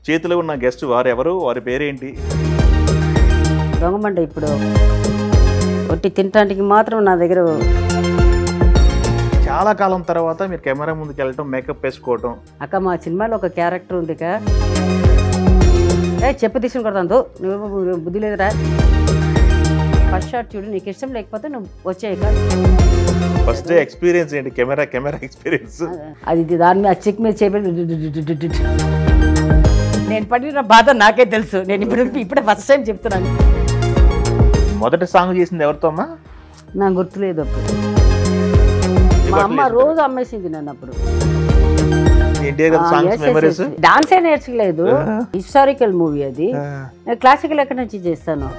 చేతిలో ఉన్న గెస్ట్ వారెవరు, వారి పేరేంటి? దొంగమంట ఇప్పుడు ఒట్టి తినటానికి మాత్రం నా దగ్గర. చాలా కాలం తర్వాత మీరు కెమెరా ముందుకు వెళ్ళటం, మేకప్ వేసుకోవటం. అక్క మా సినిమాలో ఒక క్యారెక్టర్ ఉంది చెప్పు తీసుకుని కొడతాను నువ్వు బుద్ధి లేదురా. ఫస్ట్ షాట్ చూడు, నీకు ఇష్టం లేకపోతే నువ్వు వచ్చాయి. ఫస్ట్ ఎక్స్పీరియన్స్ ఏంటి? కెమెరా ఎక్స్పీరియన్స్ అది దాని మీద చెక్ మీద చేపట్టి నేను పడిన బాధ నాకే తెలుసు. నేను ఇప్పుడే ఫస్ట్ టైం చెప్తున్నాను. మొదటి సాంగ్ చేసింది ఎవరితో అమ్మా? నాకు గుర్తులేదు. అప్పుడు మా అమ్మ రోజు అమ్మేసింది నన్ను. అప్పుడు డాన్సే నేర్చుకోలేదు. హిస్టారికల్ మూవీ అది. నేను క్లాసికల్ ఎక్కడి నుంచి చేస్తాను.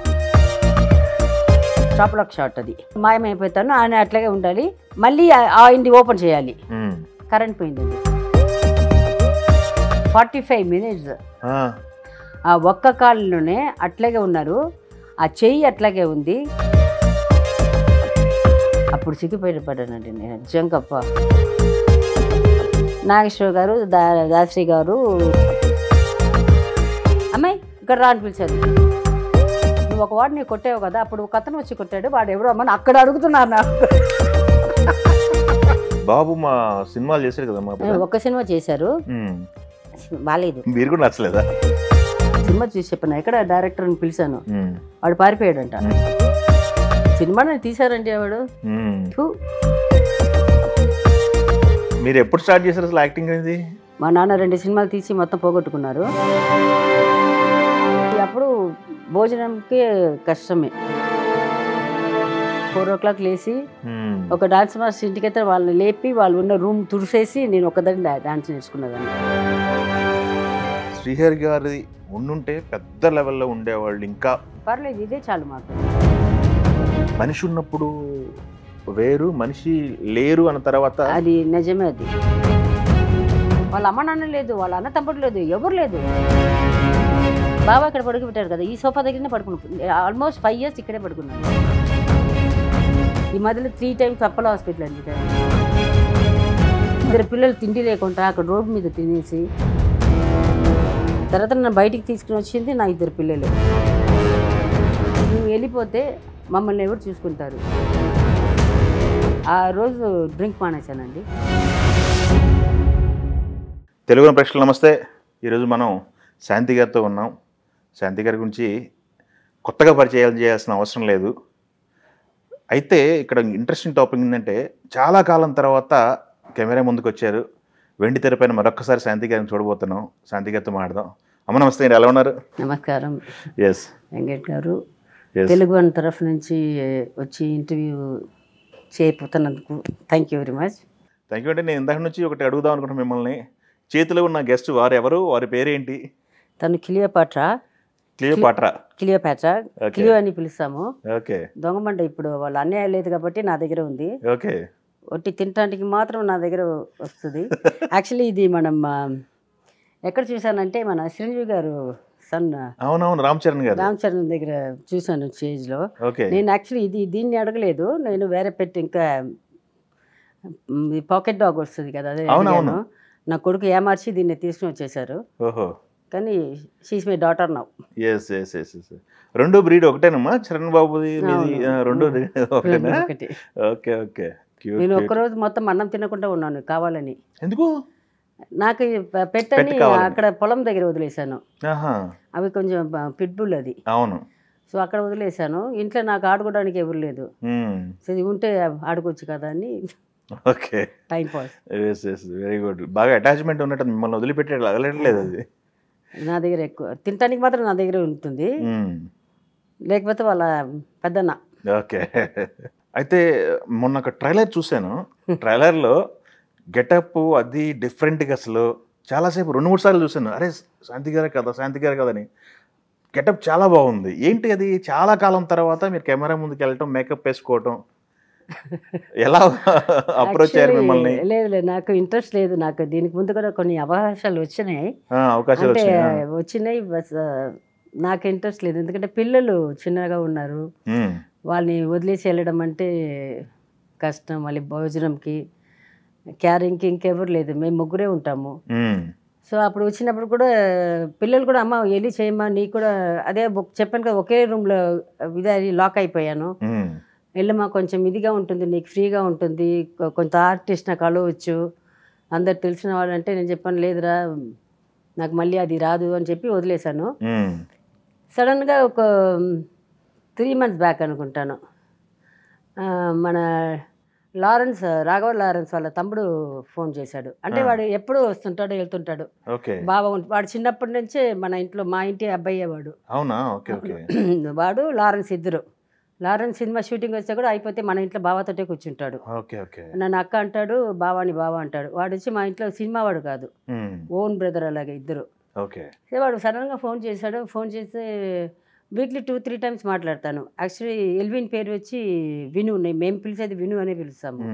టాప్ లాక్ షాట్ అది. మాయమైపోతాను, ఆయన అట్లాగే ఉండాలి. మళ్ళీ ఆయన్ని ఓపెన్ చేయాలి. కరెంట్ పోయింది. 45 minutes ఆ ఒక్క కాళ్ళలోనే అట్లాగే ఉన్నారు. ఆ చెయ్యి అట్లాగే ఉంది. అప్పుడు సిగ్గుపడ్డానండి నేను నిజంగప్ప. నాగేశ్వర గారు, దాశ్రీ గారు అమ్మాయి ఇక్కడ రా అని పిలిచారు. నువ్వు ఒక వాడిని కొట్టావు కదా, అప్పుడు ఒక అతను వచ్చి కొట్టాడు, వాడు ఎవరు అమ్మని అక్కడ అడుగుతున్నారు నాకు. బాబు మా సినిమాలు చేశారు కదా, ఒక్క సినిమా చేశారు, బాగాలేదు. మీరు కూడా నచ్చలేదా? సినిమా చూసి చెప్పాను, ఎక్కడ డైరెక్టర్ అని పిలిచాను, వాడు పారిపోయాడంట. సినిమా తీశారంటే వాడు. మీరు ఎప్పుడు స్టార్ట్ చేశారు అసలు యాక్టింగ్ అనేది? మా నాన్న 2 సినిమాలు తీసి మొత్తం పోగొట్టుకున్నారు. అప్పుడు భోజనంకి కష్టమే. 4 o'clock లేచి ఒక డాన్స్ మాస్టర్ ఇంటికి అయితే వాళ్ళని లేపి వాళ్ళు ఉన్న రూమ్ తుడిసేసి నేను ఒకదాన్ని డాన్స్ నేర్చుకున్నదాన్ని. శ్రీహరి గారి ఉండుంటే పెద్ద లెవెల్లో ఉండేవాళ్ళు. ఇంకా పర్లేదు, ఇదే చాలు మాకు. మనిషి ఉన్నప్పుడు వేరు, మనిషి లేరు అన్న తర్వాత అది నిజమే. అది వాళ్ళ అమ్మ నాన్న లేదు, వాళ్ళ అన్న తమ్ముడు లేదు, ఎవరు లేదు. బాబా ఇక్కడ పడుకు పెట్టారు కదా, ఈ సోఫా దగ్గరనే పడుకున్నాను. ఆల్మోస్ట్ 5 years ఇక్కడే పడుకున్నాను. ఈ మధ్యలో 3 times అప్పలో హాస్పిటల్ అండి. 2 పిల్లలు తిండి లేకుండా అక్కడ రోడ్డు మీద తినేసి, తర్వాత నన్ను బయటికి తీసుకుని వచ్చింది నా 2 పిల్లలు. నువ్వు వెళ్ళిపోతే మమ్మల్ని ఎవరు చూసుకుంటారు? ఆ రోజు డ్రింక్ మానేశానండి. తెలుగు ప్రేక్షకులు నమస్తే. ఈరోజు మనం శాంతి గారితో ఉన్నాం. శాంతి గారి గురించి కొత్తగా పరిచయాలు చేయాల్సిన అవసరం లేదు. అయితే ఇక్కడ ఇంట్రెస్టింగ్ టాపిక్ ఏంటంటే, చాలా కాలం తర్వాత కెమెరా ముందుకు వచ్చారు. వెండి తెరపైన మరొక్కసారి శాంతి గారిని చూడబోతున్నాం. శాంతి గారితో మాట్లాడదాం. అమ్మ నమస్తే, మీరు ఎలా ఉన్నారు? నమస్కారం. ఎస్ వెంకట్ గారు, తెలుగు వన్ తరఫు నుంచి వచ్చి ఇంటర్వ్యూ చేయబోతున్నందుకు thank you very much. Thank you. అంటే నేను ఇందాక నుంచి ఒకటి అడుగుదాం అనుకుంటున్నాను మిమ్మల్ని. చేతిలో ఉన్న గెస్ట్ వారెవరు, వారి పేరేంటి? తను క్లియోపాట్రా క్లియో అని పిలుస్తాము. ఓకే. దొంగమంట ఇప్పుడు వాళ్ళ అన్యాయం లేదు కాబట్టి నా దగ్గర ఉంది. ఓకే. ఒట్టి తినటానికి మాత్రం నా దగ్గర వస్తుంది. యాక్చువల్లీ ఇది మనం ఎక్కడ చూసానంటే మన చిరంజీవి గారు సన్, అవునవును, రామ్ చరణ్ దగ్గర చూసాను స్టేజ్లో. నేను యాక్చువల్లీ దీన్ని అడగలేదు, నేను వేరే పెట్టి ఇంకా పాకెట్ డాగ్ వస్తుంది కదా, అదే నా కొడుకు ఏమార్చి దీన్ని తీసుకుని వచ్చేసారు. కానీ షీస్ మై డాటర్ నౌ. రెండు బ్రీడ్ ఒకటేనమ్మా? చరణ్ బాబుది రెండు ఒకటే. Okay okay. నేను ఒక్కరోజు మొత్తం అన్నం తినకుండా ఉన్నాను కావాలని. ఎందుకు? నాకు పెట్టని అక్కడ పొలం దగ్గర వదిలేశాను. అవి కొంచెం పిట్బుల్ అది. అవును. సో అక్కడ వదిలేశాను. ఇంట్లో నాకు ఆడుకోవడానికి ఎవరు లేదు. సో ఇది ఉంటే ఆడుకోవచ్చు కదా అని. Okay. Time pass. Very good. బాగా అటాచ్మెంట్ ఉన్నట్టు, మిమ్మల్ని వదిలిపెట్టే అగలట్లేదు అది. నా దగ్గర ఎక్కువ తినటానికి మాత్రం నా దగ్గర ఉంటుంది, లేకపోతే వాళ్ళ పెద్దన్న. ఓకే. అయితే మొన్న ఒక ట్రైలర్ చూశాను. ట్రైలర్లో గెటప్ అది డిఫరెంట్గా, అసలు చాలాసేపు 2-3 సార్లు చూశాను. అరే శాంతి గారే కదని. గెటప్ చాలా బాగుంది. ఏంటి అది? చాలా కాలం తర్వాత మీరు కెమెరా ముందుకు వెళ్ళటం, మేకప్ వేసుకోవటం, ఎలా అప్రోచ్ అయ్యారు మిమ్మల్ని? లేదు, నాకు ఇంట్రెస్ట్ లేదు. నాకు దీనికి ముందు కూడా కొన్ని అవకాశాలు వచ్చినాయి. బస్ నాకు ఇంట్రెస్ట్ లేదు. ఎందుకంటే పిల్లలు చిన్నగా ఉన్నారు, వాళ్ళని వదిలేసి వెళ్ళడం అంటే కష్టం. మళ్ళీ భోజనంకి, క్యారింగ్కి ఇంకెవరు లేదు, మేము 3 ఉంటాము. సో అప్పుడు వచ్చినప్పుడు కూడా పిల్లలు కూడా అమ్మ వెళ్ళి చేయమ్మా నీకు కూడా అదే చెప్పాను కదా ఒకే రూమ్లో ఇది లాక్ అయిపోయాను, వెళ్ళమ్మా కొంచెం ఇదిగా ఉంటుంది నీకు ఫ్రీగా ఉంటుంది, కొంత ఆర్టిస్ట్ నాకు అలవచ్చు అందరు తెలిసిన వాళ్ళంటే నేను చెప్పాను లేదురా నాకు మళ్ళీ అది రాదు అని చెప్పి వదిలేశాను. సడన్గా ఒక 3 months బ్యాక్ అనుకుంటాను మన రాఘవ లారెన్స్ వాళ్ళ తమ్ముడు ఫోన్ చేశాడు. అంటే వాడు ఎప్పుడూ వస్తుంటాడు వెళ్తుంటాడు, బాబా వాడు చిన్నప్పటి నుంచే మన ఇంట్లో మా ఇంటి అబ్బాయి వాడు. వాడు లారెన్స్ ఇద్దరు. లారెన్స్ సినిమా షూటింగ్ వస్తే కూడా అయిపోతే మన ఇంట్లో బాబాతోటే కూర్చుంటాడు. నన్ను అక్క అంటాడు, బావాని బావ అంటాడు. వాడు వచ్చి మా ఇంట్లో సినిమా వాడు కాదు, ఓన్ బ్రదర్ అలాగే ఇద్దరు. వాడు సడన్గా ఫోన్ చేశాడు. ఫోన్ చేస్తే వీక్లీ 2-3 times మాట్లాడతాను. యాక్చువల్లీ ఎల్విన్ పేరు వచ్చి విను, మేము పిలిచేది విను అనే పిలుస్తాము,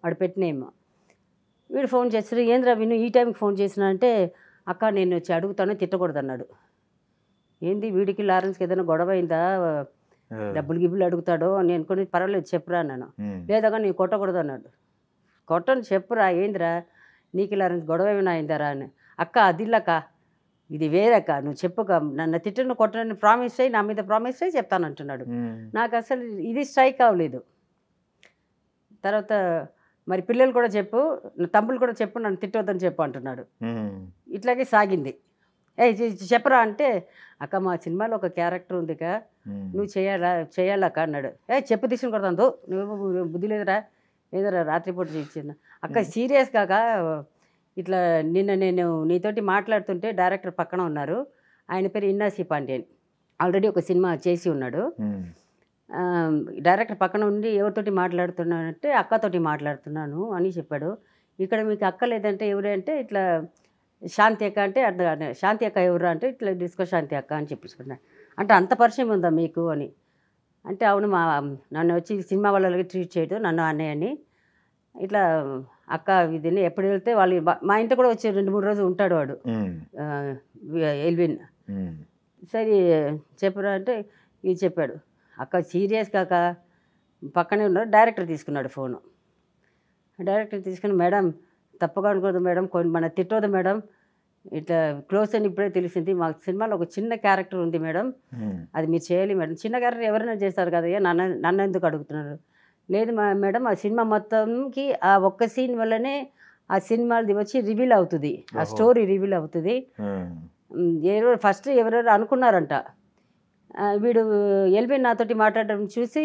వాడు పెట్టినేమో. వీడు ఫోన్ చేస్తాడు, ఏంద్రా విను ఈ టైంకి ఫోన్ చేసినా అంటే అక్క నేను వచ్చి అడుగుతాను తిట్టకూడదు అన్నాడు. ఏంది వీడికి లారెన్స్కి ఏదైనా గొడవ అయిందా, డబ్బులు గిబ్బులు అడుగుతాడో నేను అనుకుని పర్వాలేదు చెప్పురా అన్నాను. లేదగా నేను కొట్టకూడదు అన్నాడు. కొట్టను చెప్పురా ఏందిరా నీకు లారెన్స్ గొడవ ఏమైనా అయిందారా అని. అక్క అదిల్లక్క ఇది వేరక్క నువ్వు చెప్పుక నన్ను తిట్టను కొట్టనని ప్రామిస్ అయ్యి నా మీద ప్రామిస్ అయ్యి చెప్తాను అంటున్నాడు. నాకు అసలు ఇది స్ట్రైక్ అవ్వలేదు. తర్వాత మరి పిల్లలు కూడా చెప్పు, తమ్ముళ్ళు కూడా చెప్పు, నన్ను తిట్టొద్దని చెప్పు అంటున్నాడు. ఇట్లాగే సాగింది. చెప్పరా అంటే అక్క మా సినిమాలో ఒక క్యారెక్టర్ ఉందిక నువ్వు చేయాలక్క అన్నాడు. చెప్పు తీసుకుని కొడతాను నువ్వు బుద్ధి లేదురా ఏదరా రాత్రిపూట చేయించింది. అక్క సీరియస్ కాక ఇట్లా నిన్న నేను నీతోటి మాట్లాడుతుంటే డైరెక్టర్ పక్కన ఉన్నారు, ఆయన పేరు ఇన్నాసి పాండ్యన్, ఆల్రెడీ ఒక సినిమా చేసి ఉన్నాడు. డైరెక్టర్ పక్కన ఉండి ఎవరితోటి మాట్లాడుతున్నానంటే అక్కతోటి మాట్లాడుతున్నాను అని చెప్పాడు. ఇక్కడ మీకు అక్క లేదంటే ఎవరు అంటే ఇట్లా శాంతి అక్క అంటే శాంతి అక్క ఎవరు అంటే ఇట్లా డిస్కో శాంతి అక్క అని చెప్పేసుకున్నాను. అంటే అంత పరిచయం ఉందా మీకు అని అంటే అవును నన్ను వచ్చి సినిమా వాళ్ళకి ట్రీట్ చేయడం నన్ను అన్నయ్యని ఇట్లా అక్క ఇదిని ఎప్పుడు వెళ్తే వాళ్ళు మా ఇంట్లో కూడా వచ్చి 2-3 రోజులు ఉంటాడు వాడు ఎల్విన్. సరే చెప్పరా అంటే ఇది చెప్పాడు. అక్క సీరియస్ కాక పక్కనే ఉన్నాడు. డైరెక్టర్ తీసుకున్నాడు ఫోను. డైరెక్టర్ తీసుకుని మేడం తప్పగా అనుకోదు మేడం మన తిట్టోదు మేడం ఇట్లా క్లోజ్ అని ఇప్పుడే తెలిసింది, మా సినిమాలో ఒక చిన్న క్యారెక్టర్ ఉంది మేడం అది మీరు చేయాలి మేడం. చిన్న క్యారెక్టర్ ఎవరైనా చేస్తారు కదా నన్ను ఎందుకు అడుగుతున్నారు. లేదు మేడం ఆ సినిమా మొత్తంకి ఆ ఒక్క సీన్ వల్లనే ఆ సినిమాది వచ్చి రివీల్ అవుతుంది, ఆ స్టోరీ రివీల్ అవుతుంది. ఫస్ట్ ఎవరెవరు అనుకున్నారంట, వీడు ఎల్విన్ నాతోటి మాట్లాడడం చూసి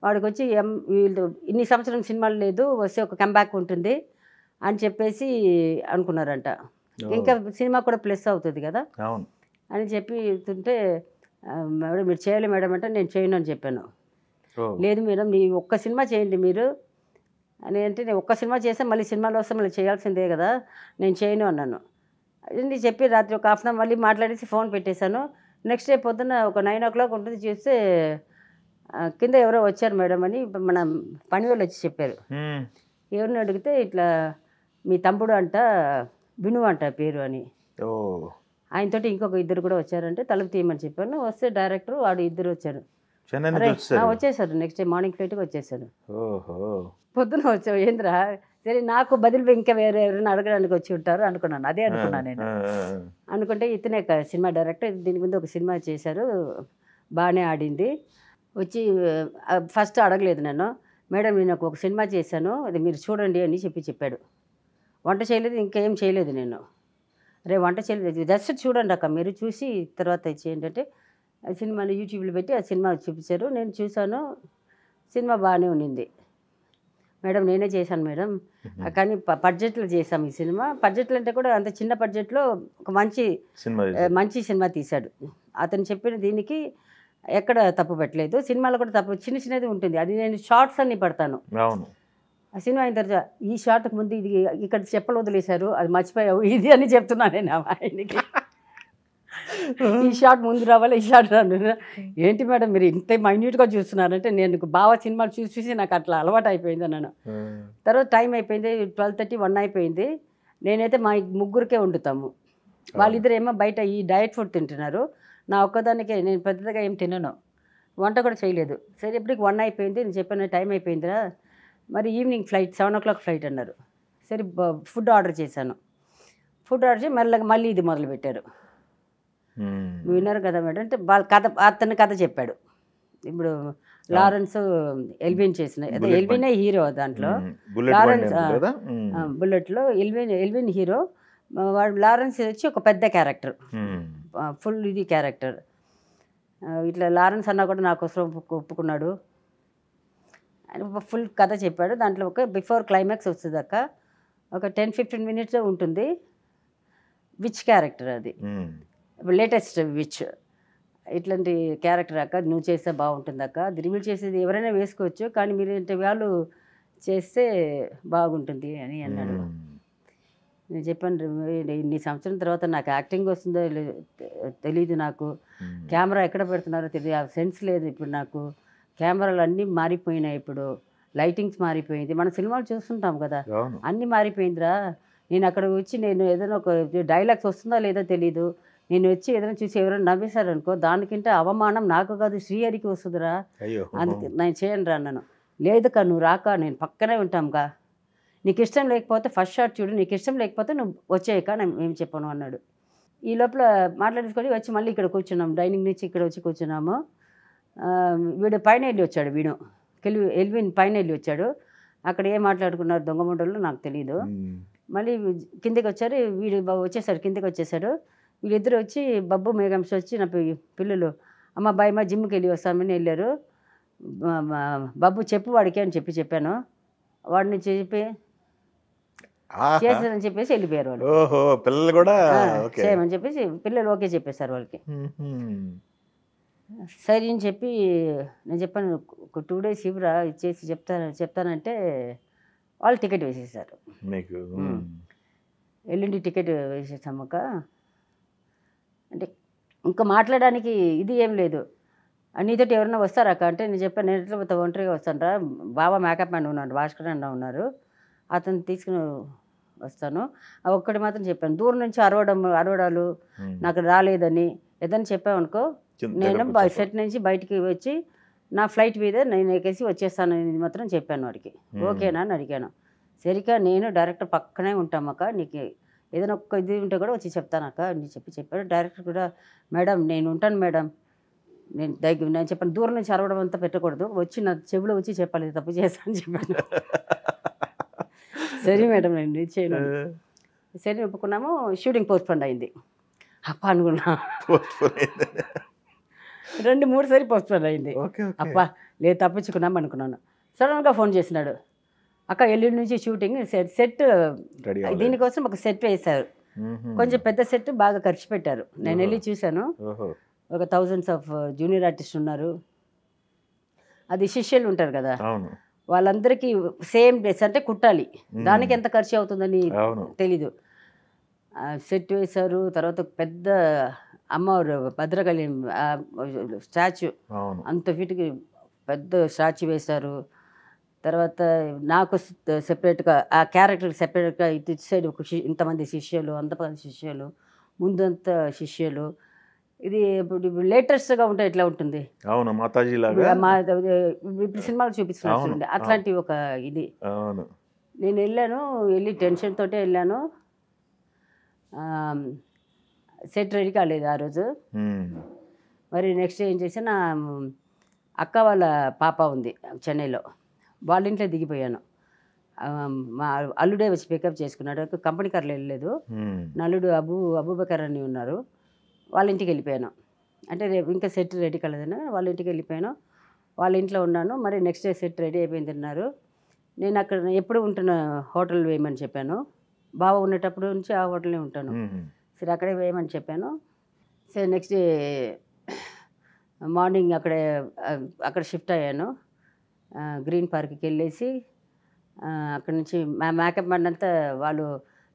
వాడికి వచ్చి వీళ్ళు ఇన్ని సంవత్సరం సినిమాలు లేదు వస్తే ఒక కంబ్యాక్ ఉంటుంది అని చెప్పేసి అనుకున్నారంట. ఇంకా సినిమా కూడా ప్లస్ అవుతుంది కదా అని చెప్తుంటే మేడం మీరు చేయాలి మేడం అంటే నేను చేయను అని చెప్పాను. లేదు మేడం నీ ఒక్క సినిమా చేయండి మీరు అని అంటే నేను ఒక్క సినిమా చేస్తే మళ్ళీ సినిమాలో వస్తే మళ్ళీ చేయాల్సిందే కదా నేను చేయను అన్నాను. అది చెప్పి రాత్రి ఒక 1/2 hour మళ్ళీ మాట్లాడేసి ఫోన్ పెట్టేశాను. నెక్స్ట్ డే పొద్దున్న ఒక 9 o'clock ఉంటుంది చూస్తే కింద ఎవరో వచ్చారు మేడం అని మన పని వాళ్ళు వచ్చి చెప్పారు. ఎవరిని అడిగితే ఇట్లా మీ తమ్ముడు అంట విను అంట పేరు అని. ఆయనతోటి ఇంకొక 2 కూడా వచ్చారంటే తలుపు తీయమని చెప్పాను. వస్తే డైరెక్టర్ వాడు 2 వచ్చారు. వచ్చేసారు నెక్స్ట్ డే మార్నింగ్ ఫ్లైట్కి వచ్చేసారు. పొద్దున వచ్చావు ఏంద్రా సరే నాకు బదులు ఇంకా వేరే ఎవరైనా అడగడానికి వచ్చి ఉంటారు అనుకున్నాను. అదే అనుకున్నాను నేను. అనుకుంటే ఇతనే సినిమా డైరెక్టర్ దీని ముందు ఒక సినిమా చేశారు బాగానే ఆడింది. వచ్చి ఫస్ట్ అడగలేదు నన్ను, మేడం నేను ఒక సినిమా చేశాను అది మీరు చూడండి అని చెప్పాడు. వంట చేయలేదు ఇంకేం చేయలేదు నేను. అరే వంట చేయలేదు జస్ట్ చూడండి అక్క మీరు చూసి తర్వాత చేయండి అంటే ఆ సినిమాని యూట్యూబ్లో పెట్టి ఆ సినిమా చూపించారు. నేను చూశాను సినిమా బాగానే ఉన్నింది. మేడం నేనే చేశాను మేడం కానీ బడ్జెట్లో చేశాము ఈ సినిమా. బడ్జెట్లో అంటే కూడా అంత చిన్న బడ్జెట్లో ఒక మంచి సినిమా తీశాడు అతను. చెప్పిన దీనికి ఎక్కడ తప్పు పెట్టలేదు. సినిమాలో కూడా తప్పు చిన్నది ఉంటుంది, అది నేను షార్ట్స్ అన్ని పడతాను. ఆ సినిమా అయిన తర్వాత ఈ షార్ట్కి ముందు ఇది ఇక్కడ చెప్పలు వదిలేశారు అది మర్చిపోయావు ఇది అని చెప్తున్నాను నేను ఆయనకి. ఈ షార్ట్ ముందు రావాలి ఈ షార్ట్ రాను. ఏంటి మేడం మీరు ఇంత మైన్యూట్గా చూస్తున్నారంటే నేను బాగా సినిమాలు చూసి నాకు అట్లా అలవాటు అయిపోయింది అన్నాను. తర్వాత టైం అయిపోయింది 12:30, 1 అయిపోయింది. నేనైతే మా ముగ్గురికే వండుతాము, వాళ్ళిద్దరేమో బయట ఈ డయట్ ఫుడ్ తింటున్నారు. నా ఒక్కదానికే నేను పెద్దగా ఏం తినను, వంట కూడా చేయలేదు. సరే ఇప్పటికి 1 అయిపోయింది. నేను చెప్పాను టైం అయిపోయిందిరా మరి ఈవినింగ్ ఫ్లైట్ 7 o'clock ఫ్లైట్ అన్నారు. సరే ఫుడ్ ఆర్డర్ చేశాను. ఫుడ్ ఆర్డర్ చేసి మెల్లగా మళ్ళీ ఇది మొదలుపెట్టారు. విన్నారు కదా మేడం అంటే వాళ్ళ కథ అతని కథ చెప్పాడు. ఇప్పుడు లారెన్స్ ఎల్విన్ చేసిన అదే ఎల్వినే హీరో దాంట్లో. లారెన్స్ బుల్లెట్లో ఎల్విన్ హీరో. వాడు లారెన్స్ వచ్చి ఒక పెద్ద క్యారెక్టర్, ఫుల్ ఇది క్యారెక్టర్. ఇట్లా లారెన్స్ అన్నా కూడా నా కోసం ఒప్పుకున్నాడు. ఆయన ఫుల్ కథ చెప్పాడు. దాంట్లో ఒక బిఫోర్ క్లైమాక్స్ వస్తుంది అక్క, ఒక 10-15 minutes ఉంటుంది. విచ్ క్యారెక్టర్ అది, లేటెస్ట్ విచ్. ఇట్లాంటి క్యారెక్టర్ అక్క నువ్వు చేస్తే బాగుంటుంది అక్క, అది రివీల్ చేసేది ఎవరైనా వేసుకోవచ్చు కానీ మీరు ఇంటి వాళ్ళు చేస్తే బాగుంటుంది అని అన్నాడు. నేను చెప్పాను ఇన్ని సంవత్సరం తర్వాత నాకు యాక్టింగ్ వస్తుందో తెలీదు, నాకు కెమెరా ఎక్కడ పెడుతున్నారో తెలియదు, ఆ సెన్స్ లేదు. ఇప్పుడు నాకు కెమెరాలు అన్నీ మారిపోయినాయి, ఇప్పుడు లైటింగ్స్ మారిపోయింది. మన సినిమాలు చూస్తుంటాం కదా, అన్నీ మారిపోయిందిరా. నేను అక్కడ వచ్చి నేను ఏదైనా ఒక డైలాగ్స్ వస్తుందా లేదో తెలీదు, నేను వచ్చి ఏదైనా చూసి ఎవరైనా నవ్వేశారనుకో దానికంటే అవమానం నాకు కాదు శ్రీహరికి వస్తుందిరా, అందుకే నేను చేయను రా అన్నాను. లేదుకా నువ్వు రాక నేను పక్కనే ఉంటాంగా, నీకు ఇష్టం లేకపోతే ఫస్ట్ షాట్ చూడు, నీకు ఇష్టం లేకపోతే నువ్వు వచ్చేయక నేను ఏం చెప్పాను అన్నాడు. ఈ లోపల మాట్లాడేసుకొని వచ్చి మళ్ళీ ఇక్కడ కూర్చున్నాము, డైనింగ్ నుంచి ఇక్కడ వచ్చి కూర్చున్నాము. వీడు పైన వెళ్ళి వచ్చాడు, వీడు ఎల్విన్ పైన వెళ్ళి వచ్చాడు. అక్కడ ఏం మాట్లాడుకున్నారు దొంగ ముండలు నాకు తెలియదు. మళ్ళీ కిందకి వచ్చారు, వీడు వచ్చేసాడు, కిందకి వచ్చేసాడు. వీళ్ళిద్దరు వచ్చి బబ్బు మేఘంస్ వచ్చి నా పిల్లలు అమ్మ బాయ్ మా జిమ్కి వెళ్ళి వస్తామని వెళ్ళారు. బబ్బు చెప్పు వాడికి అని చెప్పాను. వాడిని చెప్పి చేశారని చెప్పేసి వెళ్ళిపోయారు వాళ్ళు. పిల్లలు కూడా చేయమని చెప్పేసి పిల్లలు ఓకే చెప్పేశారు వాళ్ళకి. సరే అని చెప్పి నేను చెప్పాను ఒక 2 days ఇవ్వరా ఇచ్చేసి చెప్తానంటే వాళ్ళు టికెట్ వేసేసారు. ఎల్లుండి టికెట్ వేసేసామక్క అంటే ఇంకా మాట్లాడడానికి ఇది ఏం లేదు. నీతోటి ఎవరైనా వస్తారాక అంటే నేను చెప్పాను నేను ఎట్లా ఒంటరిగా వస్తాను రా, బాబా మేకప్ మ్యాన్ ఉన్నాడు, భాస్కర్ అన్న ఉన్నారు, అతను తీసుకుని వస్తాను. ఒక్కటి మాత్రం చెప్పాను, దూరం నుంచి అరవడాలు నాకు రాలేదని ఏదైనా చెప్పామనుకో నేను సెట్ నుంచి బయటికి వచ్చి నా ఫ్లైట్ మీద నేను ఎక్కేసి వచ్చేస్తాను అనేది మాత్రం చెప్పాను వాడికి. ఓకేనా అని అడిగాను. సరిగ్గా నేను డైరెక్టర్ పక్కనే ఉంటామక్క, నీకు ఏదైనా ఒక్క ఇది ఉంటే కూడా వచ్చి చెప్తానక్క అని చెప్పాడు. డైరెక్టర్ కూడా మేడం నేను ఉంటాను మేడం, నేను చెప్పాను దూరం నుంచి అరవడం అంతా పెట్టకూడదు, వచ్చి నా చెవిలో వచ్చి చెప్పాలి తప్పు చేస్తాను అని చెప్పాను. సరే మేడం నేను చేయను సరే ఒప్పుకున్నాము. షూటింగ్ పోస్ట్పోన్ అయింది. అప్ప అనుకున్నా 2-3 సారి పోస్ట్పోన్ అయింది. అప్ప లేదు తప్పించుకున్నాం అనుకున్నాను. సడన్గా ఫోన్ చేసినాడు, అక్క ఎల్లుండి నుంచి షూటింగ్ సెట్ దీనికోసం ఒక సెట్ వేశారు, కొంచెం పెద్ద సెట్ బాగా ఖర్చు పెట్టారు. నేను వెళ్ళి చూశాను, ఒక 1000s ఆఫ్ జూనియర్ ఆర్టిస్ట్ ఉన్నారు. అది శిష్యులు ఉంటారు కదా వాళ్ళందరికీ సేమ్ డ్రెస్ అంటే కుట్టాలి, దానికి ఎంత ఖర్చు అవుతుందని తెలీదు. సెట్ వేశారు. తర్వాత పెద్ద అమ్మవారు భద్రకాళి స్టాచ్యూ అంత ఫీట్కి పెద్ద స్టాచ్యూ వేశారు. తర్వాత నాకు సెపరేట్గా ఆ క్యారెక్టర్ సెపరేట్గా ఇటు సైడ్ ఒక ఇంతమంది శిష్యులు, అంతమంది శిష్యులు, ముందంతా శిష్యులు. ఇది ఇప్పుడు లేటెస్ట్గా ఉంటే ఎట్లా ఉంటుంది, అవును మాతాజీ లాగా ఇప్పుడు సినిమాలు చూపిస్తున్నారు అట్లాంటి ఒక ఇది. నేను వెళ్ళి టెన్షన్ తోటే వెళ్ళాను. సెట్ రెడీ కాలేదు ఆ రోజు. మరి నెక్స్ట్ ఏం చేసాను, అక్క వాళ్ళ పాప ఉంది చెన్నైలో, వాళ్ళ ఇంట్లో దిగిపోయాను. మా అల్లుడే వచ్చి పికప్ చేసుకున్నాడు, కంపెనీ కార్లో వెళ్ళలేదు. నల్లుడు అబూబకర్ అని ఉన్నారు, వాళ్ళ ఇంటికి వెళ్ళిపోయాను. అంటే రేపు ఇంకా సెట్ రెడీ కాలేదని వాళ్ళ ఇంటికి వెళ్ళిపోయాను. వాళ్ళ ఇంట్లో ఉన్నాను. మరి నెక్స్ట్ డే సెట్ రెడీ అయిపోయింది అన్నారు. నేను అక్కడ ఎప్పుడు ఉంటున్న హోటల్ వేయమని చెప్పాను. బావ ఉండేటప్పుడు నుంచి ఆ హోటల్నే ఉంటాను. సరే అక్కడే వేయమని చెప్పాను. సరే నెక్స్ట్ డే మార్నింగ్ అక్కడ షిఫ్ట్ అయ్యాను. గ్రీన్ పార్క్కి వెళ్ళేసి అక్కడ నుంచి మేకప్ మ్యాన్ అంతా వాళ్ళు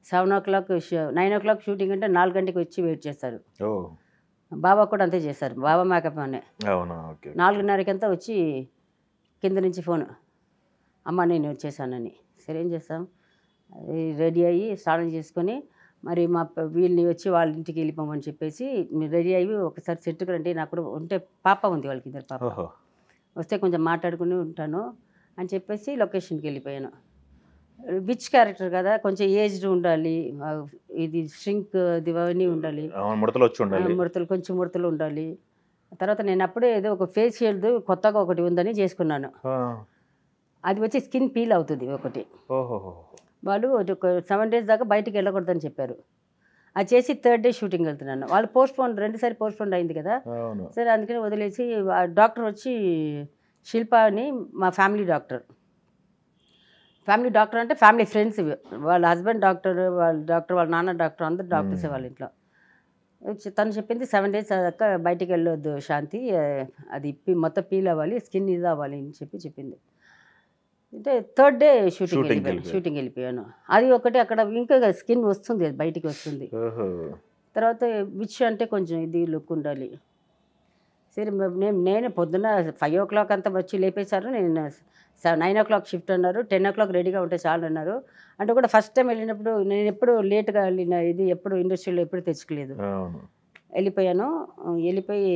7 o'clock 9 o'clock షూటింగ్ అంటే 4 గంటలకు వచ్చి వెయిట్ చేస్తారు. బాబా కూడా అంతే చేస్తారు, బాబా మేకప్ మ్యానే. 4:30కి అంతా వచ్చి కింద నుంచి ఫోన్, అమ్మ నేను వచ్చేసానని. సరే ఏం చేస్తాం, రెడీ అయ్యి స్నానం చేసుకొని మరి మా వీళ్ళని వచ్చి వాళ్ళ ఇంటికి వెళ్ళిపోమని చెప్పేసి మీరు రెడీ అయ్యి ఒకసారి సెట్కి రండి, నాకు కూడా ఉంటే పాప ఉంది వాళ్ళకి, 2 పాప వస్తే కొంచెం మాట్లాడుకుని ఉంటాను అని చెప్పేసి లొకేషన్కి వెళ్ళిపోయాను. విచ్ క్యారెక్టర్ కదా, కొంచెం ఏజ్డ్ ఉండాలి, ఇది ష్రింక్ ఇవన్నీ ఉండాలి, ముడతలు వచ్చి ఉండాలి, ముడతలు కొంచెం ముడతలు ఉండాలి. తర్వాత నేను అప్పుడే ఏదో ఒక ఫేషియల్ కొత్తగా ఒకటి ఉందని చేసుకున్నాను. అది వచ్చి స్కిన్ పీల్ అవుతుంది ఒకటి. వాళ్ళు ఒక 7 days దాకా బయటికి వెళ్ళకూడదని చెప్పారు. అది చేసి 3rd day షూటింగ్ వెళ్తున్నాను. వాళ్ళు పోస్ట్పోన్ 2 సారి పోస్ట్పోన్ అయింది కదా, సరే అందుకని వదిలేసి డాక్టర్ వచ్చి శిల్ప అని మా ఫ్యామిలీ డాక్టర్ అంటే ఫ్యామిలీ ఫ్రెండ్స్, వాళ్ళ హస్బెండ్ డాక్టర్, వాళ్ళ నాన్న డాక్టర్, అందరు డాక్టర్సే వాళ్ళ ఇంట్లో. తను చెప్పింది 7 days దాకా బయటికి వెళ్ళొద్దు శాంతి, అది మొత్తం పీల్ అవ్వాలి, స్కిన్ ఇది అవ్వాలి అని చెప్పింది. అంటే 3rd day షూటింగ్ వెళ్ళిపోయాను. అది ఒకటి అక్కడ ఇంకా స్కిన్ వస్తుంది, అది బయటికి వస్తుంది. తర్వాత విచ్ అంటే కొంచెం ఇది లుక్ ఉండాలి. సరే నేను పొద్దున్న 5 o'clock అంతా వచ్చి లేపేశారు. నేను 9 o'clock షిఫ్ట్ అన్నారు, 10 o'clock రెడీగా ఉంటే చాలు అన్నారు. అంటే కూడా ఫస్ట్ టైం వెళ్ళినప్పుడు నేను ఎప్పుడు లేట్గా వెళ్ళిన, ఇది ఎప్పుడు ఇండస్ట్రీలో ఎప్పుడు తెచ్చుకోలేదు. వెళ్ళిపోయాను. వెళ్ళిపోయి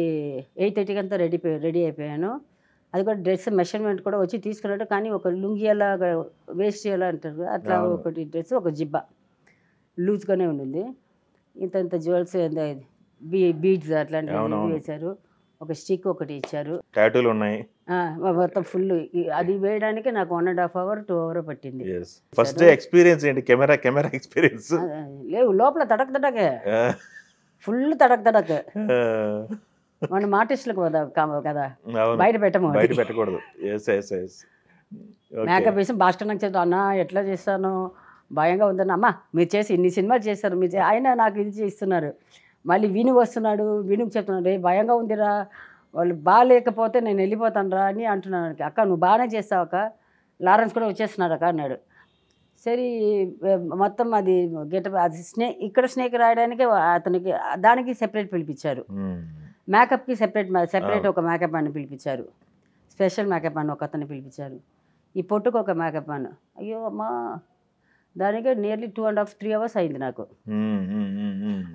8:30 అంతా రెడీ అయిపోయాను. అది కూడా డ్రెస్ మెషర్మెంట్ కూడా వచ్చి తీసుకున్నాడు. కానీ ఒక లుంగి అలా వేస్ట్ చేయాలా అంటారు, అట్లా ఒకటి డ్రెస్, ఒక జిబ్బా లూజ్గానే ఉండింది. ఇంత జ్యువెల్స్, బీడ్స్ అట్లాంటివి వేశారు. ఒక స్టిక్ ఒకటి ఇచ్చారు, టాటూలు ఉన్నాయి మొత్తం ఫుల్. అది వేయడానికి నాకు 1.5 hour 2 hours పట్టింది. ఫస్ట్ డే ఎక్స్పీరియన్స్ ఏంటి? కెమెరా ఎక్స్పీరియన్స్ లేవు, లోపల తడకే ఫుల్ తడక్. మనం ఆర్టిస్టులకు కదా బయట పెట్టకూడదు. మేకప్ వేసి భాస్కర్ నాకు చెప్తా, అన్న ఎట్లా చేస్తాను, భయంగా ఉందన్న. అమ్మ మీరు చేసి ఇన్ని సినిమాలు చేస్తారు, మీరు ఆయన నాకు ఇది ఇస్తున్నారు. మళ్ళీ విను వస్తున్నాడు, వినుకు చెప్తున్నాడు, రే భయంగా ఉందిరా, వాళ్ళు బాగాలేకపోతే నేను వెళ్ళిపోతాను రా అని అంటున్నాను. అక్క నువ్వు బాగానే చేస్తావు అక్క, లారెన్స్ కూడా వచ్చేస్తున్నాడు అక్క అన్నాడు. సరే మొత్తం అది గెటప్, అది ఇక్కడ స్నేక్ రాయడానికి అతనికి దానికి సెపరేట్ పిలిపించారు, మేకప్కి సెపరేట్ ఒక మేకప్ అని పిలిపించారు, స్పెషల్ మేకప్ అని ఒక అతన్ని పిలిపించారు, ఈ పొట్టుకు ఒక మేకప్ అని. అయ్యో అమ్మా, దానికి నియర్లీ 2.5-3 hours అయింది నాకు.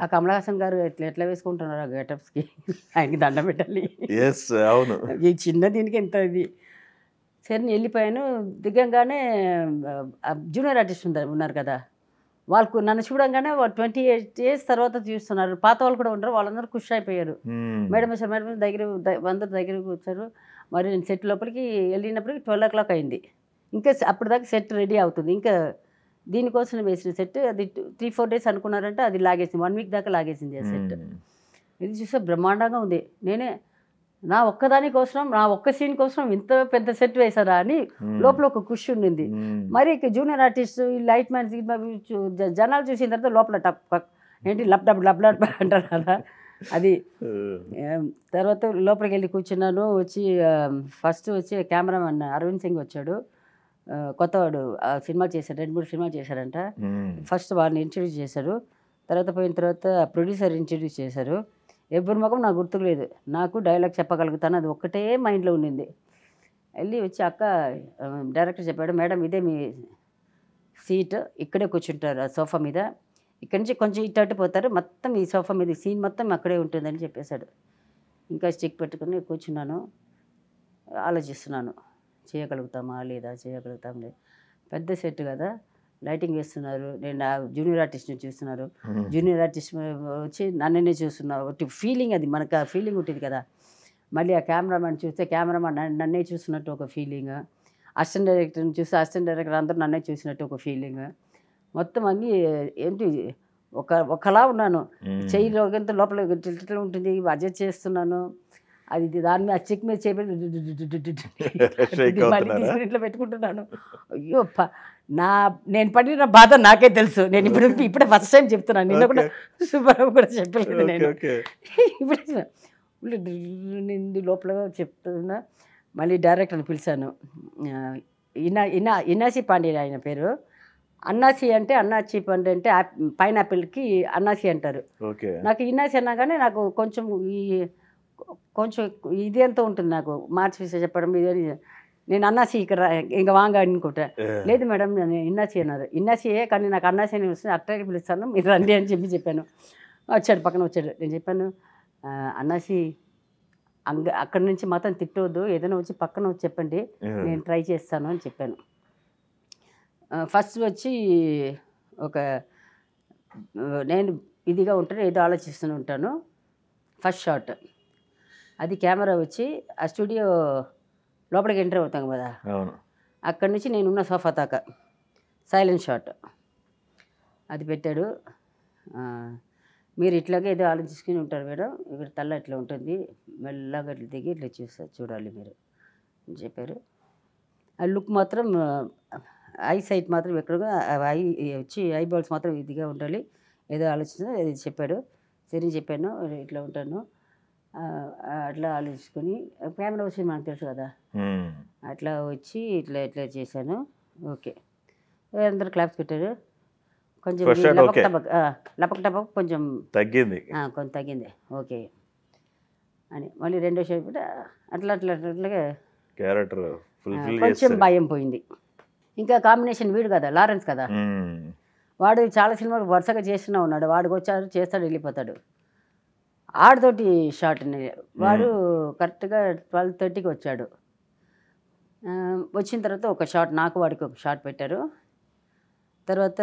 ఆ కమల్ హాసన్ గారు ఎట్లా వేసుకుంటున్నారు ఆ గెటప్స్కి, ఆయనకి దండం పెట్టాలి. ఈ చిన్న దీనికి ఎంత ఇది. సరే నేను వెళ్ళిపోయాను. దిగంగానే జూనియర్ ఆర్టిస్ట్ ఉన్నారు కదా, వాళ్ళకు నన్ను చూడంగానే 28 years తర్వాత చూస్తున్నారు. పాత వాళ్ళు కూడా ఉంటారు, వాళ్ళందరూ ఖుషి అయిపోయారు. మేడం అందరు దగ్గరకు వచ్చారు. మరి నేను సెట్ లోపలికి వెళ్ళినప్పటికి 12 o'clock అయింది. ఇంకా అప్పటిదాకా సెట్ రెడీ అవుతుంది. ఇంకా దీనికోసం వేసిన సెట్ అది 3-4 days అనుకున్నారంటే అది లాగేసింది, 1 week దాకా లాగేసింది ఆ సెట్. ఇది చూస్తే బ్రహ్మాండంగా ఉంది. నేనే నా ఒక్కదాని కోసం, నా ఒక్క సీన్ కోసం ఇంత పెద్ద సెట్ వేశారా అని లోపల ఒక ఖుషి ఉండింది. మరి జూనియర్ ఆర్టిస్ట్, లైట్ మ్యాన్స్ జనాలు చూసిన తర్వాత లోపల ఏంటి లబ్ అంటారు కదా అది. తర్వాత లోపలికి వెళ్ళి కూర్చున్నాను. వచ్చి ఫస్ట్ వచ్చి కెమెరామెన్ అరవింద్ సింగ్ వచ్చాడు, కొత్తవాడు. సినిమా చేశారు, 2-3 సినిమాలు చేశారంట. ఫస్ట్ వాళ్ళని ఇంట్రడ్యూస్ చేశారు. తర్వాత పోయిన తర్వాత ప్రొడ్యూసర్ ఇంట్రడ్యూస్ చేశారు. ఎవరి ముఖం నాకు గుర్తులేదు, నాకు డైలాగ్ చెప్పగలుగుతాను, అది ఒక్కటే మైండ్లో ఉండింది. వెళ్ళి వచ్చి అక్క, డైరెక్టర్ చెప్పాడు, మేడం ఇదే మీ సీట్, ఇక్కడే కూర్చుంటారు ఆ సోఫా మీద, ఇక్కడి నుంచి కొంచెం ఇటు పోతారు, మొత్తం ఈ సోఫా మీద సీన్ మొత్తం అక్కడే ఉంటుందని చెప్పేశాడు. ఇంకా స్టిక్ పెట్టుకుని కూర్చున్నాను, ఆలోచిస్తున్నాను, చేయగలుగుతామా లేదా, చేయగలుగుతాం లేదు. పెద్ద సెట్ కదా, లైటింగ్ వేస్తున్నారు, నేను జూనియర్ ఆర్టిస్ట్ని చూస్తున్నారు, జూనియర్ ఆర్టిస్ట్ వచ్చి నన్ననే చూస్తున్నారు. ఒకటి ఫీలింగ్, అది మనకు ఆ ఫీలింగ్ ఉంటుంది కదా. మళ్ళీ ఆ కెమెరామెన్ చూస్తే కెమెరామెన్ నన్నే చూస్తున్నట్టు ఒక ఫీలింగ్, అసిస్టెంట్ డైరెక్టర్ని చూస్తే అసిస్టెంట్ డైరెక్టర్ అందరూ నన్నే చూసినట్టు ఒక ఫీలింగ్. మొత్తం అన్నీ ఏంటి ఒకలా ఉన్నాను. చెయ్యి రోగంతో లోపల ఇట్లా ఉంటుంది, అడ్జస్ట్ చేస్తున్నాను. అది దాని మీద చెక్ మీద చేపెట్టి ఇట్లా పెట్టుకుంటున్నాను. అయ్యో నేను పడిన బాధ నాకే తెలుసు. నేను ఇప్పుడే ఫస్ట్ టైం చెప్తున్నాను, నిన్న కూడా సుబ్బారావు కూడా చెప్పలేదు. నేను ఇప్పుడు లోపల చెప్తున్నా. మళ్ళీ డైరెక్టర్ని పిలిచాను, ఇనాసి పాండే ఆయన పేరు. అన్నాసి అంటే అన్నాచి పండు అంటే పైనాపిల్కి అన్నాసి అంటారు. నాకు ఇన్నాసి అన్నా కానీ నాకు కొంచెం ఇది ఎంత ఉంటుంది, నాకు మార్చి విషయం చెప్పడం ఇది. నేను అన్నాసి ఇక్కడ ఇంకా వాంగా అనుకుంటా. లేదు మేడం నేను ఇన్నాసి అన్నారు. ఇన్నాసియే కానీ నాకు అన్నాసి అని వస్తుంది, అట్టే పిలుస్తాను, మీరు రండి అని చెప్పాను. వచ్చాడు, పక్కన వచ్చాడు. నేను చెప్పాను, అన్నాసి అక్కడి నుంచి మాత్రం తిట్టవద్దు, ఏదైనా వచ్చి పక్కన వచ్చి చెప్పండి, నేను ట్రై చేస్తాను అని చెప్పాను. ఫస్ట్ వచ్చి ఒక నేను ఇదిగా ఉంటాను, ఏదో ఆలోచిస్తూనే ఉంటాను. ఫస్ట్ షాట్ అది కెమెరా వచ్చి ఆ స్టూడియో లోపలికి ఎంటర్ అవుతాం కదా, అవును. అక్కడి నుంచి నేనున్న సోఫా దాకా సైలెంట్ షాట్ అది పెట్టాడు. మీరు ఇట్లాగే ఏదో ఆలోచించుకుని ఉంటారు మేడం, ఇక్కడ తల్ల ఇట్లా ఉంటుంది, మెల్లగా ఇట్లా దిగి ఇట్లా చూడాలి మీరు అని చెప్పారు. ఆ లుక్ మాత్రం ఐ సైట్ మాత్రం ఎక్కడగా ఐ వచ్చి ఐ బాల్స్ మాత్రం ఇదిగా ఉండాలి, ఏదో ఆలోచించి అది చెప్పాడు. సరే చెప్పాను, ఇట్లా ఉంటాను అట్లా ఆలోచించుకొని కెమెరా వచ్చి మనకు తెలుసు కదా, అట్లా వచ్చి ఇట్లా ఇట్లా చేశాను. ఓకే, అందరు క్లాప్స్ పెట్టారు. కొంచెం లపక్ టపక్ కొంచెం తగ్గింది, కొంచెం తగ్గింది. ఓకే అని మళ్ళీ రెండో షాట్ అట్లా అట్లా అట్లాగా క్యారెక్టర్ కొంచెం భయం పోయింది. ఇంకా కాంబినేషన్ వీడు కదా, లారెన్స్ కదా, వాడు చాలా సినిమాలు వరుసగా చేస్తూనే ఉన్నాడు. వాడికి వచ్చాడు, చేస్తాడు, వెళ్ళిపోతాడు. ఆడితోటి షాట్ వాడు కరెక్ట్గా 12:30కి వచ్చాడు. వచ్చిన తర్వాత ఒక షాట్ నాకు వాడికి ఒక షాట్ పెట్టారు. తర్వాత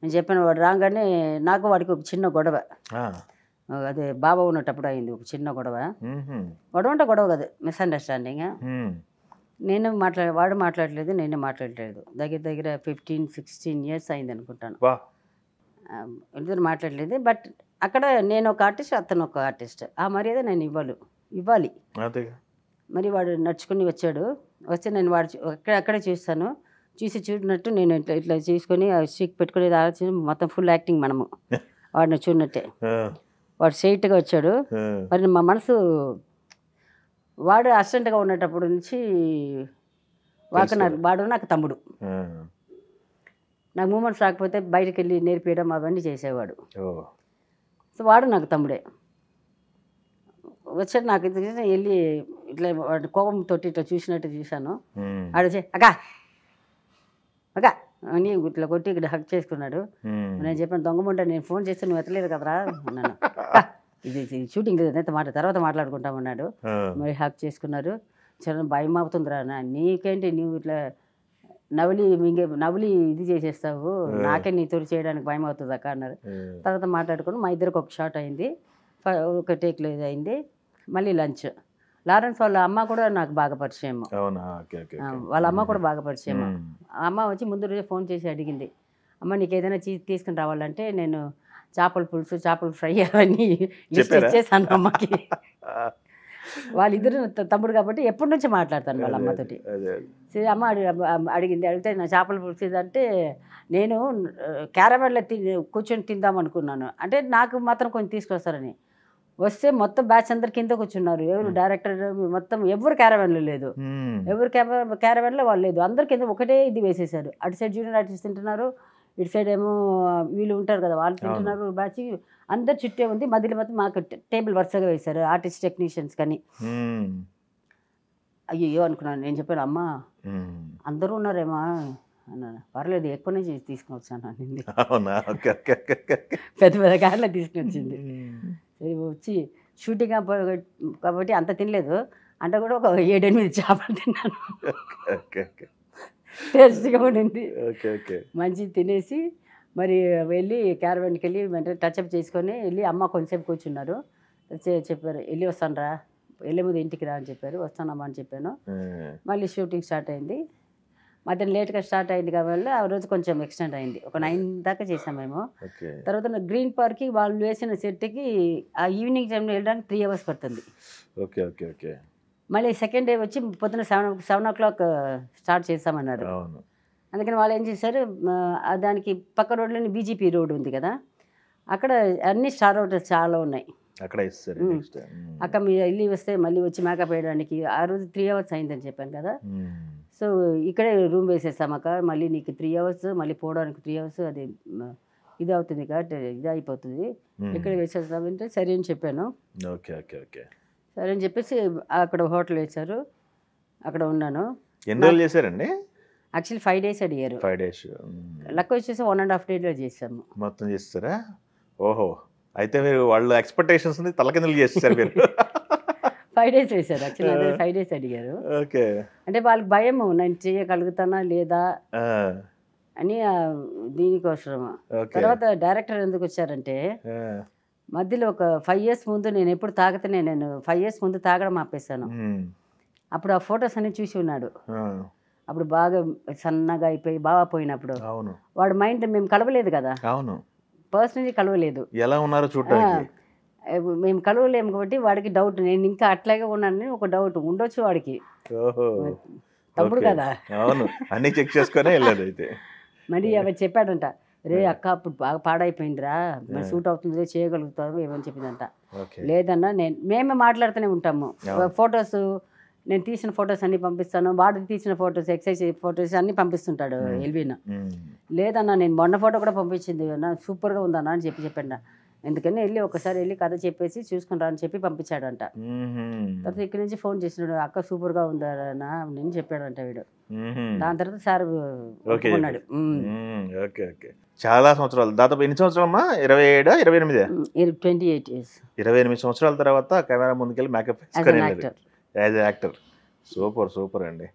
నేను చెప్పాను, వాడు రాగానే నాకు వాడికి ఒక చిన్న గొడవ, అదే బాబా ఉన్నటప్పుడు అయింది ఒక చిన్న గొడవ. గొడవ అంటే గొడవ కదా, మిస్అండర్స్టాండింగ్. నేను వాడు మాట్లాడలేదు, నేనే మాట్లాడలేదు. దగ్గర 15-16 years అయింది అనుకుంటాను. ఇద్దరు మాట్లాడలేదు. బట్ అక్కడ నేను ఒక ఆర్టిస్ట్, అతను ఒక ఆర్టిస్ట్. ఆ మర్యాద నేను ఇవ్వాలి. మరి వాడు నడుచుకుని వచ్చాడు. వస్తే నేను వాడు అక్కడే చూస్తాను. చూసినట్టు నేను ఇట్లా ఇట్లా చూసుకొని స్టిక్ పెట్టుకుని ఆలోచన మొత్తం ఫుల్ యాక్టింగ్ మనము. వాడిని చూడనట్టే వాడు స్ట్రైట్గా వచ్చాడు. మరి మా మనసు వాడు అసిస్టెంట్గా ఉన్నటప్పుడు నుంచి వాడు నాకు తమ్ముడు. నాకు మూమెంట్స్ రాకపోతే బయటకు వెళ్ళి నేర్పించడం అవన్నీ చేసేవాడు. సో వాడు నాకు తమ్ముడే. వచ్చాడు నాకు వెళ్ళి ఇట్లా వాడు కోపంతో ఇట్లా చూసినట్టు చూశాను. ఆడొచ్చి అక్క అని ఇట్లా కొట్టి ఇక్కడ హక్ చేసుకున్నాడు. నేను చెప్పాను, దొంగముంట నేను ఫోన్ చేస్తే నువ్వు ఎత్తలేదు కదరా అన్నాను. ఇది షూటింగ్ తర్వాత మాట్లాడుకుంటామన్నాడు. మరి హక్ చేసుకున్నారు. చాలా భయం అవుతుందిరా, నీకేంటి నువ్వు ఇట్లా నవలి ఇది చేసేస్తావు, నాకే నీతో చేయడానికి భయం అవుతుంది అక్క అన్నారు. తర్వాత మాట్లాడుకుని మా ఇద్దరికి ఒక షాట్ అయింది, ఒక టేక్లో ఇది అయింది. మళ్ళీ లంచ్. లారెన్స్ వాళ్ళ అమ్మ కూడా నాకు బాగా పరిచయం. వాళ్ళ అమ్మ కూడా బాగా పరిచయం. అమ్మ వచ్చి ముందు రోజే ఫోన్ చేసి అడిగింది, అమ్మ నీకు ఏదైనా తీసుకుని రావాలంటే నేను చేపల పులుసు, చేపల ఫ్రై అవన్నీ లిస్ట్ ఇచ్చేసాను అమ్మకి. వాళ్ళిద్దరు తమ్ముడు కాబట్టి ఎప్పటి నుంచో మాట్లాడతాను వాళ్ళ అమ్మతోటి. సరే అమ్మ అడిగింది, అడిగితే నా చేపల పులుసు అంటే నేను క్యారవాన్లో కూర్చొని తిందాం అనుకున్నాను. అంటే నాకు మాత్రం కొంచెం తీసుకొస్తారని వస్తే మొత్తం బ్యాచ్ అందరు కింద కూర్చున్నారు. ఎవరు డైరెక్టర్ మొత్తం ఎవరు క్యారవాన్లో లేదు, ఎవరు క్యారవాన్లో వాళ్ళు లేదు, అందరు కింద ఒకటే ఇది వేసేసారు. అటు సైడ్ జూనియర్ ఆర్టిస్ట్ తింటున్నారు, ఇటు సైడ్ ఏమో వీళ్ళు ఉంటారు కదా వాళ్ళు తింటున్నారు. బ్యాచ్ అందరు చుట్టే ఉంది, మధ్యలో మొత్తం మాకు టేబుల్ వరుసగా వేశారు ఆర్టిస్ట్ టెక్నీషియన్స్ కానీ. అయ్యో అనుకున్నాను. నేను చెప్పాను, అమ్మ అందరూ ఉన్నారేమో అన్నాను. పర్లేదు ఎక్కువ నుంచి తీసుకుని వచ్చాను అనింది. పెద్ద పెద్ద కార్లో తీసుకుని వచ్చింది. సరే వచ్చి షూటింగ్ కాబట్టి అంత తినలేదు, అంటే కూడా ఒక 7-8 చేపలు తిన్నాను. టేస్ట్గా ఉండింది. మంచి తినేసి మరి వెళ్ళి క్యారవాన్కి వెళ్ళి వెంటనే టచ్అప్ చేసుకొని వెళ్ళి అమ్మ కొంచెంసేపు కూర్చున్నారు. చెప్పారు, వెళ్ళి వస్తాను రా, వెళ్ళే ముందు ఇంటికి రా అని చెప్పారు. వస్తానమ్మా అని చెప్పాను. మళ్ళీ షూటింగ్ స్టార్ట్ అయింది. మధ్యాహ్నం లేట్గా స్టార్ట్ అయింది కాబట్టి ఆ రోజు కొంచెం ఎక్స్టెండ్ అయింది. ఒక 9 దాకా చేసాం మేము. తర్వాత గ్రీన్ పార్క్కి వాళ్ళు వేసిన సెట్కి ఆ ఈవినింగ్ టైంలో వెళ్ళడానికి 3 hours పడుతుంది. మళ్ళీ సెకండ్ డే వచ్చి పొద్దున్న 7 o'clock స్టార్ట్ చేస్తామన్నారు. అందుకని వాళ్ళు ఏం చేశారు, దానికి పక్క రోడ్లోని బీజేపీ రోడ్ ఉంది కదా, అక్కడ అన్ని స్టార్ హోటల్స్ చాలా ఉన్నాయి. అక్కడ మీరు వెళ్ళి వస్తే మళ్ళీ వచ్చి మేకప్ వేయడానికి ఆ రోజు 3 hours అయిందని చెప్పాను కదా. సో ఇక్కడే రూమ్ వేసేస్తాం అక్క, మళ్ళీ నీకు 3 hours, మళ్ళీ పోవడానికి 3 hours, అది ఇది అవుతుంది కాబట్టి ఇది అయిపోతుంది, ఇక్కడ వేసేస్తామంటే సరే అని చెప్పాను. సరే అని చెప్పేసి అక్కడ హోటల్ వేశారు, అక్కడ ఉన్నాను. ఎన్ని రోజులు చేశారండి? యాక్చువల్లీ 5 days అడిగారు. 5 days లెక్క వచ్చేసి 1.5 days చేసాము. మొత్తం చేస్తారా? ఓహో, అయితే మీరు వాళ్ళ ఎక్స్పెక్టేషన్స్ తలకిందులు చేస్తారు మీరు. 5 days వేశారు యాక్చువల్లీ 5 days అడిగారు. ఓకే. అంటే వాళ్ళకి భయము నేను చేయగలుగుతానా లేదా అని దీనికోసం. తర్వాత డైరెక్టర్ ఎందుకు వచ్చారంటే మధ్యలో ఒక 5 years ముందు నేను ఎప్పుడు తాగితేనే నేను 5 years ముందు తాగడం ఆపేశాను. అప్పుడు ఆ ఫొటోస్ అన్ని చూసి ఉన్నాడు. అప్పుడు బాగా సన్నగా అయిపోయి బాగా పోయినప్పుడు వాడు మైండ్ మేము కలవలేదు కదా, పర్సనలీ కలవలేదు, ఎలా ఉన్నారో చూడడానికి మేము కలవలేము కాబట్టి వాడికి డౌట్ నేను ఇంకా అట్లాగే ఉన్నానని ఒక డౌట్ ఉండొచ్చు వాడికి. తమ్ముడు కదా, అవును అన్ని చెక్ చేసుకునే వెళ్ళాడు. అయితే మరి అవి చెప్పాడంట, రే అక్క అప్పుడు బాగా పాడైపోయిందిరా, మరి సూట్ అవుతుంది చేయగలుగుతారు ఏమని చెప్పిందంట. లేదన్నా మేమే మాట్లాడుతూనే ఉంటాము. ఫొటోస్ నేను తీసిన ఫొటోస్ అన్ని పంపిస్తాను, వాడు తీసిన ఫొటోస్ ఎక్సర్సైజ్ ఫొటోస్ అన్ని పంపిస్తుంటాడు ఎల్వీన్. లేదన్నా నేను మొన్న ఫోటో కూడా పంపించింది అన్న సూపర్గా ఉందన్నా అని చెప్పాడు. ఎందుకని ఒకసారి వెళ్ళి కథ చెప్పేసి చూసుకుని రా అని చెప్పి పంపించాడంట. తర్వాత ఇక్కడి నుంచి ఫోన్ చేసినాడు, అక్క సూపర్గా ఉందన్నా నేను చెప్పాడంట వీడు. దాని తర్వాత సార్ ఒప్పుకున్నాడు. చాలా సంవత్సరాలు, దాదాపు ఎన్ని సంవత్సరాలమ్మా? 27 28? 28 years. 28 సంవత్సరాల తర్వాత కెమెరా ముందుకెళ్ళి మేకప్ యాజ్ యాక్టర్. సూపర్ అండి.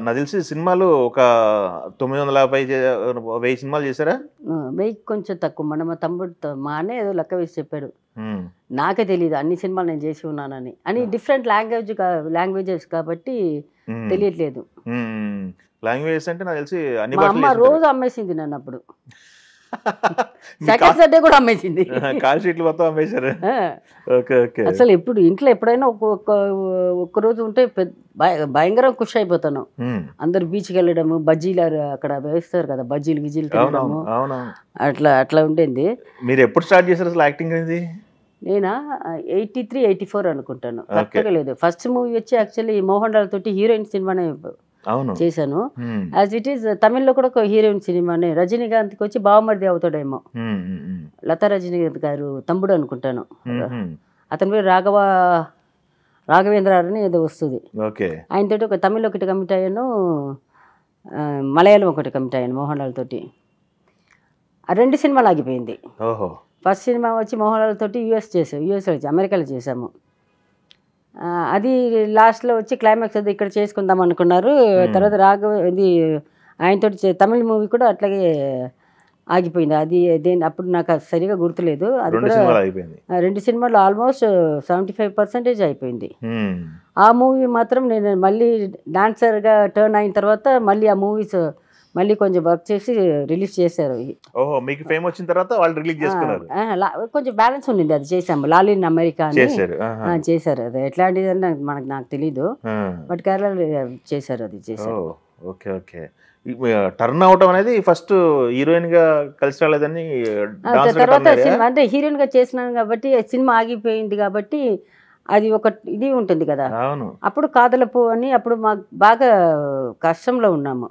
నాకు తెలిసి సినిమాలు ఒక 950-1000 సినిమాలు చేశారా? 1000 కొంచెం తక్కువ. మా తమ్ముడు మా అన్న ఏదో లెక్క వేసి చెప్పాడు, నాకే తెలియదు అన్ని సినిమాలు నేను చేసి ఉన్నానని. అని డిఫరెంట్ లాంగ్వేజెస్ కాబట్టి తెలియట్లేదు. లాంగ్వేజెస్ అంటే నాకు తెలిసి మా అమ్మ రోజు అమ్మేసింది నన్ను. అప్పుడు సెకండ్ సండే కూడా అమ్మేసింది, కాల్ షీట్లు మొత్తం అమ్మేశారు. అసలు ఎప్పుడు ఇంట్లో ఎప్పుడైనా ఒక్క రోజు ఉంటే భయంకరంగా ఖుషి అయిపోతాను. అందరు బీచ్కి వెళ్ళడము, బజ్జీలు అక్కడ వేస్తారు కదా, బజ్జీలు గిజ్జీలు తినడము, అట్లా ఉండేది. మీరు ఎప్పుడు స్టార్ట్ చేశారు అసలు యాక్టింగ్ అనేది? నేనా 83, 84 అనుకుంటాను, కరెక్ట్గా లేదు. ఫస్ట్ మూవీ వచ్చి యాక్చువల్లీ మోహన్ లాల్ తోటి హీరోయిన్ సినిమానే చేశాను. యాజ్ ఇట్ ఈస్ తమిళ్లో కూడా ఒక హీరోయిన్ సినిమానే, రజనీకాంత్కి వచ్చి బావమరిది అవుతాడేమో, లతా రజనీకాంత్ గారు తమ్ముడు అనుకుంటాను. అతని పేరు రాఘవేంద్ర అని ఏదో వస్తుంది. ఆయనతోటి ఒక తమిళ్ ఒకటి కమిట్ అయ్యాను, మలయాళం ఒకటి కమిట్ అయ్యాను మోహన్ లాల్ తోటి. ఆ 2 సినిమాలు ఆగిపోయింది. ఫస్ట్ సినిమా వచ్చి మోహన్ లాల్ తోటి యూఎస్లో అమెరికాలో చేసాము. అది లాస్ట్లో వచ్చి క్లైమాక్స్ అది ఇక్కడ చేసుకుందాం అనుకున్నారు. తర్వాత ఇది ఆయనతో తమిళ మూవీ కూడా అట్లాగే ఆగిపోయింది. అది అప్పుడు నాకు సరిగా గుర్తులేదు. అది కూడా 2 సినిమాలు ఆల్మోస్ట్ 75% అయిపోయింది. ఆ మూవీ మాత్రం నేను మళ్ళీ డాన్సర్గా టర్న్ అయిన తర్వాత మళ్ళీ ఆ మూవీస్ మళ్ళీ కొంచెం వర్క్ చేసి రిలీజ్ చేశారు. మీకు ఫేమ్ వచ్చిన తర్వాత వాళ్ళు రిలీజ్ చేసుకున్నారు. కొంచెం బ్యాలెన్స్ ఉండింది, అది చేసాము. లాల్ ఇన్ అమెరికా అని చేశారు. అది ఎట్లాంటిది అని నాకు తెలీదు, బట్ కేరళలో చేశారు. అది చేశారు. ఓకే. టర్న్ అవటం అనేది ఫస్ట్ హీరోయిన్ గా కలిసి రాలేదని తర్వాత సినిమా అంటే హీరోయిన్ గా చేసినాను కాబట్టి సినిమా ఆగిపోయింది కాబట్టి అది ఒక ఇది ఉంటుంది కదా. అప్పుడు కాదలపు అని అప్పుడు మాకు బాగా కష్టంలో ఉన్నాము.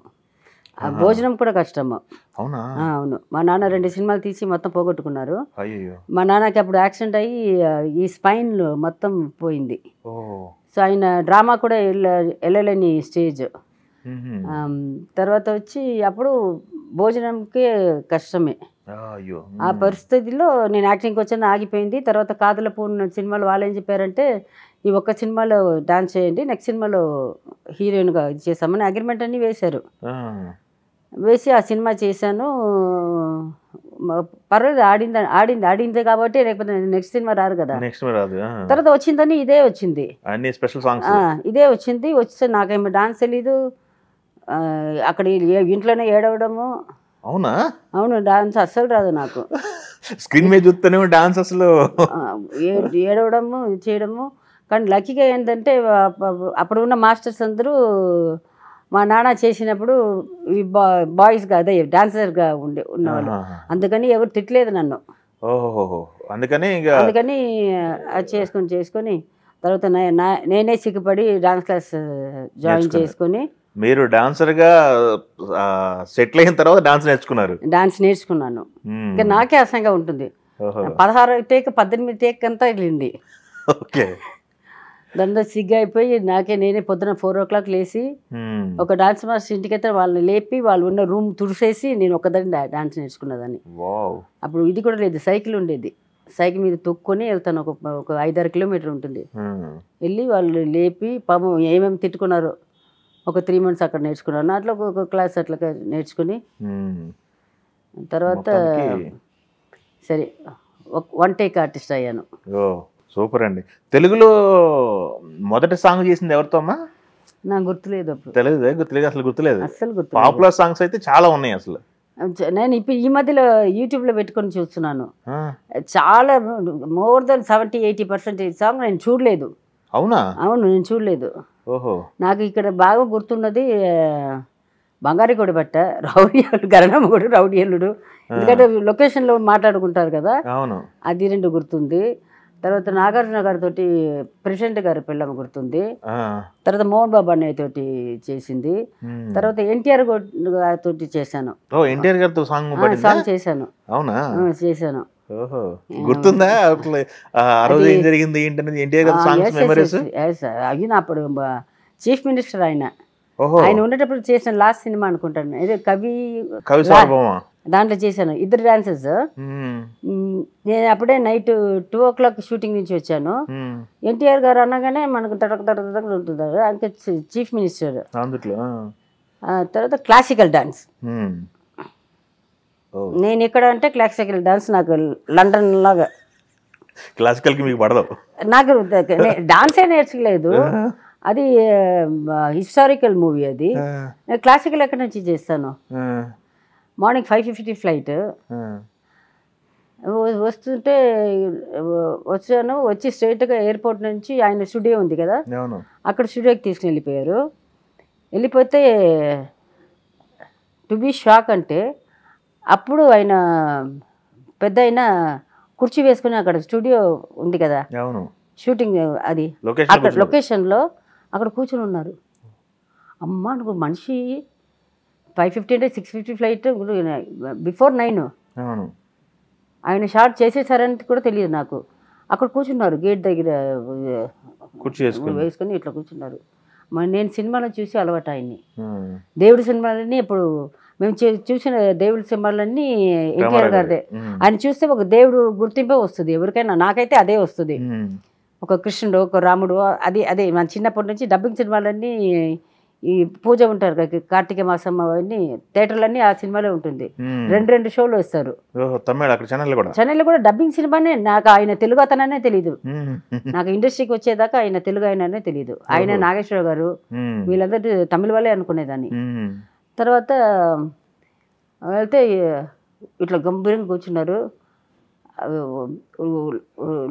భోజనం కూడా కష్టము. అవును. మా నాన్న 2 సినిమాలు తీసి మొత్తం పోగొట్టుకున్నారు. మా నాన్నకి అప్పుడు యాక్సిడెంట్ అయ్యి ఈ స్పైన్ మొత్తం పోయింది. సో ఆయన డ్రామా కూడా వెళ్ళలేని స్టేజ్. తర్వాత వచ్చి అప్పుడు భోజనంకే కష్టమే. ఆ పరిస్థితిలో నేను యాక్టింగ్కి వచ్చాను, ఆగిపోయింది. తర్వాత కాదల పూర్ణ సినిమాలో వాళ్ళు ఏం చెప్పారంటే, ఈ ఒక్క సినిమాలో డాన్స్ చేయండి, నెక్స్ట్ సినిమాలో హీరోయిన్గా ఇది చేస్తామని అగ్రిమెంట్ అన్నీ వేశారు. వేసి ఆ సినిమా చేశాను. పర్వాలేదు, ఆడింది కాబట్టి, లేకపోతే నెక్స్ట్ సినిమా రాదు కదా. తర్వాత వచ్చిందని ఇదే వచ్చింది, ఇదే వచ్చింది. వస్తే నాకేమో డాన్స్ తెలీదు, అక్కడ ఇంట్లోనే ఏడవడము. అవును, డాన్స్ అస్సలు రాదు నాకు. స్క్రీన్ మీద చూస్తేనే డాన్స్ అసలు ఏడవడము చేయడము. కానీ లక్కీగా ఏంటంటే అప్పుడు ఉన్న మాస్టర్స్ అందరూ మా నాన్న చేసినప్పుడు ఈ బాయ్స్గా అదే డాన్సర్గా ఉన్నవాళ్ళు, అందుకని ఎవరు తిట్టలేదు నన్ను. అందుకని అది చేసుకొని తర్వాత నేనే సిగ్గుపడి డాన్స్ క్లాస్ జాయిన్ చేసుకొని. మీరు డాన్సర్గా సెటిల్ అయిన తర్వాత డాన్స్ నేర్చుకున్నాను. ఇంకా నాకే అసహ్యంగా ఉంటుంది. 16 టేక్ 18 టేక్ అంతా వెళ్ళింది. దాంతో సిగ్గు అయిపోయి నేనే పొద్దున 4 o'clock లేచి ఒక డాన్స్ మాస్టర్ ఇంటికైతే వాళ్ళని లేపి వాళ్ళు ఉన్న రూమ్ తుడిసేసి నేను ఒక్కదాన్ని డాన్స్ నేర్చుకున్నదాన్ని. అప్పుడు ఇది కూడా లేదు, సైకిల్ ఉండేది. సైకిల్ మీద తొక్కుని వెళ్తాను. ఒక 5-6 కిలోమీటర్ ఉంటుంది. ఉమ్. వెళ్ళి వాళ్ళు లేపి పాపం ఏమేమి తిట్టుకున్నారో ఒక 3 months అక్కడ నేర్చుకున్నాను. అట్లా ఒక క్లాస్ అట్లా నేర్చుకుని ఉమ్. తర్వాత మొత్తానికి సరే వన్ టేక్ ఆర్టిస్ట్ అయ్యాను. ఓ సూపర్ అండి. తెలుగులో మొదటి సాంగ్ చేసింది ఎవరితో అమ్మా? నాకు గుర్తులేదు అప్పుడు, గుర్తులేదు అసలు గుర్తులేదు. అస్సలు గుర్తులేదు. పాపులర్ సాంగ్స్ అయితే చాలా ఉన్నాయి అసలు. నేను ఇప్పుడు ఈ మధ్యలో యూట్యూబ్లో పెట్టుకొని చూస్తున్నాను. ఆ, చాలా మోర్ దెన్ 70-80% సాంగ్ నేను చూడలేదు. అవునా? అవును, నేను చూడలేదు. ఓహో. నాకు ఇక్కడ బాగా గుర్తున్నది బంగారిగూడ బట్ట, రౌడియల్లుడు, గరణమ్మగుడు, రౌడియల్లుడు. ఎందుకంటే లొకేషన్లో మాట్లాడుకుంటారు కదా, అవును. అది 2 గుర్తుంది. తర్వాత నాగార్జున గారితో ప్రెసిడెంట్ గారి పిల్లమ్మ గుర్తుంది. ఆ, తర్వాత మోహన్ బాబు అన్నయ్య తోటి చేసింది. ఉమ్. తర్వాత ఎన్టీఆర్ గారితో చేశాను. ఓ ఎన్టీఆర్ గారితో సాంగ్ పడిందా? సాంగ్ చేశాను. అవునా? చేశాను. ఓహో, గుర్తుందా అసలు ఆ రోజు ఏం జరిగింది ఏంటనేది? ఎన్టీఆర్ గారి సాంగ్స్ మెమరీస్? అయ్యి అప్పుడు చీఫ్ మినిస్టర్ ఆయన. ఓహో, ఆయన ఉండేటప్పుడు చేసిన లాస్ట్ సినిమా అనుకుంటాను, ఏదో కవి సార్వభౌమ. దాంట్లో చేశాను. 2 డాన్సెస్. నేను అప్పుడే నైట్ 2 o'clock షూటింగ్ నుంచి వచ్చాను. ఎన్టీఆర్ గారు అనగానే మనకు తడక ఉంటుంది, అంటే చీఫ్ మినిస్టర్. అందుట్లో తర్వాత క్లాసికల్ డాన్స్. నేను ఎక్కడ అంటే క్లాసికల్ డాన్స్ నాకు లండన్ లాగా. క్లాసికల్కి మీకు పడదు? నాకు డాన్సే నేర్చుకోలేదు. అది హిస్టారికల్ మూవీ. అది నేను క్లాసికల్ ఎక్కడి నుంచి చేస్తాను. Morning 5:50 flight. వస్తుంటే వచ్చాను. వచ్చి స్ట్రైట్గా ఎయిర్పోర్ట్ నుంచి ఆయన స్టూడియో ఉంది కదా, అక్కడ స్టూడియోకి తీసుకుని వెళ్ళిపోయారు. వెళ్ళిపోతే టు బీ షాక్ అంటే అప్పుడు ఆయన పెద్ద అయినా కుర్చీ వేసుకుని అక్కడ స్టూడియో ఉంది కదా, షూటింగ్ అది అక్కడ లొకేషన్లో అక్కడ కూర్చొని ఉన్నారు. అమ్మ నువ్వు మనిషి 5:50 అంటే 6:50 ఫ్లైట్, బిఫోర్ 9 ఆయన షార్ట్ చేసేసారని కూడా తెలియదు నాకు. అక్కడ కూర్చున్నారు గేట్ దగ్గర వేసుకొని ఇట్లా కూర్చున్నారు. మరి నేను సినిమాలో చూసి అలవాటు ఆయన్ని. దేవుడి సినిమాలన్నీ ఇప్పుడు మేము చూసిన దేవుడి సినిమాలన్నీ ఎన్టీఆర్ గారిదే. ఆయన చూస్తే ఒక దేవుడు గుర్తింపే వస్తుంది ఎవరికైనా. నాకైతే అదే వస్తుంది. ఒక కృష్ణుడు, ఒక రాముడు, అదే మన చిన్నప్పటి నుంచి డబ్బింగ్ సినిమాలన్నీ ఈ పూజ ఉంటారు కదా, కార్తీక మాసం, అవన్నీ థియేటర్లన్నీ ఆ సినిమాలో ఉంటుంది. 2 షోలు వస్తారు చెన్నైలో కూడా డబ్బింగ్ సినిమానే. నాకు ఆయన తెలుగు అతననే తెలీదు. నాకు ఇండస్ట్రీకి వచ్చేదాకా ఆయన తెలుగు ఆయననే తెలీదు. ఆయన నాగేశ్వర గారు వీళ్ళందరూ తమిళ వాళ్ళే అనుకునేదాన్ని. తర్వాత వెళ్తే ఇట్లా గంభీరంగా కూర్చున్నారు.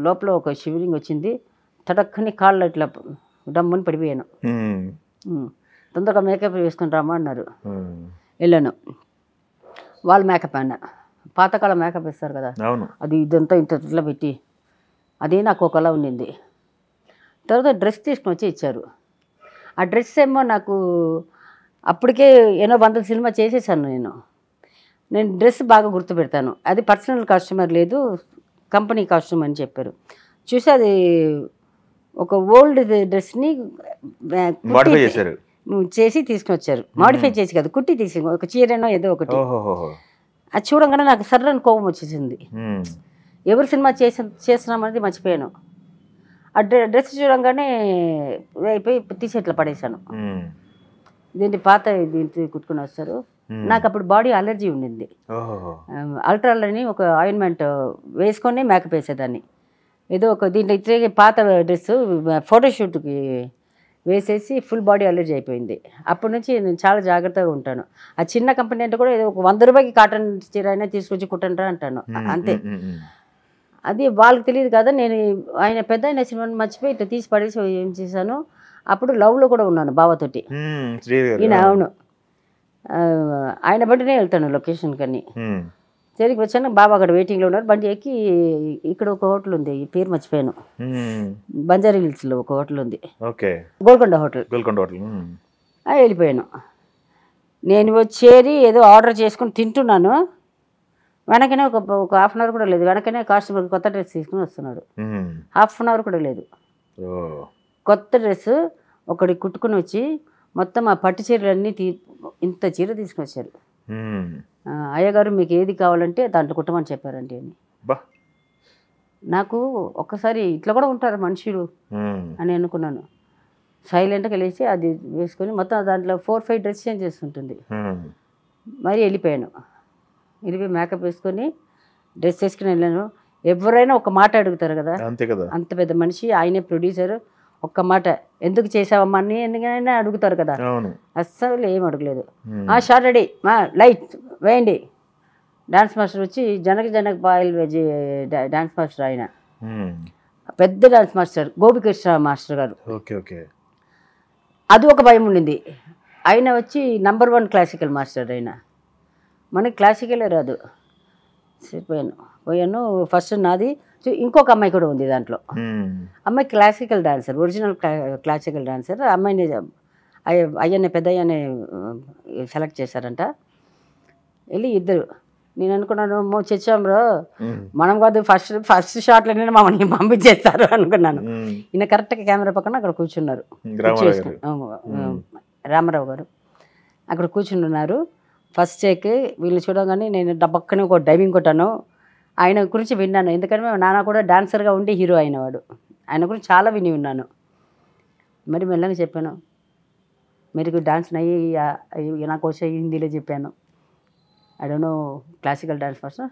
లోపల ఒక షివరింగ్ వచ్చింది. తడక్కని కాళ్ళు ఇట్లా డమ్మని పడిపోయాను. తొందరగా మేకప్ వేసుకుని రామా అన్నారు. వెళ్ళాను. వాళ్ళు మేకప్ అన్న పాతకాలం మేకప్ వేస్తారు కదా, అది ఇదంతా ఇట్లా పెట్టి అది నాకు ఒకలా ఉండింది. తర్వాత డ్రెస్ తీసుకుని వచ్చి ఇచ్చారు. ఆ డ్రెస్ ఏమో నాకు అప్పటికే ఎన్నో 100 సినిమా చేసేసాను నేను డ్రెస్ బాగా గుర్తుపెడతాను. అది పర్సనల్ కాస్ట్యూమర్ లేదు, కంపెనీ కాస్ట్యూమ్ అని చెప్పారు. చూసి అది ఒక ఓల్డ్ డ్రెస్ని చేసి తీసుకుని వచ్చారు. మాడిఫై చేసి కాదు, కుట్టి తీసి ఒక చీరనో ఏదో ఒకటి. అది చూడంగానే నాకు సర్రని కోపం వచ్చేసింది. ఎవరు సినిమా చేస్తున్నామనేది మర్చిపోయాను. ఆ డ్రెస్ చూడంగానే అయిపోయి తీసి ఇట్లా పడేశాను. ఇదేంటి పాత దీంతో కుట్టుకుని వస్తారు. నాకు అప్పుడు బాడీ అలర్జీ ఉండింది. అల్ట్రాల్ అని ఒక ఆయింట్మెంట్ వేసుకొని మేకప్ వేసేదాన్ని. ఏదో ఒక దీంట్లో ఇచ్చే పాత డ్రెస్ ఫోటోషూట్కి వేసేసి ఫుల్ బాడీ అలర్జీ అయిపోయింది. అప్పటి నుంచి నేను చాలా జాగ్రత్తగా ఉంటాను. ఆ చిన్న కంపెనీ అంటే కూడా ఏదో ఒక 100 రూపాయకి కాటన్ చీర అయినా తీసుకొచ్చి కుట్టంటారా అంటాను, అంతే. అది వాళ్ళకి తెలియదు కదా. నేను ఆయన పెద్ద అయిన సినిమాని మర్చిపోయి ఇట్లా తీసి పడేసి ఏం చేశాను. అప్పుడు లవ్లో కూడా ఉన్నాను బావతోటి. ఈయన అవును, ఆయన బండినే వెళ్తాను లొకేషన్కి అన్ని. తిరిగి వచ్చాను. బాబా అక్కడ వెయిటింగ్లో ఉన్నారు. బండి ఎక్కి ఇక్కడ ఒక హోటల్ ఉంది, ఈ పేరు మర్చిపోయాను, బంజారా హిల్స్లో ఒక హోటల్ ఉంది, గోల్కొండ హోటల్. వెళ్ళిపోయాను. నేను వచ్చేది ఏదో ఆర్డర్ చేసుకుని తింటున్నాను. వెనకనే ఒక 1/2 hour కూడా లేదు. వెనకనే కాస్ట్యూమర్ కొత్త డ్రెస్ తీసుకుని వస్తున్నాడు. 1/2 hour కూడా లేదు. కొత్త డ్రెస్ ఒకటి కుట్టుకుని వచ్చి మొత్తం ఆ పట్టు చీరలన్నీ ఇంత చీర తీసుకుని వచ్చారు. అయ్యగారు మీకు ఏది కావాలంటే దాంట్లో కుట్టమని చెప్పారండి అని. నాకు ఒక్కసారి ఇట్లా కూడా ఉంటారు మనుషులు అని అనుకున్నాను. సైలెంట్గా వెళ్ళేసి అది వేసుకొని మొత్తం దాంట్లో 4-5 డ్రెస్ చేంజ్ చేస్తుంటుంది. మరి వెళ్ళిపోయాను. వెళ్ళిపోయి మేకప్ వేసుకొని డ్రెస్ వేసుకుని వెళ్ళాను. ఎవరైనా ఒక మాట అడుగుతారు కదా, అంతే కదా, అంత పెద్ద మనిషి, ఆయనే ప్రొడ్యూసర్, ఒక్క మాట ఎందుకు చేసావమ్మా అని ఎందుకైనా అడుగుతారు కదా, అస్సలు ఏం అడగలేదు. షార్ట్ రెడీ, లైట్ వేయండి. డాన్స్ మాస్టర్ వచ్చి Janaka Payal veg dance master, ఆయన పెద్ద డాన్స్ మాస్టర్, గోపికృష్ణ మాస్టర్ గారు. ఓకే ఓకే, అది ఒక భయం ఉండింది. ఆయన వచ్చి నంబర్ 1 క్లాసికల్ మాస్టర్. ఆయన మనకి క్లాసికలే రాదు. పోయాను. ఫస్ట్ నాది, ఇంకొక అమ్మాయి కూడా ఉంది దాంట్లో. అమ్మాయి classical dancer, original classical dancer. అమ్మాయిని అయ్యనే పెద్ద అయ్యనే సెలెక్ట్ చేశారంట. వెళ్ళి ఇద్దరు, నేను అనుకున్నాను చచ్చాంబ్రో మనం కాదు, ఫస్ట్ షాట్లోనే మమ్మల్ని పంపించేస్తారు అనుకున్నాను. ఈయన కరెక్ట్గా కెమెరా పక్కన అక్కడ కూర్చున్నారు, రామారావు గారు అక్కడ కూర్చున్నారు. ఫస్ట్ టేక్ వీళ్ళు చూడగానే నేను డబ్బక్కనే ఒక డైవింగ్ కొట్టాను. ఆయన గురించి విన్నాను, ఎందుకంటే మేము నాన్న కూడా డాన్సర్గా ఉండి హీరో అయినవాడు. ఆయన గురించి చాలా విని ఉన్నాను. మరి మెల్లగా చెప్పాను, మీరు డాన్స్ నయ్యి నాకు వచ్చే హిందీలో చెప్పాను. I don't know classical dance master,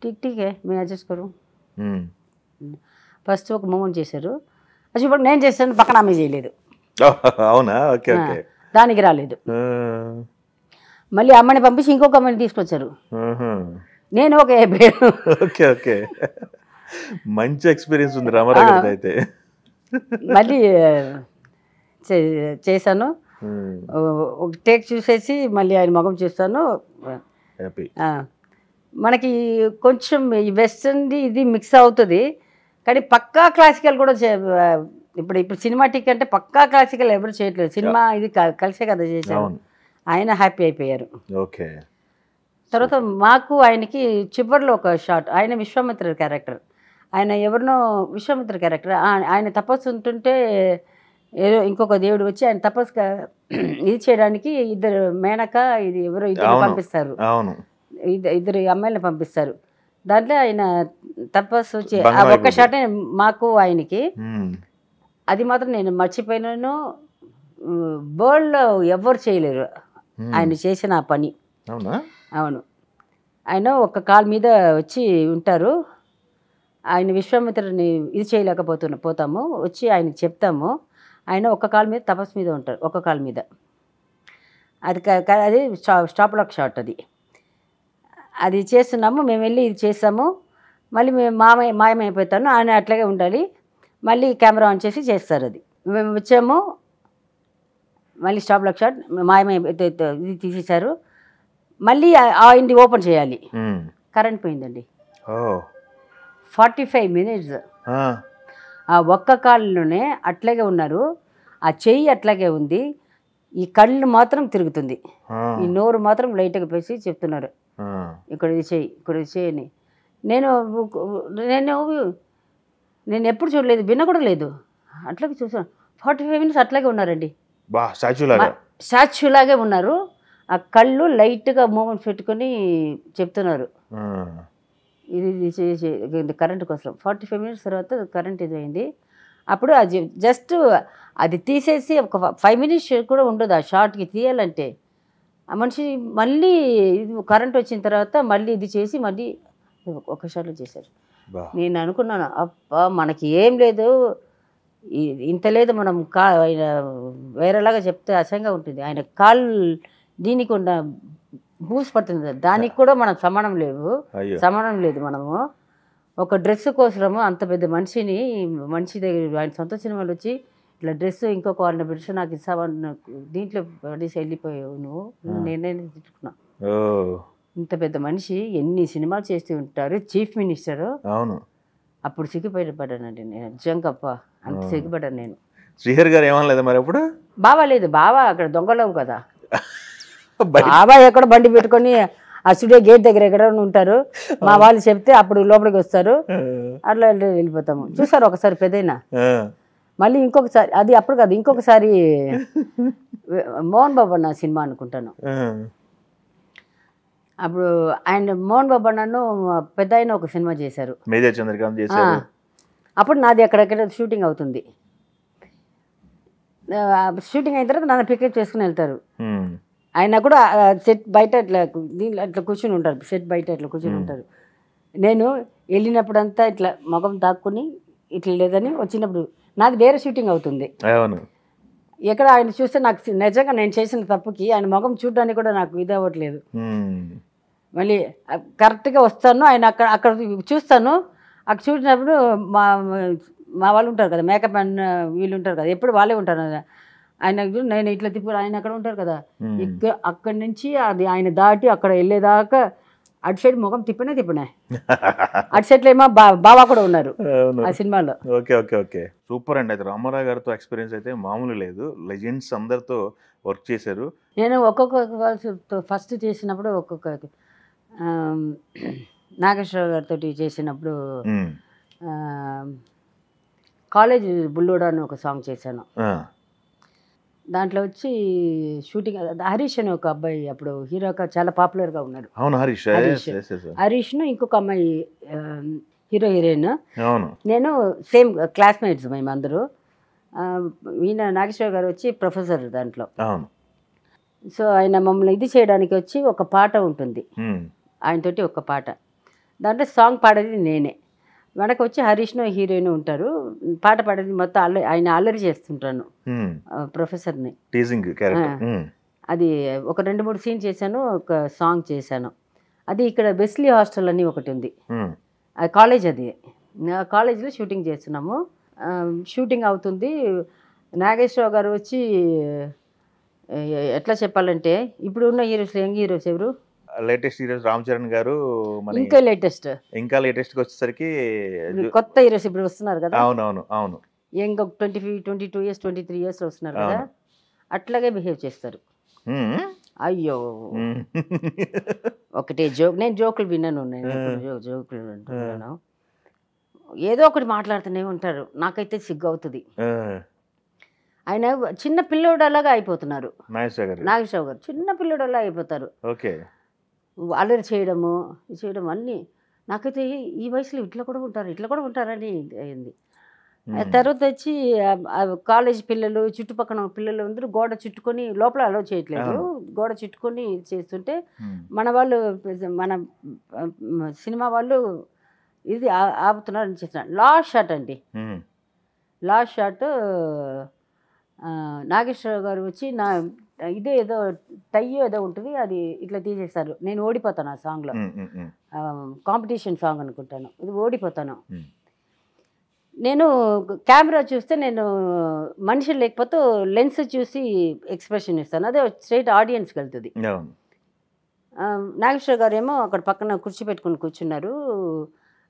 ఠీక్ మేము అడ్జస్ట్ కరు. ఫస్ట్ ఒక మూమెంట్ చేశారు, అది ఇప్పుడు నేను చేశాను, పక్కన ఆమె చేయలేదు. అవునా? ఓకే ఓకే, దానికి రాలేదు. మళ్ళీ అమ్మని పంపించి ఇంకొక అమ్మాయిని తీసుకొచ్చారు. నేను ఒక ఓకే ఓకే, మంచి ఎక్స్పీరియన్స్ ఉంది రామారావు గారిది అయితే. మళ్ళీ చేశాను. ఒక టేక్ చూసేసి మళ్ళీ ఆయన ముఖం చూస్తాను. మనకి కొంచెం ఈ వెస్టర్న్ది ఇది మిక్స్ అవుతుంది, కానీ పక్కా క్లాసికల్ కూడా ఇప్పుడు సినిమాటిక్ అంటే పక్కా క్లాసికల్ ఎవరు చేయట్లేదు. సినిమా ఇది కలిసే కదా చేశారు. ఆయన హ్యాపీ అయిపోయారు. ఓకే. తర్వాత మాకు ఆయనకి చివరిలో ఒక షాట్, ఆయన విశ్వామిత్ర క్యారెక్టర్, ఆయన ఎవరినో విశ్వామిత్ర క్యారెక్టర్, ఆయన తపస్సు ఉంటుంటే ఏదో ఇంకొక దేవుడు వచ్చి ఆయన తపస్సు ఇది చేయడానికి ఇద్దరు మేనక ఇది ఎవరో ఇద్దరు పంపిస్తారు, ఇద్దరు అమ్మాయిలను పంపిస్తారు. దాంట్లో ఆయన తపస్సు వచ్చి ఆ ఒక్క షాటే మాకు ఆయనకి, అది మాత్రం నేను మర్చిపోయినాను. వరల్డ్లో ఎవరు చేయలేరు ఆయన చేసిన ఆ పని. అవును, ఆయన ఒక కాలు మీద వచ్చి ఉంటారు. ఆయన విశ్వామిత్రుని ఇది చేయలేకపోతాము, వచ్చి ఆయనకి చెప్తాము. ఆయన ఒక కాలు మీద తపస్సు మీద ఉంటారు, ఒక కాలు మీద. అది స్టాప్ లాక్ షాట్. అది చేస్తున్నాము, మేము వెళ్ళి ఇది చేస్తాము. మళ్ళీ మేము మాయమైపోతాను, ఆయన అట్లాగే ఉండాలి. మళ్ళీ కెమెరా ఆన్ చేసి చేస్తారు. అది మేము వచ్చాము, మళ్ళీ స్టాప్ లాక్ షాట్ మాయమైపోతే ఇది తీసేశారు. మళ్ళీ ఆయన్ని ఓపెన్ చేయాలి, కరెంట్ పోయిందండి. 45 minutes ఆ ఒక్క కాళ్ళలోనే అట్లాగే ఉన్నారు. ఆ చెయ్యి అట్లాగే ఉంది, ఈ కళ్ళు మాత్రం తిరుగుతుంది, ఈ నోరు మాత్రం లైట్గా పేసి చెప్తున్నారు ఇక్కడ ఇది చెయ్యి, ఇక్కడ ఇది చెయ్యని. నేను ఎప్పుడు చూడలేదు, విన్న కూడా లేదు. అట్లాగే చూసాను. 45 minutes అట్లాగే ఉన్నారండి, స్టాచ్యూ లాగే ఉన్నారు. ఆ కళ్ళు లైట్గా మూమెంట్స్ పెట్టుకొని చెప్తున్నారు ఇది కరెంట్ కోసం. 45 minutes తర్వాత కరెంట్ ఇది అయింది. అప్పుడు అది జస్ట్ అది తీసేసి ఒక 5 minutes కూడా ఉండదు ఆ షార్ట్కి తీయాలంటే. ఆ మనిషి మళ్ళీ కరెంట్ వచ్చిన తర్వాత మళ్ళీ ఇది చేసి మళ్ళీ ఒక షాట్లో చేశారు. నేను అనుకున్నాను, అబ్బా మనకి ఏం లేదు, ఇంత లేదు, మనం ఆయన వేరేలాగా చెప్తే అసహ్యంగా ఉంటుంది. ఆయన కాళ్ళు దీనికి ఉన్న బూస్ పడుతుంది, దానికి కూడా మనం సమానం లేదు. మనము ఒక డ్రెస్ కోసము అంత పెద్ద మనిషి దగ్గర ఆయన సొంత సినిమాలు వచ్చి ఇట్లా డ్రెస్ ఇంకొక వాళ్ళని పెట్టి నాకు ఇస్తావని దీంట్లో పడేసి వెళ్ళిపోయావు నువ్వు. నేనే తిట్టుకున్నా, ఇంత పెద్ద మనిషి ఎన్ని సినిమాలు చేస్తూ ఉంటారు, చీఫ్ మినిస్టర్. అవును, అప్పుడు సిగ్గుపడ్డానండి నేను, నిజంగప్ప అంత సిగ్గుపడ్డాను నేను. శ్రీహరి గారు ఏమనలేదు మరి అప్పుడు? బావా లేదు, బావా అక్కడ దొంగలేవు కదా, బాబా ఎక్కడ బండి పెట్టుకొని ఆ స్టూడియో గేట్ దగ్గర ఎక్కడ ఉంటారు. మా వాళ్ళు చెప్తే అప్పుడు లోపలికి వస్తారు, అట్లా వెళ్ళిపోతాము. చూసారు ఒకసారి పెద్దయినా, మళ్ళీ ఇంకొకసారి అది అప్పుడు కాదు, ఇంకొకసారి మోహన్ బాబు అన్న సినిమా అనుకుంటాను, అప్పుడు ఆయన మోహన్ బాబు నన్ను పెద్ద ఆయన ఒక సినిమా చేశారు. మేజర్ చంద్రకాంత్ చేశారు. అప్పుడు నాది అక్కడెక్కడ షూటింగ్ అవుతుంది. షూటింగ్ అయిన తర్వాత నన్ను పికప్ చేసుకుని వెళ్తారు. ఆయన కూడా సెట్ బయట ఇట్లా దీంట్లో అట్లా కూర్చుని ఉంటారు, సెట్ బయట ఇట్లా కూర్చుని ఉంటారు. నేను వెళ్ళినప్పుడంతా ఇట్లా ముఖం దాక్కుని ఇట్లా లేదని వచ్చినప్పుడు నాది వేరే షూటింగ్ అవుతుంది. ఎక్కడ ఆయన చూస్తే నాకు నిజంగా నేను చేసిన తప్పుకి ఆయన ముఖం చూడడానికి కూడా నాకు ఇది అవ్వట్లేదు. మళ్ళీ కరెక్ట్గా వస్తాను, ఆయన అక్కడ చూస్తాను. అక్కడ చూసినప్పుడు మా వాళ్ళు ఉంటారు కదా, మేకప్ అండ్ వీళ్ళు ఉంటారు కదా, ఎప్పుడు వాళ్ళే ఉంటారు కదా. ఆయన నేను ఇట్లా తిప్పు, ఆయన అక్కడ ఉంటారు కదా, అక్కడి నుంచి అది ఆయన దాటి అక్కడ వెళ్ళేదాకా అటు సైడ్ ముఖం తిప్పినా అటు సైడ్లో ఏమో బావా కూడా ఉన్నారు ఆ సినిమాలో. ఓకే ఓకే ఓకే, సూపర్ అండి. అయితే రామారావు గారితో ఎక్స్పీరియన్స్ అయితే మామూలు లేదు. లెజెండ్స్ అందరితో వర్క్ చేశారు. నేను ఒక్కొక్క ఫస్ట్ చేసినప్పుడు ఒక్కొక్క నాగేశ్వరరావు గారితో చేసినప్పుడు కాలేజ్ బుల్లోడా అని ఒక సాంగ్ చేశాను. దాంట్లో వచ్చి షూటింగ్ హరీష్ అని ఒక అబ్బాయి అప్పుడు హీరోగా చాలా పాపులర్గా ఉన్నాడు. హరీష్ను ఇంకొక అమ్మాయి హీరో హీరోయిన్. నేను సేమ్ క్లాస్మేట్స్ మేము అందరూ. ఈయన నాగేశ్వర గారు వచ్చి ప్రొఫెసర్ దాంట్లో. సో ఆయన మమ్మల్ని ఇది చేయడానికి వచ్చి ఒక పాట ఉంటుంది ఆయనతోటి, ఒక పాట. దాంట్లో సాంగ్ పాడేది నేనే, వెనక వచ్చి హరీష్ను హీరోయిన్ ఉంటారు. పాట పాడేది మొత్తం ఆయన అల్లరి చేస్తుంటాను ప్రొఫెసర్ని. అది ఒక 2-3 సీన్ చేశాను, ఒక సాంగ్ చేశాను. అది ఇక్కడ వెస్లీ హాస్టల్ అని ఒకటి ఉంది, అది కాలేజ్. అది కాలేజ్లో షూటింగ్ చేస్తున్నాము. షూటింగ్ అవుతుంది. నాగేశ్వరరావు గారు వచ్చి ఎట్లా చెప్పాలంటే ఇప్పుడు ఉన్న హీరోస్, యంగ్ హీరోస్ ఎవరు లేటెస్ట్ హీరోస్ రామ్ చరణ్ గారు, ఇంకా లేటెస్ట్ వచ్చేసరికి కొత్త హీరోస్ ఇప్పుడు వస్తున్నారు కదా. అవును ఇంకా 22 ఇయర్స్ 23 ఇయర్స్ వస్తున్నారు కదా, అట్లాగే బిహేవ్ చేస్తారు. అయ్యో ఒకటే జోక్, నేను జోకులు విన్నాను, జోకులు వింటున్నాను, ఏదో ఒకటి మాట్లాడుతూనే ఉంటారు. నాకైతే సిగ్గు అవుతుంది. ఆయన చిన్న పిల్లోడలాగా అయిపోతున్నారు. నాగేశ్వరరావు గారు చిన్న పిల్లోడలా అయిపోతారు. అల్లరి చేయడము అన్నీ. నాకైతే ఈ వయసులో ఇట్లా కూడా ఉంటారని అయింది. తర్వాత వచ్చి కాలేజ్ పిల్లలు, చుట్టుపక్కల పిల్లలు అందరూ గోడ చుట్టుకొని, లోపల అలౌ చేయట్లేదు, గోడ చుట్టుకొని చేస్తుంటే మన వాళ్ళు, మన సినిమా వాళ్ళు ఇది ఆపుతున్నారని చేస్తున్నారు. లాస్ట్ షాట్ అండి, లాస్ట్ షాట్ నాగేశ్వరరావు గారు వచ్చి నా ఇదే ఏదో టై ఏదో ఉంటుంది, అది ఇట్లా తీసేస్తారు. నేను ఓడిపోతాను ఆ సాంగ్లో, కాంపిటీషన్ సాంగ్ అనుకుంటాను, ఇది ఓడిపోతాను. నేను కెమెరా చూస్తే నేను మనిషి లేకపోతే లెన్స్ చూసి ఎక్స్ప్రెషన్ ఇస్తాను, అదే స్ట్రైట్ ఆడియన్స్కి వెళ్తుంది. నాగేశ్వర గారు ఏమో అక్కడ పక్కన కుర్చీ పెట్టుకుని కూర్చున్నారు.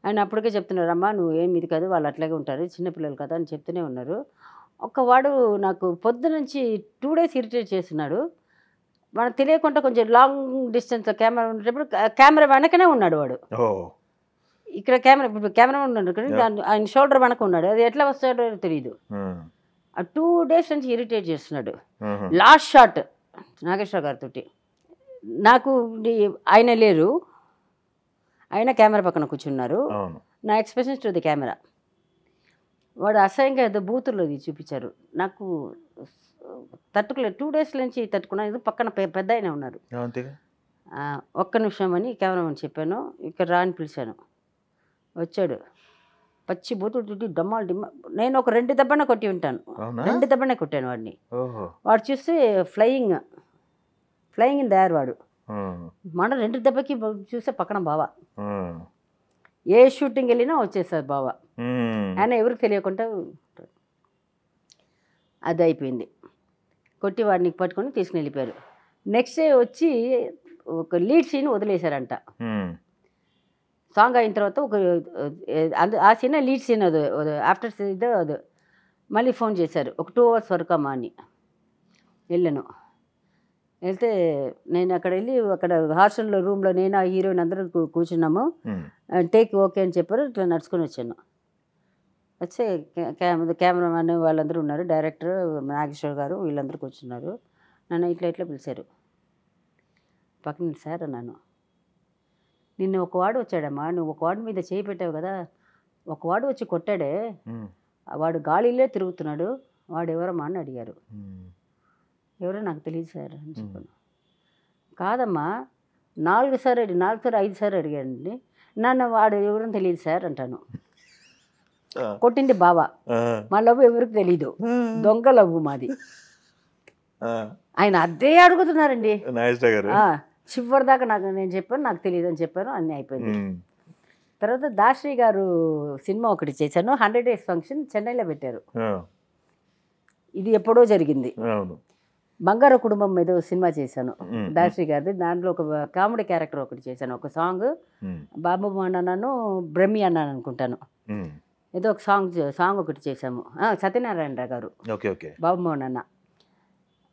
ఆయన అప్పటికే చెప్తున్నారు, అమ్మా నువ్వు ఏమి ఇది కాదు, వాళ్ళు అట్లాగే ఉంటారు, చిన్నపిల్లలు కదా అని చెప్తూనే ఉన్నారు. ఒక్కవాడు నాకు పొద్దు నుంచి 2 days ఇరిటేట్ చేస్తున్నాడు. మనకు తెలియకుండా కొంచెం లాంగ్ డిస్టెన్స్ కెమెరా ఉండేటప్పుడు కెమెరా వెనకనే ఉన్నాడు వాడు. ఇక్కడ కెమెరా ఉన్నాడు కదా, ఆయన షోల్డర్ వెనక ఉన్నాడు, అది ఎట్లా వస్తాడో తెలియదు. ఆ 2 days నుంచి ఇరిటేట్ చేస్తున్నాడు. లాస్ట్ షాట్ నాగేశ్వర గారితో నాకు ఆయన లేరు, ఆయన కెమెరా పక్కన కూర్చున్నారు. నా ఎక్స్ప్రెషన్స్ టు ది కెమెరా. వాడు అసహ్యంగా ఏదో బూతుల్లో చూపించారు, నాకు తట్టుకోలేదు. 2 days నుంచి తట్టుకున్నాను. పక్కన పెద్ద ఆయన ఉన్నారు. ఒక్క నిమిషం అని కెమెరామని చెప్పాను, ఇక్కడ రా అని పిలిచాను. వచ్చాడు, పచ్చి బూతులు డమ్మాలు నేను ఒక 2 దెబ్బనే కొట్టి ఉంటాను, 2 దెబ్బనే కొట్టాను వాడిని. వాడు చూస్తే ఫ్లయింగ్ ఇన్ ద ఎయిర్ వాడు. మన 2 దెబ్బకి చూస్తే పక్కన బావ, ఏ షూటింగ్ వెళ్ళినా వచ్చేసారు బావ. ఆయన ఎవరికి తెలియకుండా అది అయిపోయింది. కొట్టి వాడిని పట్టుకొని తీసుకుని వెళ్ళిపోయారు. నెక్స్ట్ డే వచ్చి ఒక లీడ్ సీన్ వదిలేశారంట. సాంగ్ అయిన తర్వాత ఒక ఆ సీన్ లీడ్ సీన్ అది ఆఫ్టర్ అది మళ్ళీ ఫోన్ చేశారు, ఒక 2 hours వరకు అమ్మా అని. వెళ్ళాను, వెళ్తే నేను అక్కడ వెళ్ళి అక్కడ హాస్టల్లో రూమ్లో నేను ఆ హీరోయిన్ అందరూ కూర్చున్నాము. టేక్ ఓకే అని చెప్పారు. ఇట్లా నడుచుకొని వచ్చాను. వచ్చి కెమెరామెన్ వాళ్ళందరూ ఉన్నారు, డైరెక్టర్ నాగేశ్వర్ గారు వీళ్ళందరూ కూర్చున్నారు. నన్ను ఇట్లా పిలిచారు. పక్కన సార్ అన్నాను, నిన్ను ఒక వాడు వచ్చాడమ్మా, నువ్వు ఒక వాడి మీద చేయి పెట్టావు కదా, ఒక వాడు వచ్చి కొట్టాడే, వాడు గాలిలో తిరుగుతున్నాడు, వాడు ఎవరమ్మా అని అడిగారు. ఎవరో నాకు తెలియదు సార్ అని చెప్పాను. కాదమ్మా 4 సార్లు 5 సార్లు అడిగాడండి, నన్ను వాడు ఎవరో తెలియదు సార్ అంటాను. కొట్టింది బావ, మా లవ్ ఎవరికి తెలీదు, దొంగ లవ్ మాది. ఆయన అదే అడుగుతున్నారండి. చివరి దాకా నేను చెప్పాను నాకు తెలియదు అని చెప్పాను, అన్నీ అయిపోయింది. తర్వాత దాశ్రీ గారు సినిమా ఒకటి చేశాను, 100 Days ఫంక్షన్ చెన్నైలో పెట్టారు. ఇది ఎప్పుడో జరిగింది. బంగారు కుటుంబం మీద సినిమా చేశాను దాశ్రీ గారిది. దాంట్లో ఒక కామెడీ క్యారెక్టర్ ఒకటి చేశాను, ఒక సాంగ్. బాబు అన్నాను, బ్రహ్మి అన్నాను అనుకుంటాను, ఏదో ఒక సాంగ్ ఒకటి చేశాము. సత్యనారాయణ గారు బాబు మోహన్ అన్న.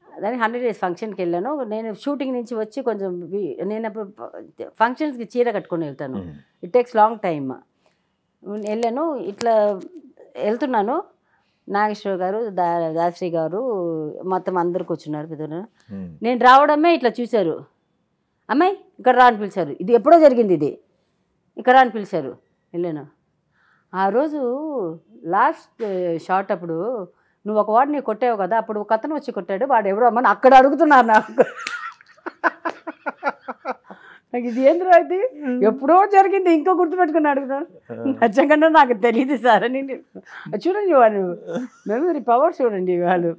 దానికి 100 Days ఫంక్షన్కి వెళ్ళాను. నేను షూటింగ్ నుంచి వచ్చి కొంచెం నేను అప్పుడు ఫంక్షన్స్కి చీర కట్టుకొని వెళ్తాను, ఇట్ టేక్స్ లాంగ్ టైమ్. వెళ్ళాను, ఇట్లా వెళ్తున్నాను, నాగేశ్వర గారు దాశ్రీ గారు మొత్తం అందరు కూర్చున్నారు పెద్దలు. నేను రావడమే ఇట్లా చూశారు, అమ్మాయి ఇక్కడ రా అని పిలిచారు. ఇది ఎప్పుడో జరిగింది, ఇది ఇక్కడ రా అని పిలిచారు. వెళ్ళాను. ఆ రోజు లాస్ట్ షాట్ అప్పుడు నువ్వు ఒక వాడిని కొట్టావు కదా, అప్పుడు ఒక అతను వచ్చి కొట్టాడు, వాడు ఎవరో అమ్మని అక్కడ అడుగుతున్నారు నాకు. నాకు ఇది ఏంద్రా, ఇది ఎప్పుడో జరిగింది, ఇంకో గుర్తుపెట్టుకుని అడుగుతాను. నిజంగానే నాకు తెలియదు సార్ అని. చూడండి వాళ్ళు మెమరీ పవర్ చూడండి వాళ్ళు.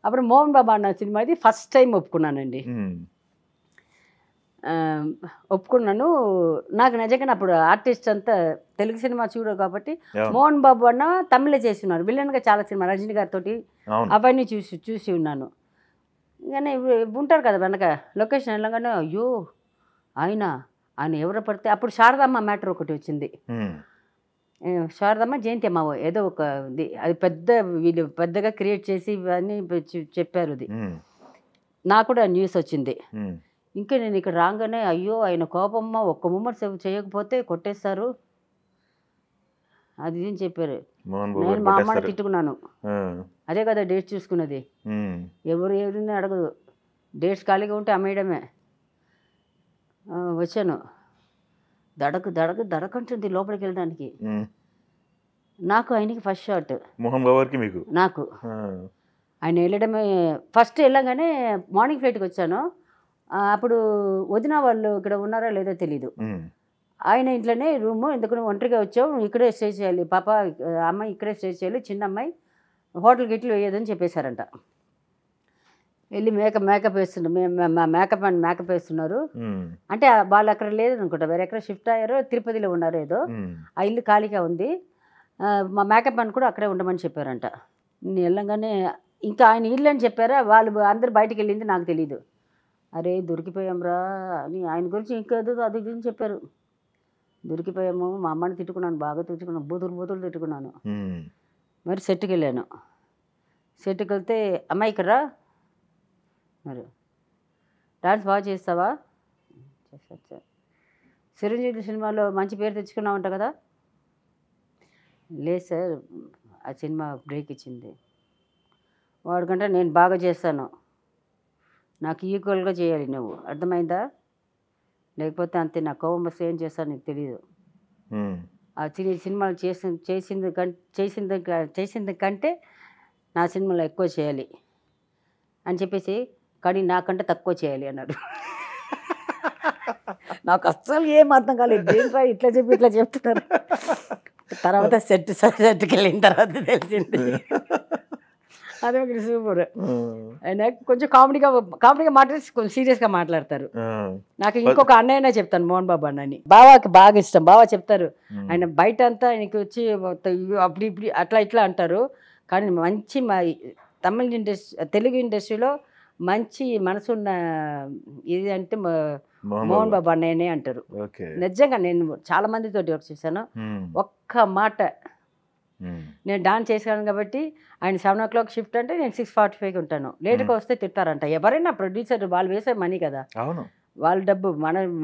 అప్పుడు మోహన్ బాబు అన్న సినిమా ఇది ఫస్ట్ టైం ఒప్పుకున్నానండి. ఒప్పుకున్నాను. నాకు నిజంగా అప్పుడు ఆర్టిస్ట్ అంతా తెలుగు సినిమా చూడవు కాబట్టి, మోహన్ బాబు అన్న తమిళ చేస్తున్నారు, విలన్గా చాలా సినిమా రజనీ గారితో అవన్నీ చూసి ఉన్నాను. కానీ ఉంటారు కదా వెనక లొకేషన్ వెళ్ళగానే, అయ్యో ఆయన ఎవరో పడితే, అప్పుడు శారదమ్మ మ్యాటర్ ఒకటి వచ్చింది. శారదమ్మ జయంతి అమ్మ ఏదో ఒక అది వీళ్ళు పెద్దగా క్రియేట్ చేసి ఇవన్నీ చెప్పారు. అది నాకు కూడా న్యూస్ వచ్చింది. ఇంకా నేను ఇక్కడ రాగానే, అయ్యో ఆయన కోపమ్మ, ఒక్క మూమెంట్ చేయకపోతే కొట్టేస్తారు అది అని చెప్పారు. నేను మా అమ్మని తిట్టుకున్నాను. అదే కదా డేట్స్ చూసుకున్నది, ఎవరిని అడగదు, డేట్స్ ఖాళీగా ఉంటే అమ్మేయడమే. వచ్చాను, దడకంటుంది లోపలికి వెళ్ళడానికి. నాకు ఆయనకి ఫస్ట్ షాట్, నాకు ఆయన వెళ్ళడమే. ఫస్ట్ వెళ్ళగానే మార్నింగ్ ఫ్లైట్కి వచ్చాను. అప్పుడు వదిన వాళ్ళు ఇక్కడ ఉన్నారో లేదో తెలీదు. ఆయన ఇంట్లోనే రూము, ఎందుకు ఒంటరిగా వచ్చావు, ఇక్కడే స్టే చేయాలి పాప, అమ్మాయి ఇక్కడే స్టే చేయాలి, చిన్న అమ్మాయి హోటల్ గిట్లు వేయదని చెప్పేశారంట. వెళ్ళి మేకప్ వేస్తున్నారు, మేకప్ వేస్తున్నారు అంటే వాళ్ళు అక్కడ లేదనుకుంటా, వేరే ఎక్కడ షిఫ్ట్ అయ్యారో, తిరుపతిలో ఉన్నారు ఏదో, ఆ ఇల్లు ఖాళీగా ఉంది, మా మేకప్ అని కూడా అక్కడే ఉండమని చెప్పారంట. నేను వెళ్ళంగానే ఇంకా ఆయన ఇల్లు అని చెప్పారా, వాళ్ళు అందరు బయటికి వెళ్ళింది నాకు తెలీదు. అరే దొరికిపోయాంరా అని ఆయన గురించి ఇంకేదో అది గురించి చెప్పారు. దొరికిపోయాము, మా అమ్మని తిట్టుకున్నాను, బాగా తిట్టుకున్నాను, బూతులు తిట్టుకున్నాను. మరి సెట్కి వెళ్ళాను. సెట్కి వెళ్తే అమ్మాయి ఇక్కడ రా, మరి డాన్స్ బాగా చేస్తావా, చేస్తా. చిరంజీవి సినిమాలో మంచి పేరు తెచ్చుకున్నావంట కదా. లేదు సార్, ఆ సినిమా బ్రేక్ ఇచ్చింది. వాడికంటే నేను బాగా చేస్తాను, నాకు ఈక్వల్గా చేయాలి నువ్వు, అర్థమైందా, లేకపోతే అంతే, నా కోపం వస్తే ఏం చేస్తాను నీకు తెలియదు. ఆ సినిమాలు చేసింది కంటే నా సినిమాలో ఎక్కువ చేయాలి అని చెప్పేసి, కానీ నాకంటే తక్కువ చేయాలి అన్నాడు. నాకు అస్సలు ఏం అర్థం కాలేదు, ఏంట్రా ఇట్లా చెప్తున్నారు. తర్వాత సెట్కి వెళ్ళిన తర్వాత తెలిసింది. అదే ఒకటి సూపర్. ఆయన కొంచెం కామెడీగా మాట్లాడి కొంచెం సీరియస్గా మాట్లాడతారు. నాకు ఇంకొక అన్నయ్యనే చెప్తాను, మోహన్ బాబు అన్నని. బావాకి బాగా ఇష్టం. బావ చెప్తారు, ఆయన బయట అంతా ఆయనకి వచ్చి అప్పుడు ఇప్పుడు అట్లా ఇట్లా అంటారు, కానీ మంచి తెలుగు ఇండస్ట్రీలో మంచి మనసున్న ఇది అంటే మోహన్ బాబు అన్నయ్యనే అంటారు. నిజంగా నేను చాలా మందితోటి వర్క్ చేశాను. ఒక్క మాట, నేను డాన్స్ చేశాను కాబట్టి ఆయన 7 o'clock షిఫ్ట్ అంటే నేను 6:45కి ఉంటాను. లేట్గా వస్తే తిట్టారంట. ఎవరైనా ప్రొడ్యూసర్ వాళ్ళు వేసే మనీ కదా, వాళ్ళ డబ్బు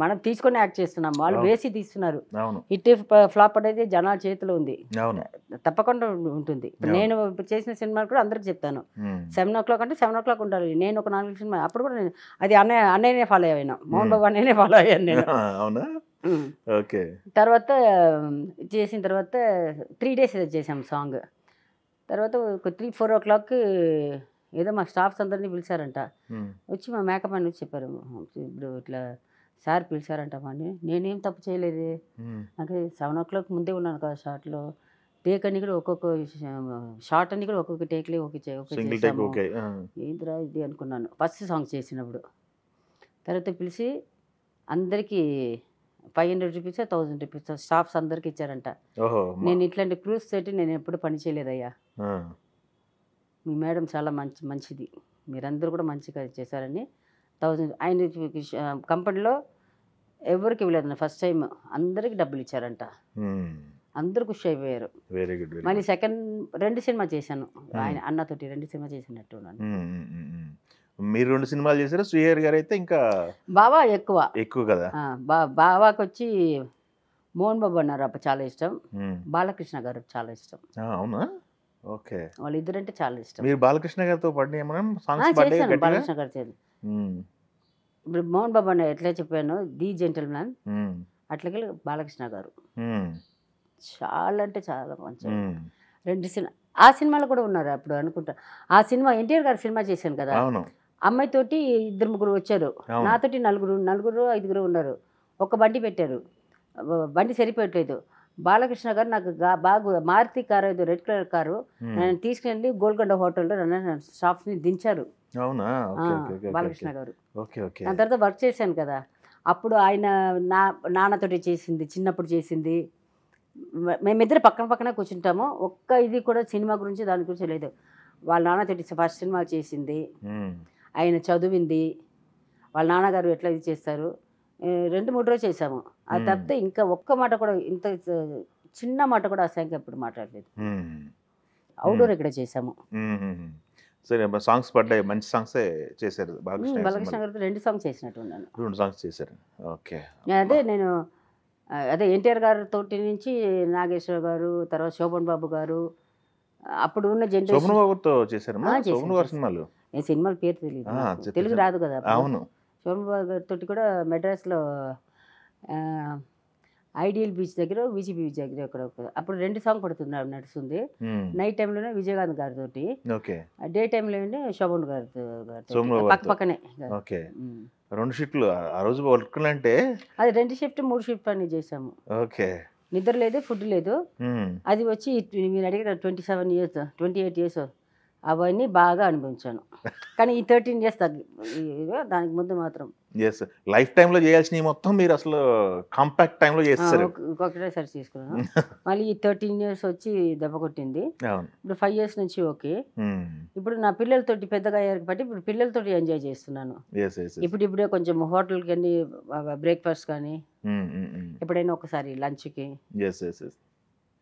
మనం తీసుకొని యాక్ట్ చేస్తున్నాం, వాళ్ళు వేసి తీస్తున్నారు. అవును హిట్ ఫ్లాప్ అనేది జనాల చేతిలో ఉంది, అవును తప్పకుండా ఉంటుంది. ఇప్పుడు నేను చేసిన సినిమాలు కూడా అందరికి చెప్తాను, 7 o'clock అంటే 7 o'clock ఉండాలి. నేను ఒక 4 సినిమా అప్పుడు కూడా నేను అది అన్నయ్యనే ఫాలో అయ్యాను, మోహన్ బాబు అన్నయ్యనే ఫాలో అయ్యాను నేను. అవునా ఓకే. తర్వాత చేసిన తర్వాత 3 days చేసాం సాంగ్. తర్వాత ఒక 3-4 o'clock ఏదో మా స్టాఫ్స్ అందరినీ పిలిచారంట. వచ్చి మా మేకప్ అని వచ్చి చెప్పారు, ఇప్పుడు ఇట్లా సార్ పిలిచారంట అని. నేనేం తప్పు చేయలేదు, నాకు 7 o'clock ముందే ఉన్నాను కదా షార్ట్లో. టేక్ అని కూడా ఒక్కొక్క షార్ట్ అని కూడా ఒక్కొక్క టేక్లే ఏంద్రా ఇది అనుకున్నాను ఫస్ట్ సాంగ్ చేసినప్పుడు. తర్వాత పిలిచి అందరికీ 500 rupees 1000 rupees స్టాఫ్స్ అందరికి ఇచ్చారంట. నేను ఇట్లాంటి క్రూజ్ తోటి నేను ఎప్పుడు పని చేయలేదయ్యా, మీ మేడం చాలా మంచిది, మీరందరూ కూడా మంచిగా చేశారని 1000 ఆయన కంపెనీలో ఎవరికి ఇవ్వలేదు ఫస్ట్ టైం, అందరికి డబ్బులు ఇచ్చారంట. అందరు ఖుషి అయిపోయారు. Very good. మళ్ళీ సెకండ్ 2 సినిమా చేశాను ఆయన అన్నతోటి, 2 సినిమా చేసినట్టు ఉన్నాను. మీరు 2 సినిమాలు చేశారు, శ్రీహరి గారు అయితే ఇంకా బావా ఎక్కువ కదా. బావాకి వచ్చి మోహన్ బాబు అన్నారు అప్పుడు చాలా ఇష్టం, బాలకృష్ణ గారు చాలా ఇష్టం. అవునా ఓకే. వాళ్ళిద్దరంటే చాలా ఇష్టం. మీరు బాలకృష్ణ గారితో చేశాను, బాలకృష్ణ గారు చేశాను. ఇప్పుడు మోహన్ బాబు అన్న ఎట్లా చెప్పాను ది జెంటిల్మెన్, అట్లాగే బాలకృష్ణ గారు చాలా అంటే చాలా మంచి 2 సినిమా. ఆ సినిమాలో కూడా ఉన్నారు అప్పుడు అనుకుంటా. ఆ సినిమా ఎన్టీఆర్ గారు సినిమా చేశాను కదా, అమ్మాయితోటి 2-3 వచ్చారు, నాతోటి 4-5 ఉన్నారు. ఒక బండి పెట్టారు, బండి సరిపోయట్లేదు. బాలకృష్ణ గారు నాకు బాగా మారుతి కారు, ఏదో రెడ్ కలర్ కారు, నేను తీసుకెళ్ళి గోల్కొండ హోటల్లో స్టాఫ్ని దించారు బాలకృష్ణ గారు. దాని తర్వాత వర్క్ చేశాను కదా, అప్పుడు ఆయన నాన్నతోటి చేసింది, చిన్నప్పుడు చేసింది. మేమిద్దరు పక్కన కూర్చుంటాము, ఒక్క ఇది కూడా సినిమా గురించి దాని గురించి లేదు. వాళ్ళ నాన్నతోటి ఫస్ట్ సినిమా చేసింది, ఆయన చదివింది, వాళ్ళ నాన్నగారు ఎట్లా ఇది చేస్తారు, 2-3 రోజులు చేసాము. అది తప్పితే ఇంకా ఒక్క మాట కూడా, ఇంత చిన్న మాట కూడా అసలు ఎప్పుడు మాట్లాడలేదు. అవుట్డోర్ ఇక్కడ చేసాము. సరే సాంగ్స్ పడ్డాయి, మంచి సాంగ్సే చేశారు బాలకృష్ణ గారితో 2 సాంగ్స్ చేసినట్టు ఉన్నాను. 2 సాంగ్స్ చేశారు ఓకే. అదే ఎన్టీఆర్ గారితో నుంచి నాగేశ్వర గారు, తర్వాత శోభన్ బాబు గారు, అప్పుడు ఉన్న జనరేషన్. శోభన్ బాబుతో చేశారు సినిమాలు. ఏ సినిమాల పేరు తెలియదు, తెలుగు రాదు కదా. అవును, శోభన్ బాబు గారితో కూడా మెడ్రాస్లో ఐడియల్ బీచ్ దగ్గర, విజీ బీచ్ దగ్గర అప్పుడు 2 సాంగ్ నడుస్తుంది. నైట్ టైంలోనే విజయకాంత్ గారితో, డే టైంలో శోభన్ గారితో పక్కనే. 2 షిఫ్ట్లు ఆ రోజు వర్క్ అంటే అది 2 షిఫ్ట్ 3 షిఫ్ట్ అని చేసాము. ఓకే. నిద్ర లేదు, ఫుడ్ లేదు. అది వచ్చి మీరు అడిగిన 27 years 28 years అవన్నీ బాగా అనుభవించాను. కానీ ఈ 13 years దానికి ముందు మాత్రం లైఫ్ టైంలో చేయాల్సినవి మొత్తం మీరు అసలు కాంపాక్ట్ టైంలో చేస్తారు. ఒకటేసారి తీసుకున్నాను. మళ్ళీ ఈ 13 years వచ్చి దెబ్బ కొట్టింది. ఇప్పుడు 5 years నుంచి ఓకే. ఇప్పుడు నా పిల్లలతోటి పెద్దగా అయ్యారు కాబట్టి ఇప్పుడు పిల్లలతోటి ఎంజాయ్ చేస్తున్నాను. ఇప్పుడే కొంచెం హోటల్కి కానీ బ్రేక్ఫాస్ట్ కానీ ఎప్పుడైనా ఒకసారి లంచ్కి.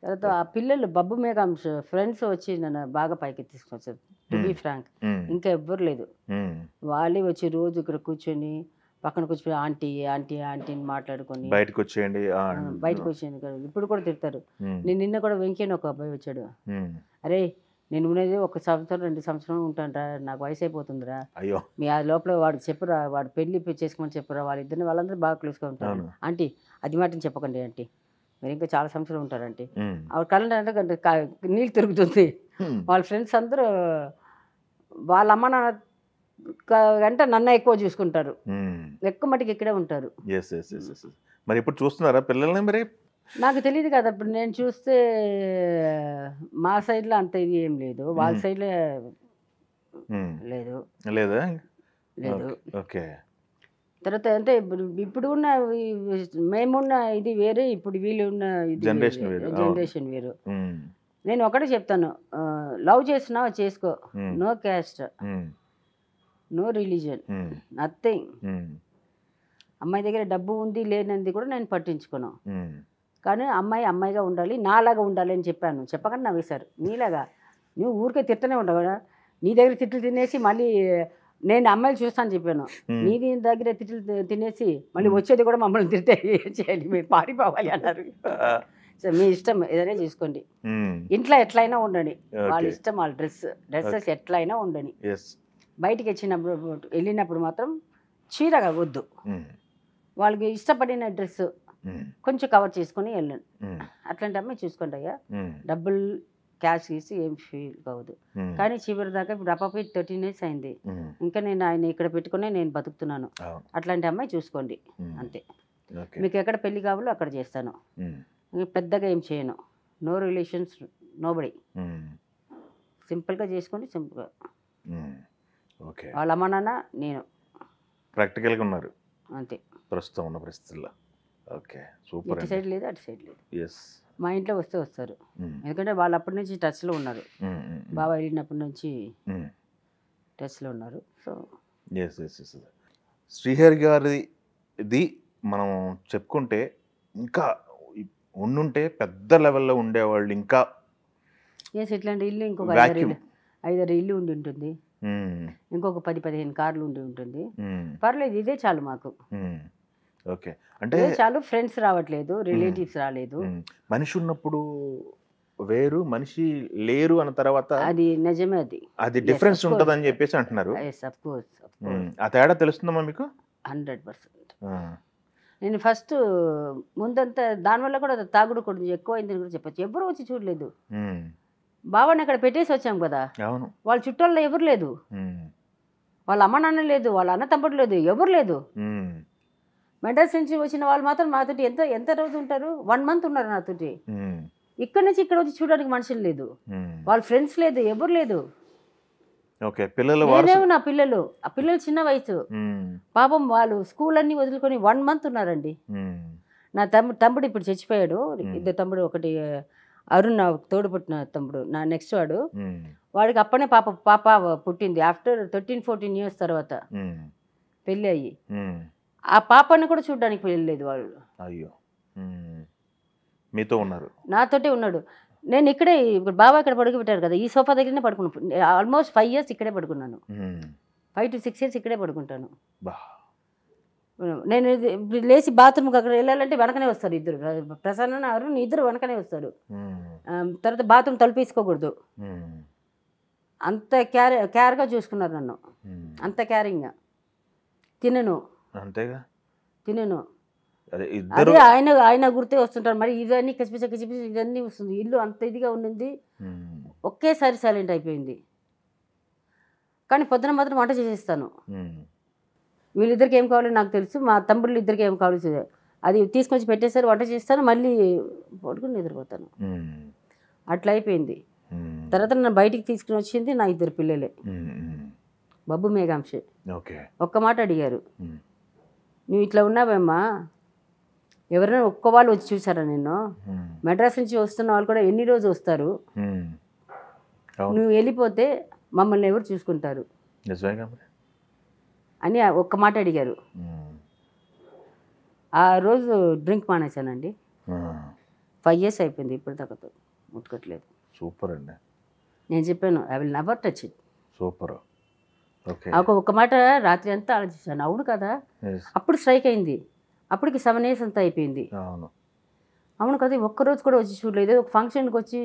తర్వాత ఆ పిల్లలు బబ్బు మేఘాంశ ఫ్రెండ్స్ వచ్చి నన్ను బాగా పైకి తీసుకొచ్చారు. టు బీ ఫ్రాంక్ ఇంకా ఎవ్వరు లేదు. వాళ్ళే వచ్చి రోజు ఇక్కడ కూర్చొని పక్కన కూర్చొని ఆంటీ ఆంటీ ఆంటీ అని మాట్లాడుకొని బయటకు వచ్చేయండి. ఇప్పుడు కూడా తిడతారు. నేను నిన్న కూడా వెంకీ అని ఒక అబ్బాయి వచ్చాడు. అరే నేను ఉన్నది 1 సంవత్సరం 2 సంవత్సరం ఉంటానరా, నాకు వయసు అయిపోతుందిరా, మీ ఆ లోపల వాడికి చెప్పురా, వాడు పెళ్లి చేసుకోమని చెప్పురా, వాళ్ళిద్దరిని వాళ్ళందరూ బాగా క్లోజ్గా ఉంటారు. ఆంటీ అది మాటని చెప్పకండి ఆంటీ, మీరు ఇంకా చాలా సంవత్సరాలు ఉంటారంటే. ఆవిడ కళ్ళ అంటే నీళ్ళు తిరుగుతుంది. వాళ్ళ ఫ్రెండ్స్ అందరూ వాళ్ళ అమ్మ నాన్న అంటే నన్ను ఎక్కువ చూసుకుంటారు, ఎక్కువ మటుకు ఇక్కడే ఉంటారు. మరి ఇప్పుడు చూస్తున్నారా పిల్లల్ని? మరి నాకు తెలియదు కదా, ఇప్పుడు నేను చూస్తే మా సైడ్లో అంత ఇది ఏం లేదు, వాళ్ళ సైడ్లో లేదు. ఓకే. తర్వాత అంటే ఇప్పుడు ఉన్న మేమున్న ఇది వేరే, ఇప్పుడు వీళ్ళు ఉన్న ఇది జనరేషన్ వేరు. నేను ఒకటే చెప్తాను, లవ్ చేస్తున్నావా చేసుకో, no caste, no religion, nothing. అమ్మాయి దగ్గర డబ్బు ఉంది లేనిది కూడా నేను పట్టించుకోను, కానీ అమ్మాయి అమ్మాయిగా ఉండాలి, నాలాగా ఉండాలి అని చెప్పాను. చెప్పకుండా నవ్వేశారు. నీలాగా నువ్వు ఊరికే తిట్టనే ఉండవు కదా, నీ దగ్గర తిట్లు తినేసి మళ్ళీ నేను అమ్మాయిలు చూస్తాను చెప్పాను. నీది దగ్గర తిట్లు తినేసి మళ్ళీ వచ్చేది కూడా మమ్మల్ని తిరితే ఏం చేయాలి, మీరు పారిపోవాలి అన్నారు. సో మీ ఇష్టం ఏదైనా చూసుకోండి, ఇంట్లో ఎట్లయినా ఉండని, వాళ్ళ ఇష్టం, వాళ్ళ డ్రెస్సెస్ ఎట్లయినా ఉండని. బయటికి వెళ్ళినప్పుడు మాత్రం చీరగా వద్దు, వాళ్ళకి ఇష్టపడిన డ్రెస్ కొంచెం కవర్ చేసుకుని వెళ్ళండి. అట్లాంటి అమ్మాయి చూసుకోండి అయ్యా. డబ్బులు క్యాష్ తీసి ఏం ఫీల్ కావద్దు. కానీ చివరి దాకా ఇప్పుడు అప్పపై 13 years అయింది, ఇంకా నేను ఆయన ఇక్కడ పెట్టుకునే నేను బతుకుతున్నాను. అట్లాంటి అమ్మాయి చూసుకోండి అంతే. మీకు ఎక్కడ పెళ్లి కావాలో అక్కడ చేస్తాను, పెద్దగా ఏం చేయను. No relations, nobody. సింపుల్గా చేసుకోండి, సింపుల్గా. వాళ్ళ అమ్మ నాన్న నేను ప్రాక్టికల్గా ఉన్నారు అంతే ప్రస్తుతం ఉన్న పరిస్థితుల్లో. Okay, super. ఇటు సైడ్ లేదు, అటు సైడ్ లేదు. ఎస్, మా ఇంట్లో వస్తారు, ఎందుకంటే వాళ్ళు అప్పటి నుంచి టచ్లో ఉన్నారు. బాబా వెళ్ళినప్పటి నుంచి టచ్లో ఉన్నారు. So yes yes yes. Srihari గారిది మనం చెప్పుకుంటే ఇంకా ఉండుంటే పెద్ద లెవెల్లో ఉండేవాళ్ళు. ఇంకా ఎస్, ఇట్లాంటి ఇల్లు ఇంకొక 5-6 ఇల్లు ఉండి ఉంటుంది, ఇంకొక 10-15 కార్లు ఉండి ఉంటుంది. పర్లేదు, ఇదే చాలు మాకు. ఓకే, అంటే చాలు. ఫ్రెండ్స్ రావట్లేదు, రిలేటివ్స్ రాలేదు. మనిషి ఉన్నప్పుడు వేరు, మనిషి లేరు అన్న తర్వాత అది నిజమే, అది డిఫరెన్స్ ఉంటుంది అని చెప్పేసి అంటున్నారు. ఆ తేడా తెలుస్తుందమ్మా మీకు? 100%. నేను ఫస్ట్ ముందంతా దానివల్ల కూడా తాగుడు కొంచెం ఎక్కువ అయిందని కూడా చెప్పచ్చు. ఎవరు వచ్చి చూడలేదు. బావాని అక్కడ పెట్టేసి వచ్చాం కదా, వాళ్ళ చుట్టాల్లో ఎవరు లేదు, వాళ్ళ అమ్మ నాన్న లేదు, వాళ్ళ అన్న తమ్ముడు లేదు, ఎవరు లేదు. మెడ్రాస్ నుంచి వచ్చిన వాళ్ళు మాత్రం మాతోటి ఎంత రోజు ఉంటారు? 1 month ఉన్నారు నాతోటి. ఇక్కడ నుంచి ఇక్కడ వచ్చి చూడడానికి మనుషులు లేదు, వాళ్ళ ఫ్రెండ్స్ లేదు, ఎవరు లేదు. నేనేమో నా పిల్లలు, ఆ పిల్లలు చిన్న వయసు పాపం, వాళ్ళు స్కూల్ అన్ని వదులుకొని 1 month ఉన్నారండి. నా తమ్ముడు ఇప్పుడు చచ్చిపోయాడు. 2 తమ్ముడు, ఒకటి అరుణ్ నా తోడు పుట్టిన తమ్ముడు, నా నెక్స్ట్ వాడికి అప్పనే పాప పుట్టింది. ఆఫ్టర్ 13-14 years తర్వాత పెళ్ళి అయ్యి, ఆ పాపని కూడా చూడడానికి వెళ్ళలేదు వాళ్ళు. అయ్యో, మీతో ఉన్నారు? నాతోటే ఉన్నాడు. నేను ఇక్కడే, ఇప్పుడు బాబా ఇక్కడ పడుకోబెట్టారు కదా, ఈ సోఫా దగ్గరనే పడుకున్నాను. ఆల్మోస్ట్ 5 years ఇక్కడే పడుకున్నాను. 5 to 6 years ఇక్కడే పడుకుంటాను. నేను లేచి బాత్రూమ్కి అక్కడ వెళ్ళాలంటే వెనకనే వస్తారు ఇద్దరు, ప్రసన్న అరుణ్ ఇద్దరు వెనకనే వస్తారు. తర్వాత బాత్రూమ్ తలుపేసుకోకూడదు, అంత కేర్గా చూసుకున్నారు నన్ను, అంత కేరింగ్గా. తినను, అదే ఆయన గుర్తే వస్తుంటారు. మరి ఇవన్నీ కసిపిసి ఇవన్నీ వస్తుంది. ఇల్లు అంత ఇదిగా ఉండింది, ఒకేసారి సైలెంట్ అయిపోయింది. కానీ పొద్దున మాత్రం వంట చేసేస్తాను. వీళ్ళిద్దరికి ఏం కావాలో నాకు తెలుసు, మా తమ్ముళ్ళు ఇద్దరికి ఏం కావాల్సి అది తీసుకొచ్చి పెట్టేసారు, వంట చేస్తాను, మళ్ళీ పడుకుని నిద్రపోతాను. అట్లా అయిపోయింది. తర్వాత నన్ను బయటికి తీసుకుని వచ్చింది నా 2 పిల్లలే, బబ్బు మేఘాంశే. ఒక్క మాట అడిగారు, నువ్వు ఇట్లా ఉన్నావేమ్మా, ఎవరైనా ఒక్క వాళ్ళు వచ్చి చూసారా నిన్ను? మెడ్రాస్ నుంచి వస్తున్న వాళ్ళు కూడా ఎన్ని రోజు వస్తారు, నువ్వు వెళ్ళిపోతే మమ్మల్ని ఎవరు చూసుకుంటారు అని ఒక్క మాట అడిగారు. ఆ రోజు డ్రింక్ మానేశానండి. 5 years అయిపోయింది, ఇప్పుడు దాకా ముట్టుకోవట్లేదు. సూపర్ అండి. నేను చెప్పాను, I will never touch it. Super. ఒక్క మాట రాత్రి అంతా ఆలోచించాను. అవును కదా, అప్పుడు స్ట్రైక్ అయింది. అప్పటికి 7 years అంతా అయిపోయింది. అవును కదా, ఒక్కరోజు కూడా వచ్చి చూడలేదు. ఒక ఫంక్షన్కి వచ్చి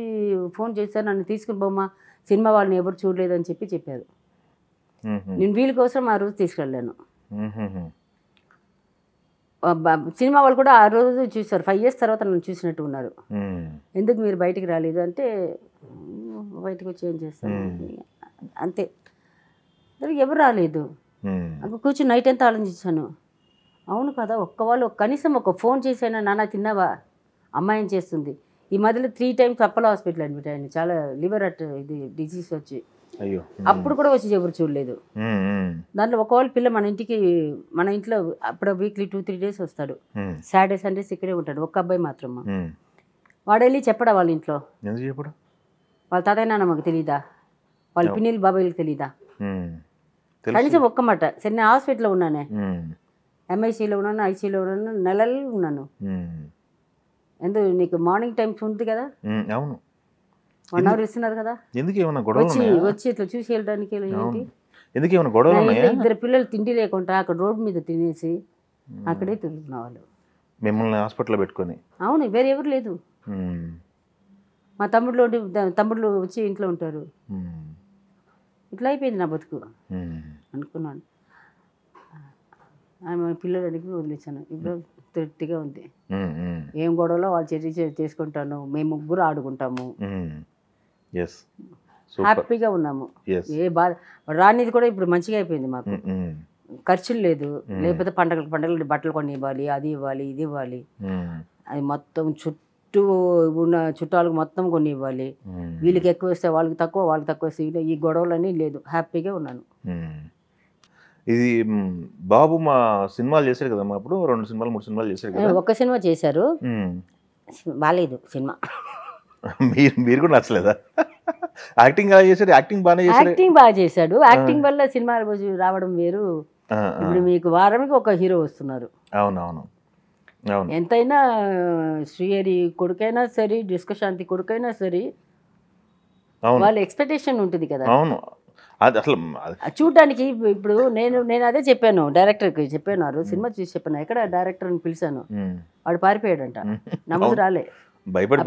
ఫోన్ చేశారు, నన్ను తీసుకుని పోమ్మా, సినిమా వాళ్ళని ఎవరు చూడలేదు అని చెప్పారు. నేను వీళ్ళ కోసం ఆ రోజు తీసుకెళ్ళాను. సినిమా వాళ్ళు కూడా ఆ రోజు చూశారు. 5 years తర్వాత నన్ను చూసినట్టు ఉన్నారు. ఎందుకు మీరు బయటికి రాలేదు అంటే, బయటకు వచ్చి ఏం చేస్తాను అంతే. ఎవరు రాలేదు. అక్కడ కూర్చొని నైట్ అంతా ఆలోచించాను. అవును కదా, కనీసం ఒక ఫోన్ చేసైనా, నాన్న తిన్నావా, అమ్మాయి ఏం చేస్తుంది. ఈ మధ్యలో 3 times అప్పలో హాస్పిటల్ అడ్మిట్ అయ్యాను, చాలా లివర్ ఇది డిసీజ్ వచ్చి. అప్పుడు కూడా వచ్చి ఎవరు చూడలేదు. దాంట్లో ఒకవేళ పిల్ల మన ఇంట్లో అప్పుడు వీక్లీ 2-3 days వస్తాడు. సాటర్డే సండేస్ ఇక్కడే ఉంటాడు. ఒక్క అబ్బాయి మాత్రం. వాడు వెళ్ళి చెప్పడా వాళ్ళ ఇంట్లో, వాళ్ళ తాతయ్య నాన్నమ్మకి తెలీదా, వాళ్ళ పిన్నిలు బాబాయిలకు తెలీదా? కనీసం ఒక్క మాట. సరే, నేను హాస్పిటల్లో ఉన్నానే, ఎంఐసీలో ఉన్నాను, ఐసీలో ఉన్నాను, నెలలు ఉన్నాను. ఎందుకు నీకు మార్నింగ్ టైమ్స్ ఉంది కదా, 1 hour ఇస్తున్నారు కదా, వచ్చి ఇట్లా చూసి వెళ్ళడానికి ఏంటి? ఎందుకు ఏమైనా గొడవలు ఉన్నాయా? ఇద్దరు పిల్లలు తిండి లేకుండా అక్కడ రోడ్డు మీద తినేసి అక్కడే తిరుగుతున్న వాళ్ళు. మిమ్మల్ని హాస్పిటల్లో పెట్టుకొని? అవును, వేరే ఎవరు లేదు. మా తమ్ముళ్ళు వచ్చి ఇంట్లో ఉంటారు. ఇట్లా అయిపోయింది నా బతుకు అనుకున్నాను. ఆమె పిల్లలు అడిగి వదిలేసాను. ఇప్పుడు తృప్తిగా ఉంది. ఏం గొడవలో వాళ్ళు చేసుకుంటాను, మేము ముగ్గురు ఆడుకుంటాము, హ్యాపీగా ఉన్నాము. ఏ బాధ రానిది కూడా ఇప్పుడు మంచిగా అయిపోయింది మాకు. ఖర్చులు లేదు, లేకపోతే పండగలు బట్టలు కొని ఇవ్వాలి, అది ఇవ్వాలి, ఇది ఇవ్వాలి, అది మొత్తం చుట్టూ ఉన్న చుట్టాలకు మొత్తం కొన్ని ఇవ్వాలి. వీళ్ళకి ఎక్కువ వస్తే వాళ్ళకి తక్కువ వస్తే ఈ గొడవలన్నీ లేదు, హ్యాపీగా ఉన్నాను. ఇది బాబు మా సినిమాలు చేశారు కదా, మా అప్పుడు 2 సినిమాలు 3 సినిమాలు చేశారు కదా. ఒక సినిమా చేశారు, బాగాలేదు సినిమా. మీరు కూడా నచ్చలేదా? యాక్టింగ్ ఎలా చేశారు? యాక్టింగ్ బాగా చేశాడు. యాక్టింగ్ వల్ల సినిమా రావడం వేరు. ఇప్పుడు మీకు వారానికి ఒక హీరో వస్తున్నారు. అవునవును. ఎంతైనా శ్రీహరి కొడుకైనా సరే, డిస్కశాంతి కొడుకైనా సరే, వాళ్ళ ఎక్స్పెక్టేషన్ ఉంటుంది కదా. అవును, అది అసలు చూడడానికి. ఇప్పుడు నేను అదే చెప్పాను, డైరెక్టర్కి చెప్పాను, సినిమా చూసి చెప్పాను, ఎక్కడ డైరెక్టర్ని పిలిచాను, వాడు పారిపోయాడంట, నా ముందు రాలే,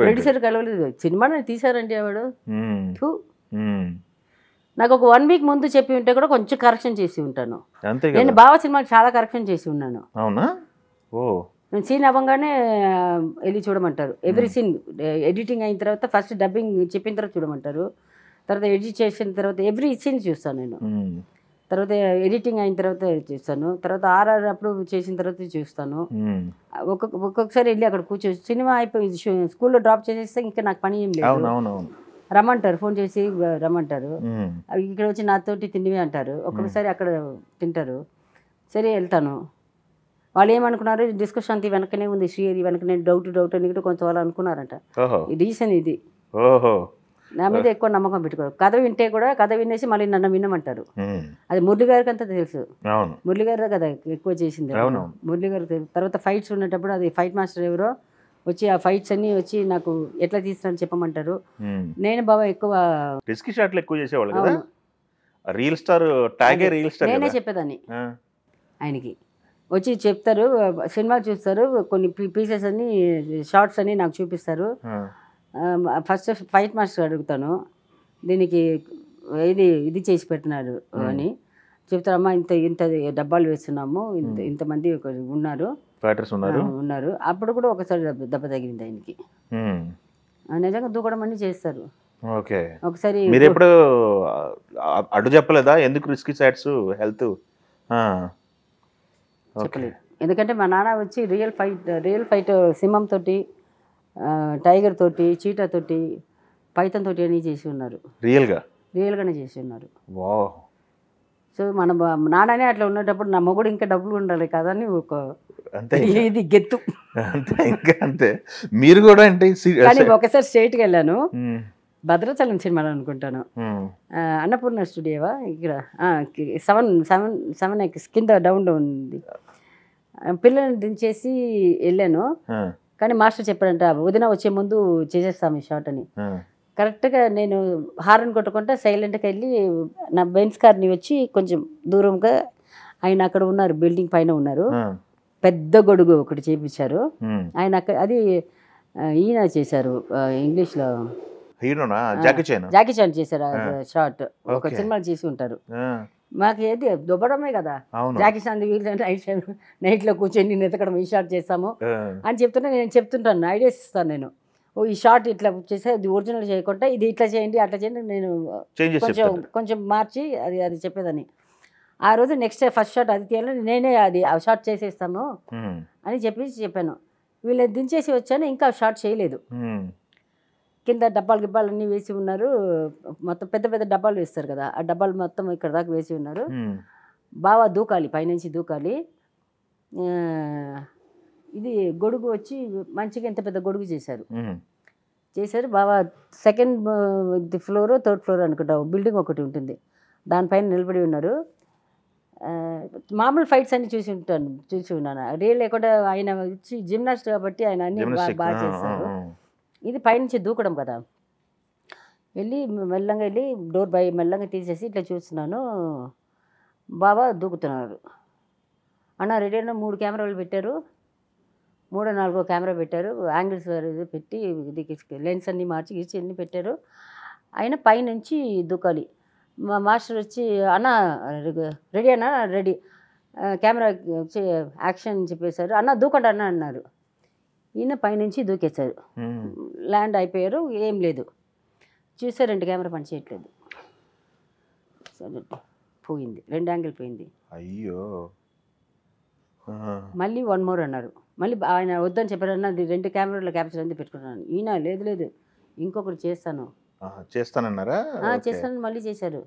ప్రొడ్యూసర్ కలవలేదు, సినిమాని తీశారంటే వాడు. నాకు ఒక 1 వీక్ ముందు చెప్పి ఉంటే కూడా కొంచెం కరెక్షన్ చేసి ఉంటాను. నేను బావ సినిమాకి చాలా కరెక్షన్ చేసి ఉన్నాను. అవునా? ఓ, నేను సీన్ అవ్వగానే వెళ్ళి చూడమంటారు. ఎవ్రీ సీన్ ఎడిటింగ్ అయిన తర్వాత ఫస్ట్ డబ్బింగ్ చెప్పిన తర్వాత చూడమంటారు, తర్వాత ఎడిట్ చేసిన తర్వాత ఎవ్రీ సీన్ చూస్తాను నేను, తర్వాత ఎడిటింగ్ అయిన తర్వాత చూస్తాను, తర్వాత ఆర్ఆర్ అప్రూవ్ చేసిన తర్వాత చూస్తాను. ఒక్కొక్కసారి వెళ్ళి అక్కడ కూర్చొని సినిమా అయిపోయి స్కూల్లో డ్రాప్ చేసేస్తే ఇంకా నాకు పని ఏం లేదు, రమ్మంటారు, ఫోన్ చేసి రమ్మంటారు, ఇక్కడ వచ్చి నాతోటి తిండివి అంటారు, ఒక్కొక్కసారి అక్కడ తింటారు, సరే వెళ్తాను. వాళ్ళు ఏమనుకున్నారు, డిస్కషన్ వెనకనే ఉంది, శ్రీహరి వెనకనే డౌట్ అని కొంచెం వాళ్ళు అనుకున్నారంట. రీజన్ ఇది, నా మీద ఎక్కువ నమ్మకం పెట్టుకోరు. కథ వింటే కూడా కథ వినేసి మళ్ళీ నన్ను వినమంటారు. అది మురళి గారికి అంతా తెలుసు, మురళి గారు కదా ఎక్కువ చేసింది. మురళి గారు తర్వాత ఫైట్స్ ఉన్నప్పుడు అది ఫైట్ మాస్టర్ ఎవరో వచ్చి ఆ ఫైట్స్ అన్ని వచ్చి నాకు ఎట్లా తీస్తానని చెప్పమంటారు. నేను బాబా ఎక్కువ రిస్క్ షాట్లు ఎక్కువ చేసేవాళ్ళు కదా, రీల్ స్టార్ టాగే రీల్ స్టార్ నేనే చెప్పేదాన్ని. ఆయనకి వచ్చి చెప్తారు, సినిమా చూస్తారు, కొన్ని పీసెస్ అన్ని షార్ట్స్ అన్ని నాకు చూపిస్తారు. ఫస్ట్ ఫైట్ మాస్టర్ అడుగుతాను, దీనికి ఇది చేసి పెట్టినారు అని చెప్తారమ్మా, ఇంత డబ్బాలు వేస్తున్నాము, ఇంతమంది ఉన్నారు, అప్పుడు కూడా ఒకసారి దెబ్బ తగిలింది ఆయనకి. నిజంగా దూకడం అన్ని చేస్తారు. ఒకసారి మీరు ఎప్పుడు అడ్డు చెప్పలేదా, ఎందుకు రిస్క్ సైడ్స్ హెల్త్? చెప్పలేదు, ఎందుకంటే మా నాన్న వచ్చి రియల్ ఫైట్ సింహం తోటి, టైగర్ తోటి, చీటా తోటి, పైథాన్ తోటి అని చేసి ఉన్నారు. రియల్గానే చేసి ఉన్నారు. సో మన నాన్ననే అట్లా ఉన్నప్పుడు నా మొగుడు ఇంకా డబ్బులు ఉండాలి కదా అని ఒక ఇది గెత్తు. అంతే మీరు కూడా అంటే. కానీ ఒకసారి స్ట్రైట్కి వెళ్ళాను, భద్రాచలం సినిమాలో అనుకుంటాను, అన్నపూర్ణ స్టూడియోవా ఇక్కడ 7 కింద డౌన్ ఉంది, పిల్లల్ని దించేసి వెళ్ళాను. కానీ మాస్టర్ చెప్పాడంట, వదిన వచ్చే ముందు చేసేస్తాము ఈ షాట్ అని. కరెక్ట్గా నేను హారన్ కొట్టుకుంటా సైలెంట్గా వెళ్ళి నా బెంచ్ కార్ని వచ్చి కొంచెం దూరంగా ఆయన అక్కడ ఉన్నారు, బిల్డింగ్ పైన ఉన్నారు, పెద్ద గొడుగు ఒకటి చేపించారు ఆయన అక్కడ. అది ఈయన చేశారు, ఇంగ్లీష్లో జాకీ చాన్ చేశారు షార్ట్, ఒక సినిమా చేసి ఉంటారు. మాకు ఏది దుబ్బడమే కదా, జాకీ చాన్ నైట్లో కూర్చొని నేను ఎతకడం, ఈ షార్ట్ చేస్తాము అని నేను చెప్తుంటాను, ఐడియాస్ ఇస్తాను నేను. ఈ షార్ట్ ఇట్లా చేస్తే అది ఒరిజినల్ చేయకుండా ఇది ఇట్లా చేయండి అట్లా చేయండి, నేను కొంచెం మార్చి అది చెప్పేదాన్ని. ఆ రోజు నెక్స్ట్ ఫస్ట్ షాట్ అది తీయాలని నేనే అది ఆ షార్ట్ చేసేస్తాను అని చెప్పాను. వీళ్ళు దించేసి వచ్చాను, ఇంకా షార్ట్ చేయలేదు. కింద డబ్బాలు అన్నీ వేసి ఉన్నారు, మొత్తం పెద్ద పెద్ద డబ్బాలు వేస్తారు కదా, ఆ డబ్బాలు మొత్తం ఇక్కడ దాకా వేసి ఉన్నారు. బాగా దూకాలి, పైనుంచి దూకాలి. ఇది గొడుగు వచ్చి మంచిగా ఎంత పెద్ద గొడుగు చేశారు బాగా. సెకండ్ ఫ్లోర్, థర్డ్ ఫ్లోర్ అనుకుంటా బిల్డింగ్ ఒకటి ఉంటుంది, దానిపైన నిలబడి ఉన్నారు. మామూలు ఫైట్స్ అన్ని చూసి ఉన్నాను, రియల్ లేకుండా. ఆయన వచ్చి జిమ్నాస్ట్ కాబట్టి ఆయన అన్ని బాగా చేశారు. ఇది పైనుంచి దూకడం కదా, వెళ్ళి మెల్లంగా వెళ్ళి డోర్ మెల్లంగా తీసేసి ఇట్లా చూస్తున్నాను. బాబా దూకుతున్నారు. అన్న రెడీ అన్న 3 కెమెరాలు పెట్టారు, 3 4 కెమెరా పెట్టారు, యాంగిల్స్ ఇది పెట్టి ఇది లెన్స్ అన్నీ మార్చి గీసి అన్నీ పెట్టారు. ఆయన పైనుంచి దూకాలి. మా మాస్టర్ వచ్చి అన్న రెడీ అన్న రెడీ కెమెరా వచ్చి యాక్షన్ చెప్పేశారు. అన్న దూకండి అన్న అన్నారు. ఈయన పైనుంచి దూకేశారు. ల్యాండ్ అయిపోయారు. ఏం లేదు. చూస్తే 2 కెమెరా పని చేయట్లేదు. సరే పోయింది, 2 యాంగిల్ పోయింది. అయ్యో. మళ్ళీ 1 మోర్ అన్నారు. మళ్ళీ ఆయన వద్దని చెప్పారు. అన్న 2 కెమెరాలో క్యాప్చర్ అంతా పెట్టుకున్నాను. ఈయన లేదు లేదు ఇంకొకటి చేస్తానన్నారా? చేస్తాను. మళ్ళీ చేశారు.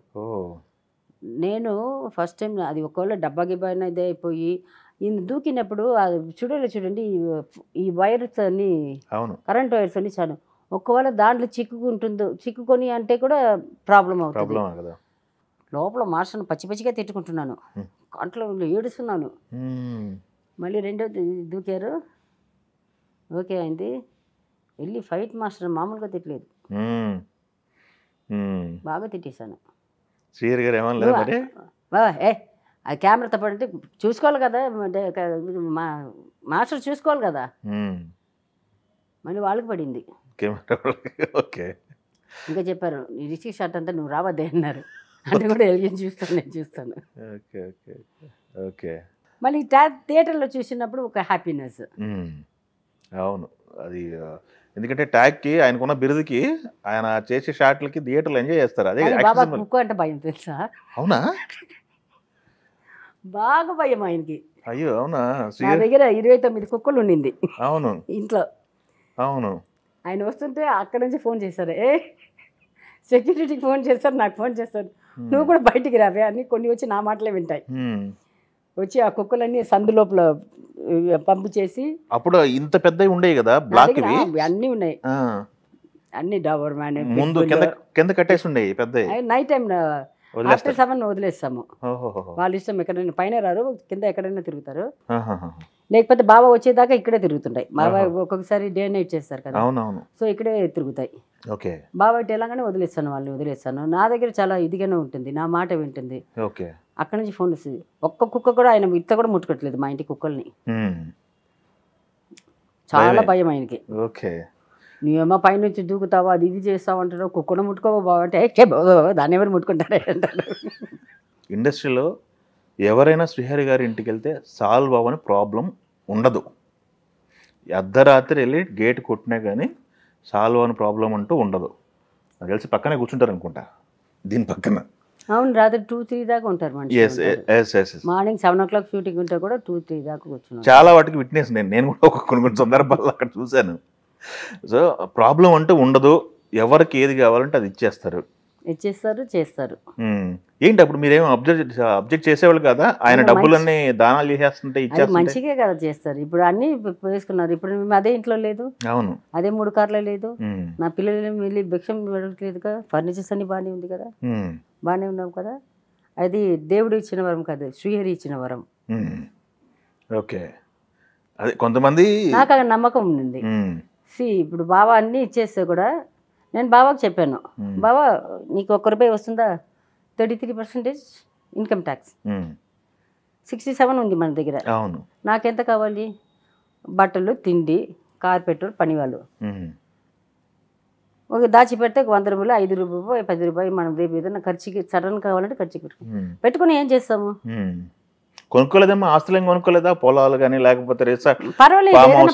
నేను ఫస్ట్ టైం అది ఒకవేళ డబ్బా గిబ్బా ఇదే అయిపోయి ఈయన దూకినప్పుడు అది చూడండి ఈ వైర్స్ అన్ని కరెంట్ వైర్స్ అన్ని చాలు ఒకవేళ దాంట్లో చిక్కుకొని అంటే కూడా ప్రాబ్లం అవుతుంది. లోపల మాస్టర్ని పచ్చిగా తిట్టుకుంటున్నాను, కంట్లో ఏడుస్తున్నాను. మళ్ళీ రెండోది దూకారు, ఓకే అయింది. వెళ్ళి ఫైట్ మాస్టర్ మామూలుగా తిట్టలేదు, బాగా తిట్టేశాను. అది కెమెరా తప్పంటే చూసుకోవాలి కదా, మాస్టర్ చూసుకోవాలి కదా. మళ్ళీ వాళ్ళకి పడింది. ఇంకా చెప్పారు నీ రిషి షాట్ అంతా నువ్వు రావద్దే అన్నారు. అంటే కూడా ఎలిగిన నేను చూస్తాను. మళ్ళీ థియేటర్లో చూసినప్పుడు ఒక హ్యాపీనెస్. అవును, అది ఎందుకంటే ట్యాగ్కి ఆయనకున్న బిరుదుకి ఆయన చేసే షాట్లకి థియేటర్లో ఎంజాయ్ చేస్తారు. అదే బాబా కుక్క అంటే భయం తెలుసా? అవునా? బాగా భయం ఆయనకి. అయ్యో అవునా? నా దగ్గర 29 కుక్కలు ఉండింది. అవును ఇంట్లో. అవును. ఆయన వస్తుంటే అక్కడ నుంచి ఫోన్ చేశారు, సెక్యూరిటీకి ఫోన్ చేస్తారు, నాకు ఫోన్ చేస్తారు, నువ్వు కూడా బయటికి రావే అని. కొన్ని వచ్చి నా మాటలే వింటాయి. వచ్చి ఆ కుక్కలన్నీ సందు లోపల పంపు చేసి. అప్పుడు ఇంత పెద్దవి ఉండేవి కదా బ్లాక్, అన్నీ ఉన్నాయి, అన్ని డబర్ మ్యాన్ ముందు కింద కట్టేసి ఉండేవి పెద్ద. Night time after 7 వదిలేస్తాము. వాళ్ళ ఇష్టం, ఎక్కడైనా పైన రారు, కింద ఎక్కడైనా తిరుగుతారు. లేకపోతే బాబా వచ్చేదాకా ఇక్కడే తిరుగుతుంటాయి. బాబా ఒక్కొక్కసారి డే నైట్ చేస్తారు కదా, సో ఇక్కడే తిరుగుతాయి. బాబా ఇటు ఎలాగానే వదిలేస్తాను. నా దగ్గర చాలా ఇదిగానే ఉంటుంది, నా మాట వింటుంది. అక్కడ నుంచి ఫోన్ వస్తుంది. ఒక్క కుక్క కూడా ఆయన ఇట్లా కూడా ముట్టుకోవట్లేదు మా ఇంటి కుక్కల్ని. చాలా భయం ఆయనకి. నువ్వేమో పైనుంచి దూకుతావా, అది ఇది చేస్తావు అంటారు, కుక్కను ముట్టుకోవా బాబా అంటే దాన్ని ఎవరు ముట్టుకుంటారే అంటారు. ఇండస్ట్రీలో ఎవరైనా శ్రీహరి గారి ఇంటికి వెళ్తే సాల్వ్ అవ్వని ప్రాబ్లం ఉండదు. అర్ధరాత్రి వెళ్ళి గేట్ కొట్టినా కానీ సాల్వ్ అవ్వని ప్రాబ్లం అంటూ ఉండదు. నాకు తెలిసి పక్కనే కూర్చుంటారు అనుకుంటా దీని పక్కన. అవును, రాత్రి 2-3 దాకా ఉంటారు మార్నింగ్ 7 o'clock షూటింగ్ ఉంటే కూడా 2-3 దాకా కూర్చున్నాను. చాలా వాటికి విట్నెస్ నేను కూడా కొన్ని సందర్భాల్లో అక్కడ చూశాను. సో ప్రాబ్లం అంటూ ఉండదు, ఎవరికి ఏది కావాలంటే అది ఇచ్చేస్తారు. చేస్తారు. ఏంటి అప్పుడు మీరేమో అబ్జెక్ట్ చేసేవాళ్ళు కదా, ఆయన డబ్బులన్నీ దానాలు చేసేస్తుంటే ఇచ్చేస్తారు. మంచిగా కదా చేస్తారు. ఇప్పుడు అన్ని వేసుకున్నారు. ఇప్పుడు మేము అదే ఇంట్లో లేదు, అవును అదే 3 కార్లో లేదు, నా పిల్లలు వెళ్ళి భిక్షం వెళ్ళట్లేదు కదా, ఫర్నిచర్స్ అన్ని బాగానే ఉంది కదా, బాగానే ఉన్నాం కదా. అది దేవుడు ఇచ్చిన వరం కాదు, శ్రీహరి ఇచ్చిన వరం. ఓకే, అదే కొంతమంది నాకు అక్కడ నమ్మకం ఉంది. ఇప్పుడు బాబా అన్నీ ఇచ్చేస్తే కూడా నేను బాబాకు చెప్పాను, బాబా నీకు ₹1 వస్తుందా, 33% ఇన్కమ్ ట్యాక్స్, 67 ఉంది మన దగ్గర, నాకెంత కావాలి, బట్టలు, తిండి, కార్పెటర్, పనివాళ్ళు, ఒక దాచి పెడితే ₹100, ₹5, ₹10 మనం రేపు ఏదైనా ఖర్చుకి సడన్ కావాలంటే ఖర్చుకి పెట్టుకుని ఏం చేస్తాము. కొనుక్కోలేదమ్మా, ఆస్తులు ఏం కొనుక్కోలేదా, పొలాలు కానీ లేకపోతే రిసార్ట్?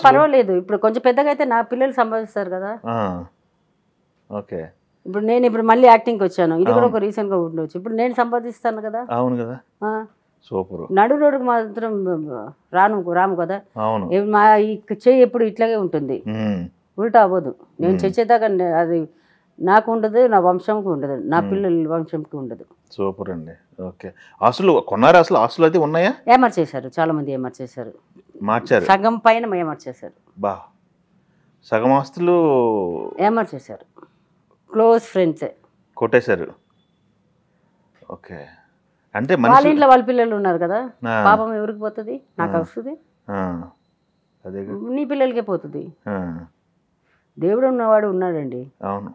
పర్వాలేదు. ఇప్పుడు కొంచెం పెద్దగా అయితే నా పిల్లలు సంపాదిస్తారు కదా. ఓకే, ఇప్పుడు నేను మళ్ళీ యాక్టింగ్కి వచ్చాను, ఇది కూడా ఒక రీజన్ గా ఉండొచ్చు. ఇప్పుడు నేను సంపాదిస్తాను కదా. అవును కదా, సూపర్. నడు రోడ్డుకు మాత్రం రాము కదా. మా ఈ చెయ్యి ఎప్పుడు ఇట్లాగే ఉంటుంది, ఉల్టా అవ్వదు. నేను చచ్చేదాకా అది నాకు ఉండదు, నా వంశంకి ఉండదు, నా పిల్లల వంశంకి ఉండదు. సూపర్ అండి. ఓకే, ఆస్తులు కొన్నారా? అసలు ఆస్తులు అయితే ఉన్నాయా? ఏమర్చేశారు, చాలా మంది ఏమర్చేశారు, మార్చారు, సగం పైన ఏమర్చేశారు. సగం ఆస్తులు ఏమర్చేశారు, క్లోజ్ ఫ్రెండ్సే కొట్టేశారు. ఓకే, అంటే వాళ్ళ ఇంట్లో వాళ్ళ పిల్లలు ఉన్నారు కదా, పాపం ఎవరికి పోతుంది, నాకు వస్తుంది, నీ పిల్లలకే పోతుంది. దేవుడు ఉన్నవాడు ఉన్నాడండి. అవును.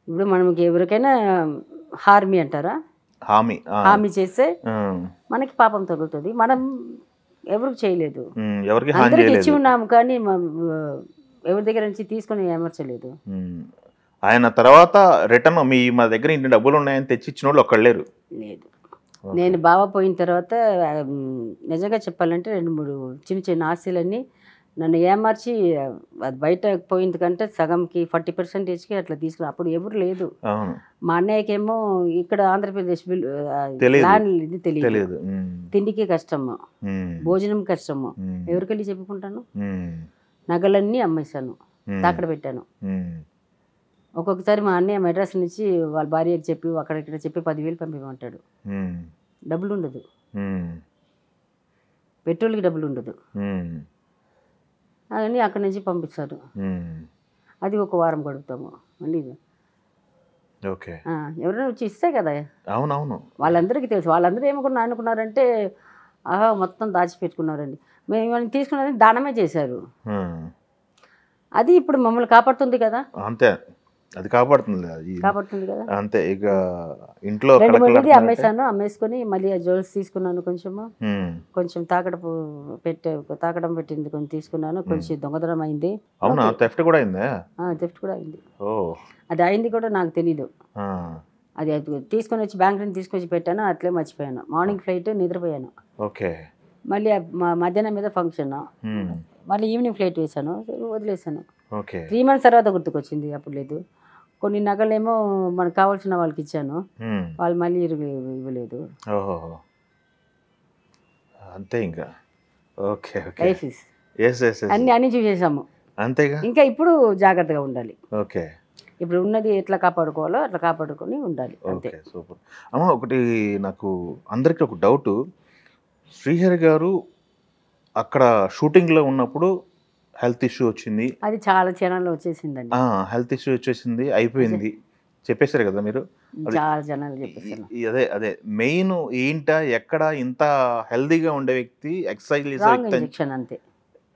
ఇప్పుడు మనకి ఎవరికైనా హార్మీ అంటారా, హామీ హామీ చేస్తే మనకి పాపం తగులుతుంది. మనం ఎవరికి చేయలేదు, ఎవరికి హాని అందరికి చేయలేదు. ఇచ్చి ఉన్నాము కానీ ఎవరి దగ్గర నుంచి తీసుకొని ఏమర్చలేదు. ఆయన తర్వాత రిటర్న్ మా దగ్గర ఇన్ని డబ్బులు ఉన్నాయని తెచ్చి ఇచ్చిన వాళ్ళు ఒక్కళ్ళేరు. లేదు. నేను బావ పోయిన తర్వాత నిజంగా చెప్పాలంటే 2-3 చిన్న చిన్న ఆస్తులన్నీ నన్ను ఏమార్చి అది బయట పోయింది కంటే సగంకి 40%కి అట్లా తీసుకుని అప్పుడు ఎవరు లేదు. మా అన్నయ్యకేమో ఇక్కడ ఆంధ్రప్రదేశ్ ఇది తెలియదు, తిండికి కష్టము, భోజనం కష్టము, ఎవరికెళ్ళి చెప్పుకుంటాను. నగలన్నీ అమ్మేశాను, తాకడ పెట్టాను. ఒక్కొక్కసారి మా అన్నయ్య మెడ్రాస్ నుంచి వాళ్ళ భార్యకి చెప్పి అక్కడిక్కడ చెప్పి 10,000 పంపించమంటాడు. డబ్బులు ఉండదు, పెట్రోల్కి డబ్బులు ఉండదు, అవన్నీ అక్కడి నుంచి పంపిస్తారు. అది ఒక వారం గడుపుతాము. మళ్ళీ ఎవరైనా వచ్చి ఇస్తే కదా. అవునవును, వాళ్ళందరికీ తెలుసు. వాళ్ళందరూ అనుకున్నారంటే ఆహా మొత్తం దాచిపెట్టుకున్నారండి. మేము తీసుకున్నారని దానమే చేశారు. అది ఇప్పుడు మమ్మల్ని కాపాడుతుంది కదా. అంతే, అది కాపాడుతుంది కదా. అంతే. ఇక ఇంట్లో 2-3 అమ్మేశాను. అమ్మేసుకొని మళ్ళీ ఆ జ్యువెల్స్ తీసుకున్నాను. కొంచెం తాకడం పెట్టింది కొంచెం తీసుకున్నాను. కొంచెం దొంగతనం అయింది. అవునా? థెఫ్ట్ కూడా అయిందా? థెఫ్ట్ కూడా అయింది. అది అయింది కూడా నాకు తెలీదు. అది తీసుకొని వచ్చి బ్యాంక్ నుంచి తీసుకొచ్చి పెట్టాను, అట్లే మర్చిపోయాను. మార్నింగ్ ఫ్లైట్ నిద్రపోయాను. మళ్ళీ మధ్యాహ్నం మీద ఫంక్షన్, మళ్ళీ ఈవినింగ్ ఫ్లైట్ వేసాను, వదిలేసాను. 3 months తర్వాత గుర్తుకొచ్చింది. అప్పుడు లేదు. కొన్ని నగలేమో మనకు కావాల్సిన వాళ్ళకి ఇచ్చాను, వాళ్ళు మళ్ళీ ఇవ్వలేదు. అంతే ఇంకా. లైఫ్ అన్ని చూసేసాము. అంతేగా. ఇంకా ఇప్పుడు జాగ్రత్తగా ఉండాలి. ఇప్పుడు ఉన్నది ఎట్లా కాపాడుకోవాలో అట్లా కాపాడుకొని ఉండాలి. అంతే. సూపర్ అమ్మ. ఒకటి నాకు అందరికీ ఒక డౌట్, శ్రీహరి గారు అక్కడ షూటింగ్లో ఉన్నప్పుడు హెల్త్ ఇష్యూ వచ్చింది, అది చాలా ఛానల్లో వచ్చేసిందండి. హెల్త్ ఇష్యూ వచ్చేసింది, అయిపోయింది, చెప్పేశారు కదా మీరు. చాలా ఛానల్ చెప్పేసాను. అదే మెయిన్ ఏంట, ఎక్కడ ఇంత హెల్దీగా ఉండే వ్యక్తి ఎక్సర్సైజ్ ఇంజెక్షన్ అంతే,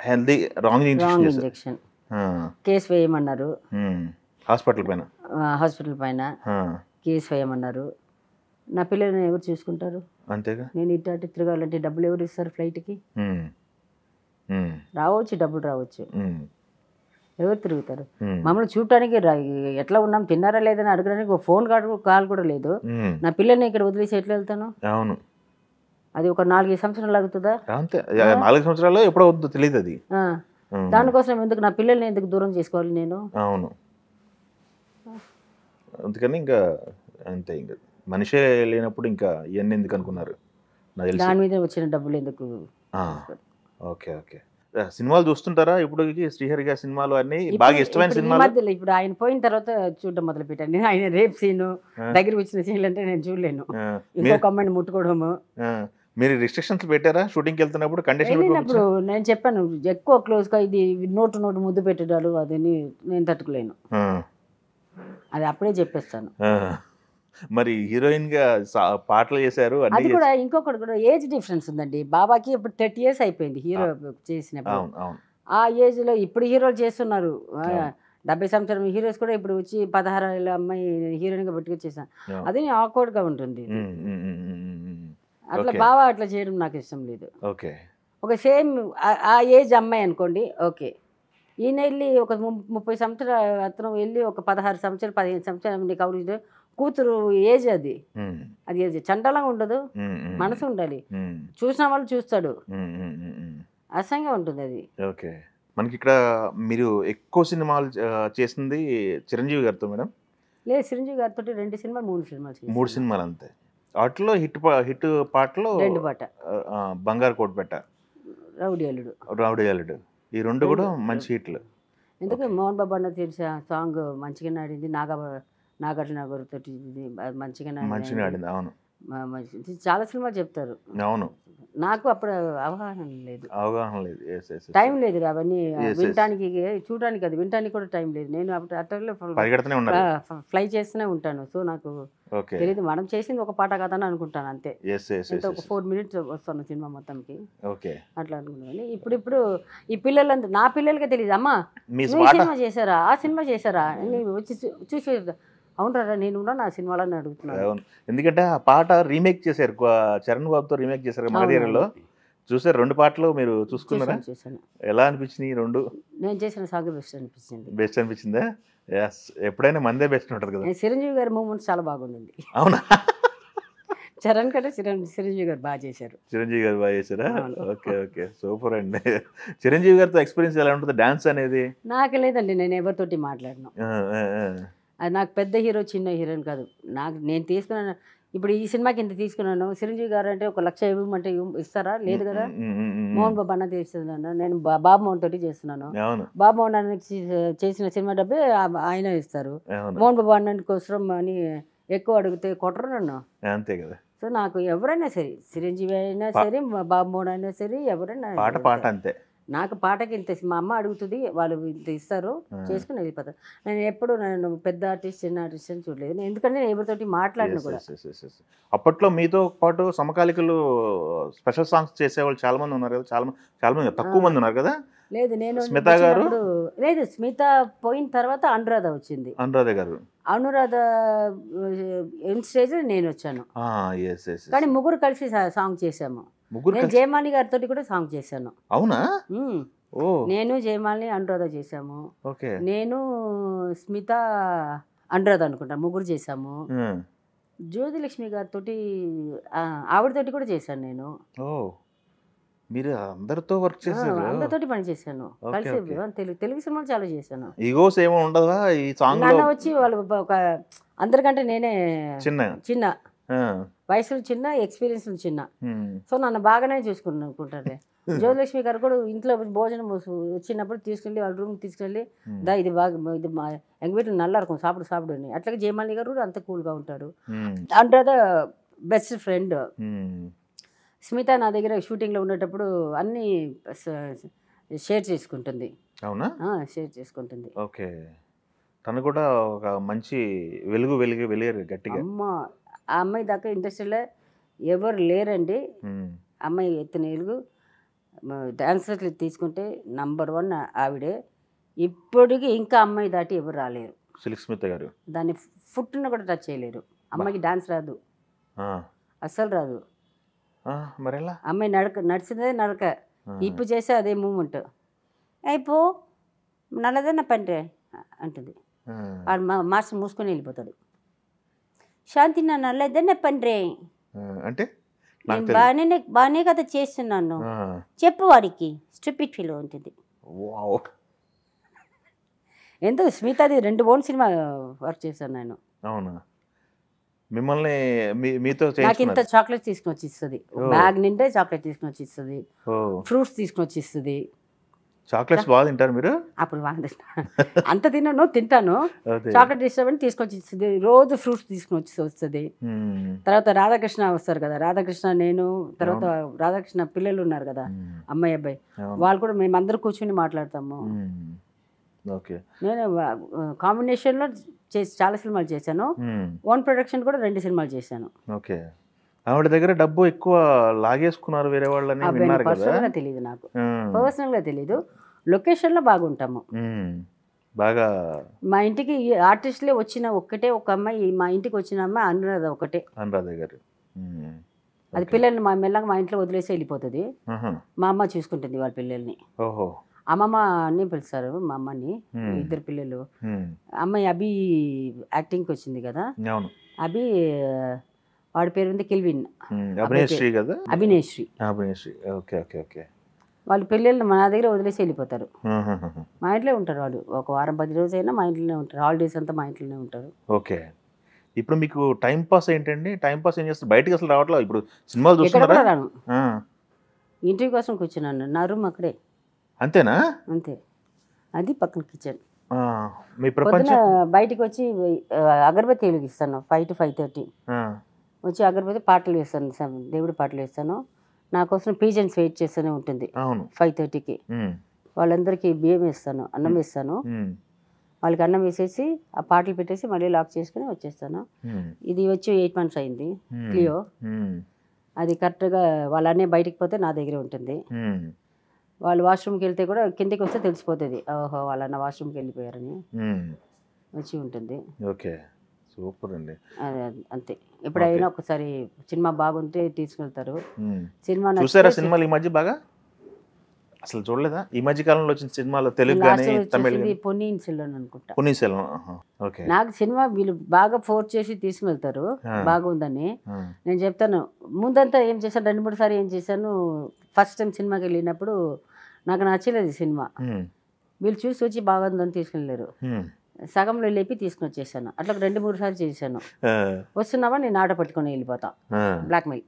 హెల్దీ రాంగ్ ఇంజెక్షన్ కేసు వేయమన్నారు. హాస్పిటల్ పైన కేసు వేయమన్నారు. నా పిల్లల్ని ఎవరు చూసుకుంటారు? అంతేగా. నేను ఇటు తిరగాలంటే డబ్బులు ఎవరు ఇస్తారు? ఫ్లైట్కి రావచ్చు, డబ్బులు రావచ్చు, ఎవరు తిరుగుతారు? మమ్మల్ని చూడటానికి ఎట్లా ఉన్నాం, తిన్నారా లేదని అడగడానికి ఒక ఫోన్ కాల్ కూడా లేదు. నా పిల్లల్ని ఇక్కడ వదిలేసి ఎట్లా వెళ్తాను? అవును. అది ఒక 4 సంవత్సరాలు ఆగుతుందా? అంతే, 4 సంవత్సరాలు ఎప్పుడో వద్దు తెలియదు అది. దానికోసం ఎందుకు నా పిల్లల్ని ఎందుకు దూరం చేసుకోవాలి నేను? అవును. అందుకని ఇంకా అంతే, ఇంకా మనిషే లేనప్పుడు ఇంకా ఇవన్నీ ఎందుకు అనుకున్నారు. దాని మీద వచ్చిన డబ్బులు ఎందుకు? ఓకే. సినిమాలు చూస్తుంటారా ఇప్పుడు? శ్రీహరి గారి సినిమాలు అన్ని బాగా ఇష్టమైన సినిమాలు. ఇప్పుడు ఆయన పోయిన తర్వాత చూడడం మొదలు పెట్టాను. ఆయన రేప్ సీను, దగ్గర వచ్చిన సీన్లు అంటే నేను చూడలేను. ఇంకొక అమ్మాయిని ముట్టుకోవడము. మీరు రిస్ట్రిక్షన్స్ పెట్టారా షూటింగ్కి వెళ్తున్నప్పుడు? వెళ్ళినప్పుడు నేను చెప్పాను, ఎక్కువ క్లోజ్గా ఇది నోటు ముద్దు పెట్టడాలు అది నేను తట్టుకోలేను, అది అప్పుడే చెప్పేస్తాను. మరి హీరోయిన్ గా పాటలు చేశారు, అది కూడా. ఇంకొకటి కూడా ఏజ్ డిఫరెన్స్ ఉందండి. బాబాకి ఇప్పుడు 30 years అయిపోయింది హీరో చేసినప్పుడు. ఆ ఏజ్ లో ఇప్పుడు హీరోలు చేస్తున్నారు. 70 సంవత్సరం హీరోస్ కూడా ఇప్పుడు వచ్చి 16 ఏళ్ళ అమ్మాయి హీరోయిన్ గా పెట్టుకొచ్చేసాను. అది ఆక్వర్డ్ గా ఉంటుంది. అట్లా బాబా అట్లా చేయడం నాకు ఇష్టం లేదు. ఒక సేమ్ ఆ ఏజ్ అమ్మాయి అనుకోండి, ఓకే. ఈయన వెళ్ళి ఒక 30 సంవత్సరాలు, అతను వెళ్ళి ఒక 16 సంవత్సరాలు 15 సంవత్సరాలు కౌరు కూతురు ఏజ్ అది చండాలంగా ఉండదు, మనసు ఉండాలి. చూసిన వాళ్ళు చూస్తాడు, అసహ్యంగా ఉంటుంది అది. ఓకే. మనకి ఇక్కడ మీరు ఎక్కువ సినిమాలు చేసింది చిరంజీవి గారితో మేడం? లేదు, చిరంజీవి గారితో 2 సినిమాలు 3 సినిమాలు అంతే. వాటిలో హిట్ పాటలో 2 పాట, బంగారు కోటపెట్ట, రౌడీ అల్లుడు, ఈ 2 కూడా మంచి హిట్లు. ఎందుకు మోహన్ బాబు అన్న తెలిసే సాంగ్ మంచిగానే ఆడింది. నాగార్జున గారితో మంచిగా ఆడింది. అవును, చాలా సినిమాలు చెప్తారు. అవును, నాకు అప్పుడు అవగాహన లేదు. టైం లేదు అవన్నీ వినటానికి, చూడటానికి. అది వినటానికి కూడా టైం లేదు. నేను అప్పుడు అట్టర్లో ఫ్లై చేస్తూనే ఉంటాను. సో నాకు తెలియదు. మనం చేసింది ఒక పాట కదని అనుకుంటాను అంతే. ఒక 4 minutes వస్తాను సినిమా మొత్తంకి, అట్లా అనుకున్నాను. ఇప్పుడు ఈ పిల్లలంతా, నా పిల్లలకే తెలియదు, అమ్మా సినిమా చేశారా, ఆ సినిమా చేశారా, వచ్చి చూసి అవును రా నేను కూడా నా సినిమాలని అడుగుతున్నాను. అవును. ఎందుకంటే ఆ పాట రీమేక్ చేశారు. చరణ్ బాబుతో రీమేక్ చేశారు మగధీరలో. చూసారు 2 పాటలు మీరు చూసుకున్నారా? చూసాను. ఎలా అనిపించినాయి 2? నేను చేసిన సాంగ్ బెస్ట్ అనిపించింది. బెస్ట్ అనిపించిందా? యస్. ఎప్పుడైనా మందే బెస్ట్ ఉంటది కదా. చిరంజీవి గారి మూమెంట్స్ చాలా బాగుండింది. అవునా? చరణ్ కంటే చిరంజీవి గారు బాగా చేశారు. చిరంజీవి గారు బాగా చేశారా? అవును. ఓకే, ఓకే, సూపర్ అండి. చిరంజీవి గారితో ఎక్స్పీరియన్స్ ఎలా ఉంటుంది డాన్స్ అనేది? నాకు లేదండి, నేను ఎవరితోటి మాట్లాడను. ఆ, ఆ, ఆ. అది నాకు పెద్ద హీరో చిన్న హీరోని కాదు. నేను తీసుకున్నాను ఇప్పుడు ఈ సినిమాకి ఇంత తీసుకున్నాను. చిరంజీవి గారు అంటే 1,00,000 ఇవ్వమంటే ఇస్తారా? లేదు కదా. మోహన్ బాబు అన్న తీస్తున్నాను, నేను బాబు మోహన్ తోటి చేస్తున్నాను. అవును, బాబు మోహన్ అన్న చేసిన సినిమా డబ్బే ఆయన ఇస్తారు. అవును. మోహన్ బాబు అన్న కోసం అని ఎక్కువ అడిగితే కొట్టరు నన్ను. అంతే కదా. సో నాకు ఎవరైనా సరే, చిరంజీవి అయినా సరే, బాబు మోహన్ అయినా సరే, ఎవరైనా పాట పాట అంతే. నాకు పాటకి ఇంత మా అమ్మ అడుగుతుంది, వాళ్ళు ఇంత ఇస్తారు, చేసుకుని వెళ్ళిపోతాను. నేను పెద్ద ఆర్టిస్ట్ చిన్న ఆర్టిస్ట్ అని చూడలేదు. ఎందుకంటే నేను ఎవరితోటి మాట్లాడిన కూడా. అప్పట్లో మీతో పాటు సమకాలికలు స్పెషల్ సాంగ్స్ చేసేవాళ్ళు చాలా మంది ఉన్నారు కదా. చాలా మంది తక్కువ మంది ఉన్నారు కదా. లేదు, నేను స్మిత గారు లేదు, స్మిత పోయిన తర్వాత అనురాధ వచ్చింది. అనురాధ గారు, అనురాధ స్టేజ్ నేను వచ్చాను. కానీ ముగ్గురు కలిసి సాంగ్ చేసాము. నేను జయమాలి గారితో కూడా సాంగ్ చేశాను. అవునా? నేను జయమాలిని అనురాధ చేశాము. ఓకే. నేను స్మిత అనురాధ అనుకుంటా, ముగ్గురు చేశాము. జ్యోతిలక్ష్మి గారితో ఆవిడతోటి కూడా చేశాను నేను. మీరు అందరితో వర్క్ చేశారు? అందరితోటి పని చేశాను కలిసి. తెలుగు సినిమాలు చాలా చేశాను. ఈగోస్ ఏమో ఉండదా ఈ సాంగ్ నాన్న వచ్చి వాళ్ళు ఒక అందరికంటే నేనే చిన్న వయసులో చిన్న, ఎక్స్పీరియన్స్ చిన్న. సో నన్ను బాగానే చూసుకున్నాను అనుకుంటారే. జ్యోతిలక్ష్మి గారు కూడా ఇంట్లో భోజనం వచ్చినప్పుడు తీసుకెళ్ళి వాళ్ళ రూమ్ తీసుకెళ్ళి, ఇది బాగా ఇది మా ఎங்கள் వీటిలో నల్లా இருக்கும் సాపిడు అని. అట్లాగే జయమాలి గారు కూడా అంత కూల్గా ఉంటారు. Anuradha best friend. స్మిత నా దగ్గర షూటింగ్లో ఉండేటప్పుడు అన్నీ షేర్ చేసుకుంటుంది. అవునా? షేర్ చేసుకుంటుంది. ఓకే. తను కూడా ఒక మంచి వెలుగు గట్టిగా. ఆ అమ్మాయి దాకా ఇండస్ట్రీలో ఎవరు లేరండి. అమ్మాయి ఎత్తిన వెలుగు. డాన్సర్లు తీసుకుంటే నంబర్ 1 ఆవిడే. ఇప్పటికి ఇంకా అమ్మాయి దాటి ఎవరు రాలేరు. స్మిత గారు దాన్ని ఫుట్ను కూడా టచ్ చేయలేరు. అమ్మాయికి డాన్స్ రాదు, అస్సలు రాదు. మరెలా? అమ్మాయి నడిచిందే నడక, ఇప్పుడు చేసే అదే మూమెంట్. అయిపో నల్లదన్న పంటే అంటుంది. మాస్టర్ మూసుకొని వెళ్ళిపోతాడు. శాంతి నా నల్లదన్న పండ్రే అంటే బాగానే కదా చేస్తున్నాను, చెప్పు వాడికి, స్టూపిడ్ ఫీల్ ఉంటుంది. ఎంతో స్మితది 2 ఓన్ సినిమా వర్క్ చేశాను నేను. అవునా? మిమ్మల్ని మీతో నాకు ఇంత చాక్లెట్ తీసుకుని వచ్చి ఇస్తుంది, బ్యాగ్ నిండే చాక్లెట్ తీసుకుని వచ్చి ఇస్తుంది, ఫ్రూట్స్ తీసుకుని వచ్చి ఇస్తుంది. చాక్లెట్స్ బాగా తింటారు మీరు? అప్పుడు బాగా తింటాను, అంత తింటాను. చాక్లెట్ ఇష్టమని తీసుకొచ్చి ఇస్తుంది. రోజు ఫ్రూట్స్ తీసుకుని వచ్చి వస్తుంది. తర్వాత రాధాకృష్ణ వస్తారు కదా, రాధాకృష్ణ నేను, తర్వాత రాధాకృష్ణ పిల్లలు ఉన్నారు కదా, అమ్మాయి అబ్బాయి, వాళ్ళు కూడా మేమందరూ కూర్చుని మాట్లాడతాము. నేను కాంబినేషన్లో చాలా సినిమాలు చేశాను. ఓన్ ప్రొడక్షన్ కూడా 2 సినిమాలు చేశాను. ఓకే. ఆవిడ దగ్గర డబ్బు ఎక్కువ లాగేసుకున్నారు వేరే వాళ్ళని విన్నారు కదా. పర్సనల్గా తెలియదు నాకు, పర్సనల్గా తెలీదు. లొకేషన్లో బాగుంటాము బాగా. మా ఇంటికి ఆర్టిస్టులే వచ్చిన ఒక అమ్మాయి, మా ఇంటికి వచ్చిన అమ్మాయి అనురాధ ఒకటే. అనురాధ గారు అది పిల్లల్ని మెల్లగా మా ఇంట్లో వదిలేసి వెళ్ళిపోతుంది. మా అమ్మ చూసుకుంటుంది వాళ్ళ పిల్లల్ని. ఓహో. అమ్మమ్మ అని పిలుస్తారు మా అమ్మని. 2 పిల్లలు. అమ్మాయి అభి యాక్టింగ్కి వచ్చింది కదా, అభి వాడి పేరు ఉంది కిల్విన్, అభినేశ్రీ కదా. అభినేశ్రీ. Okay, okay, okay. వాళ్ళ పిల్లల్ని మా దగ్గర వదిలేసి వెళ్ళిపోతారు. మా ఇంట్లో ఉంటారు వాళ్ళు. ఒక వారం 10 రోజులైనా మా ఇంట్లోనే ఉంటారు. హాలిడేస్ అంతా మా ఇంట్లోనే ఉంటారు. ఓకే. ఇప్పుడు మీకు టైం పాస్ ఏంటండి? టైం పాస్ ఏం చేస్తారు? బయటకి అసలు రావట్లేదు. ఇప్పుడు సినిమాలు చూస్తున్నారా? రాను, ఇంటి కోసం కూర్చున్నాను. నా రూమ్ అక్కడే. అంతేనా? అంతే. అది పక్కన కిచెన్. మీ ప్రపంచం. బయటికి వచ్చి అగరబత్తి వెలిగిస్తాను 5 to 5:30. వచ్చి అగరబత్తి పాటలు వేస్తాను, దేవుడి పాటలు వేస్తాను. నా కోసం పీజన్స్ వెయిట్ చేస్తూనే ఉంటుంది 5:30కి. వాళ్ళందరికీ బియ్యం వేస్తాను, అన్నం వేస్తాను. వాళ్ళకి అన్నం వేసేసి ఆ పాటలు పెట్టేసి మళ్ళీ లాక్ చేసుకుని వచ్చేస్తాను. ఇది వచ్చి 8 months అయింది క్లియో. అది కరెక్ట్గా వాళ్ళనే బయటికి పోతే నా దగ్గరే ఉంటుంది. వాళ్ళు వాష్రూమ్కి వెళ్తే కూడా కిందికి వస్తే తెలిసిపోతుంది, ఓహో వాళ్ళన్న వాష్రూమ్కి వెళ్ళిపోయారని వచ్చి ఉంటుంది. ఓకే, సూపర్ అండి. అంతే. ఎప్పుడైనా ఒకసారి సినిమా బాగుంటే తీసుకెళ్తారు. సినిమా చూసారా సినిమాలు ఈ మధ్య బాగా? అసలు చూడలేదా ఈ మధ్య కాలంలో వచ్చిన సినిమాలు? తెలుగు కానీ తమిళ కానీ? పొన్నియిన్ సెల్వన్ అనుకుంటా. పొన్నియిన్ సెల్వన్. ఓకే. నాకు సినిమా వీళ్ళు బాగా ఫోర్స్ చేసి తీసుకెళ్తారు బాగుందని. నేను చెప్తాను ముందంతా ఏం చేశాను, 2-3 సార్లు ఏం చేశాను, ఫస్ట్ టైం సినిమాకి వెళ్ళినప్పుడు నాకు నచ్చలేదు సినిమా. వీళ్ళు చూసి వచ్చి బాగుందని తీసుకెళ్ళారు. సగంలో లేపి తీసుకుని వచ్చేసాను. అట్లా 2-3 సార్లు చేశాను. వస్తున్నావా నేను ఆట పట్టుకొని వెళ్ళిపోతా, బ్లాక్మెయిల్.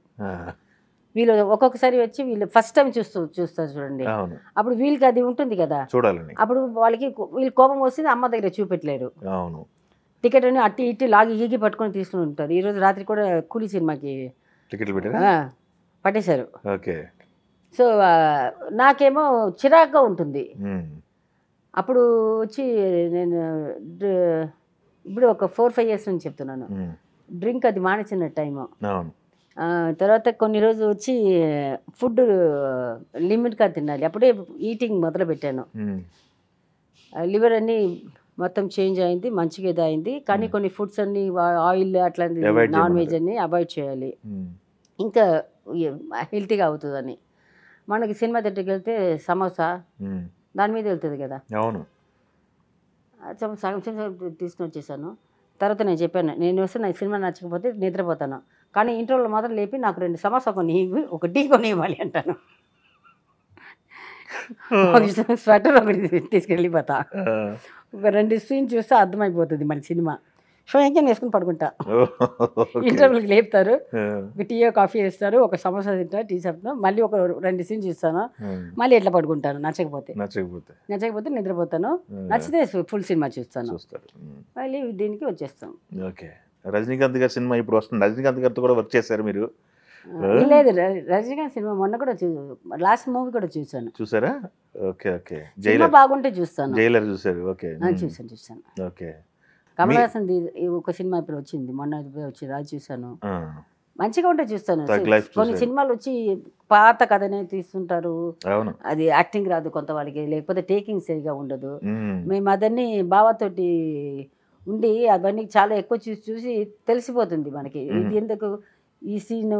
వీళ్ళు ఒక్కొక్కసారి వచ్చి వీళ్ళు ఫస్ట్ టైం చూస్తారు చూడండి, అప్పుడు వీళ్ళకి అది ఉంటుంది కదా చూడాలని. అప్పుడు వీళ్ళు కోపం వస్తుంది, అమ్మ దగ్గర చూపెట్టలేరు. టికెట్ అని అట్టి ఇట్టి లాగి గీగి పట్టుకొని తీసుకుని ఉంటారు. ఈరోజు రాత్రి కూడా కూలీ సినిమాకి పట్టేశారు. సో నాకేమో చిరాగ్గా ఉంటుంది. అప్పుడు వచ్చి నేను ఇప్పుడు ఒక 4-5 years నుంచి చెప్తున్నాను, డ్రింక్ అది మానేసిన టైము. తర్వాత కొన్ని రోజులు వచ్చి ఫుడ్ లిమిట్గా తినాలి, అప్పుడే ఈటింగ్ మొదలు పెట్టాను. లివర్ అన్నీ మొత్తం చేంజ్ అయింది, మంచిగా ఇది అయింది. కానీ కొన్ని ఫుడ్స్ అన్ని ఆయిల్ అట్లాంటి నాన్ వెజ్ అన్ని అవాయిడ్ చేయాలి, ఇంకా హెల్తీగా అవుతుందని. మనకి సినిమా థియేటర్కి వెళ్తే సమోసా దాని మీద వెళ్తుంది కదా, సగం తీసుకుని వచ్చేసాను. తర్వాత నేను చెప్పాను, నేను వస్తే నాకు సినిమా నచ్చకపోతే నిద్రపోతాను, కానీ ఇంటర్వ్యూలో మాత్రం లేపి నాకు 2 సమోసా కొని ఒక టీ కొని ఇవ్వాలి అంటాను. స్వెటర్ ఒకటి తీసుకెళ్ళిపోతా, ఒక 2 సీన్ చూస్తే అర్థమైపోతుంది మన సినిమా. షోయంగా వేసుకుని పడుకుంటా. ఇంటర్వ్యూకి లేపుతారు, ఒక టీయో కాఫీ వేస్తారు, ఒక సమోసా తింటా, టీ చెప్తాను, మళ్ళీ ఒక 2 సీన్ చూస్తాను, మళ్ళీ ఎట్లా పడుకుంటాను. నచ్చకపోతే నిద్రపోతాను, నచ్చితే ఫుల్ సినిమా చూస్తాను, మళ్ళీ దీనికి వచ్చేస్తాం. ఓకే. రజనీకాంత్ గారి సినిమా ఇప్పుడు వస్తుంది, రజనీకాంత్ గారితో కూడా వర్క్ చేశారు మీరు? లేదు, రజనీకాంత్ సినిమా మొన్న కూడా లాస్ట్ మూవీ కూడా చూసారా? Okay okay. సినిమా బాగుంటే చూస్తాను. జైలర్ చూసారు? ఓకే. చూసాను. ఓకే. కమల్ హాసన్ ఒక సినిమా ఇప్పుడు వచ్చింది, మొన్న వచ్చింది, అది చూసాను. మంచిగా ఉంటే చూస్తాను. కొన్ని సినిమాలు వచ్చి పాత కథనే తీస్తుంటారు, అది యాక్టింగ్ రాదు కొంత వాళ్ళకి, లేకపోతే టేకింగ్ సరిగా ఉండదు. మేము అదన్నీ బావతోటి ఉండి అవన్నీ చాలా ఎక్కువ చూసి తెలిసిపోతుంది మనకి, ఇది ఎందుకు ఈ సీన్,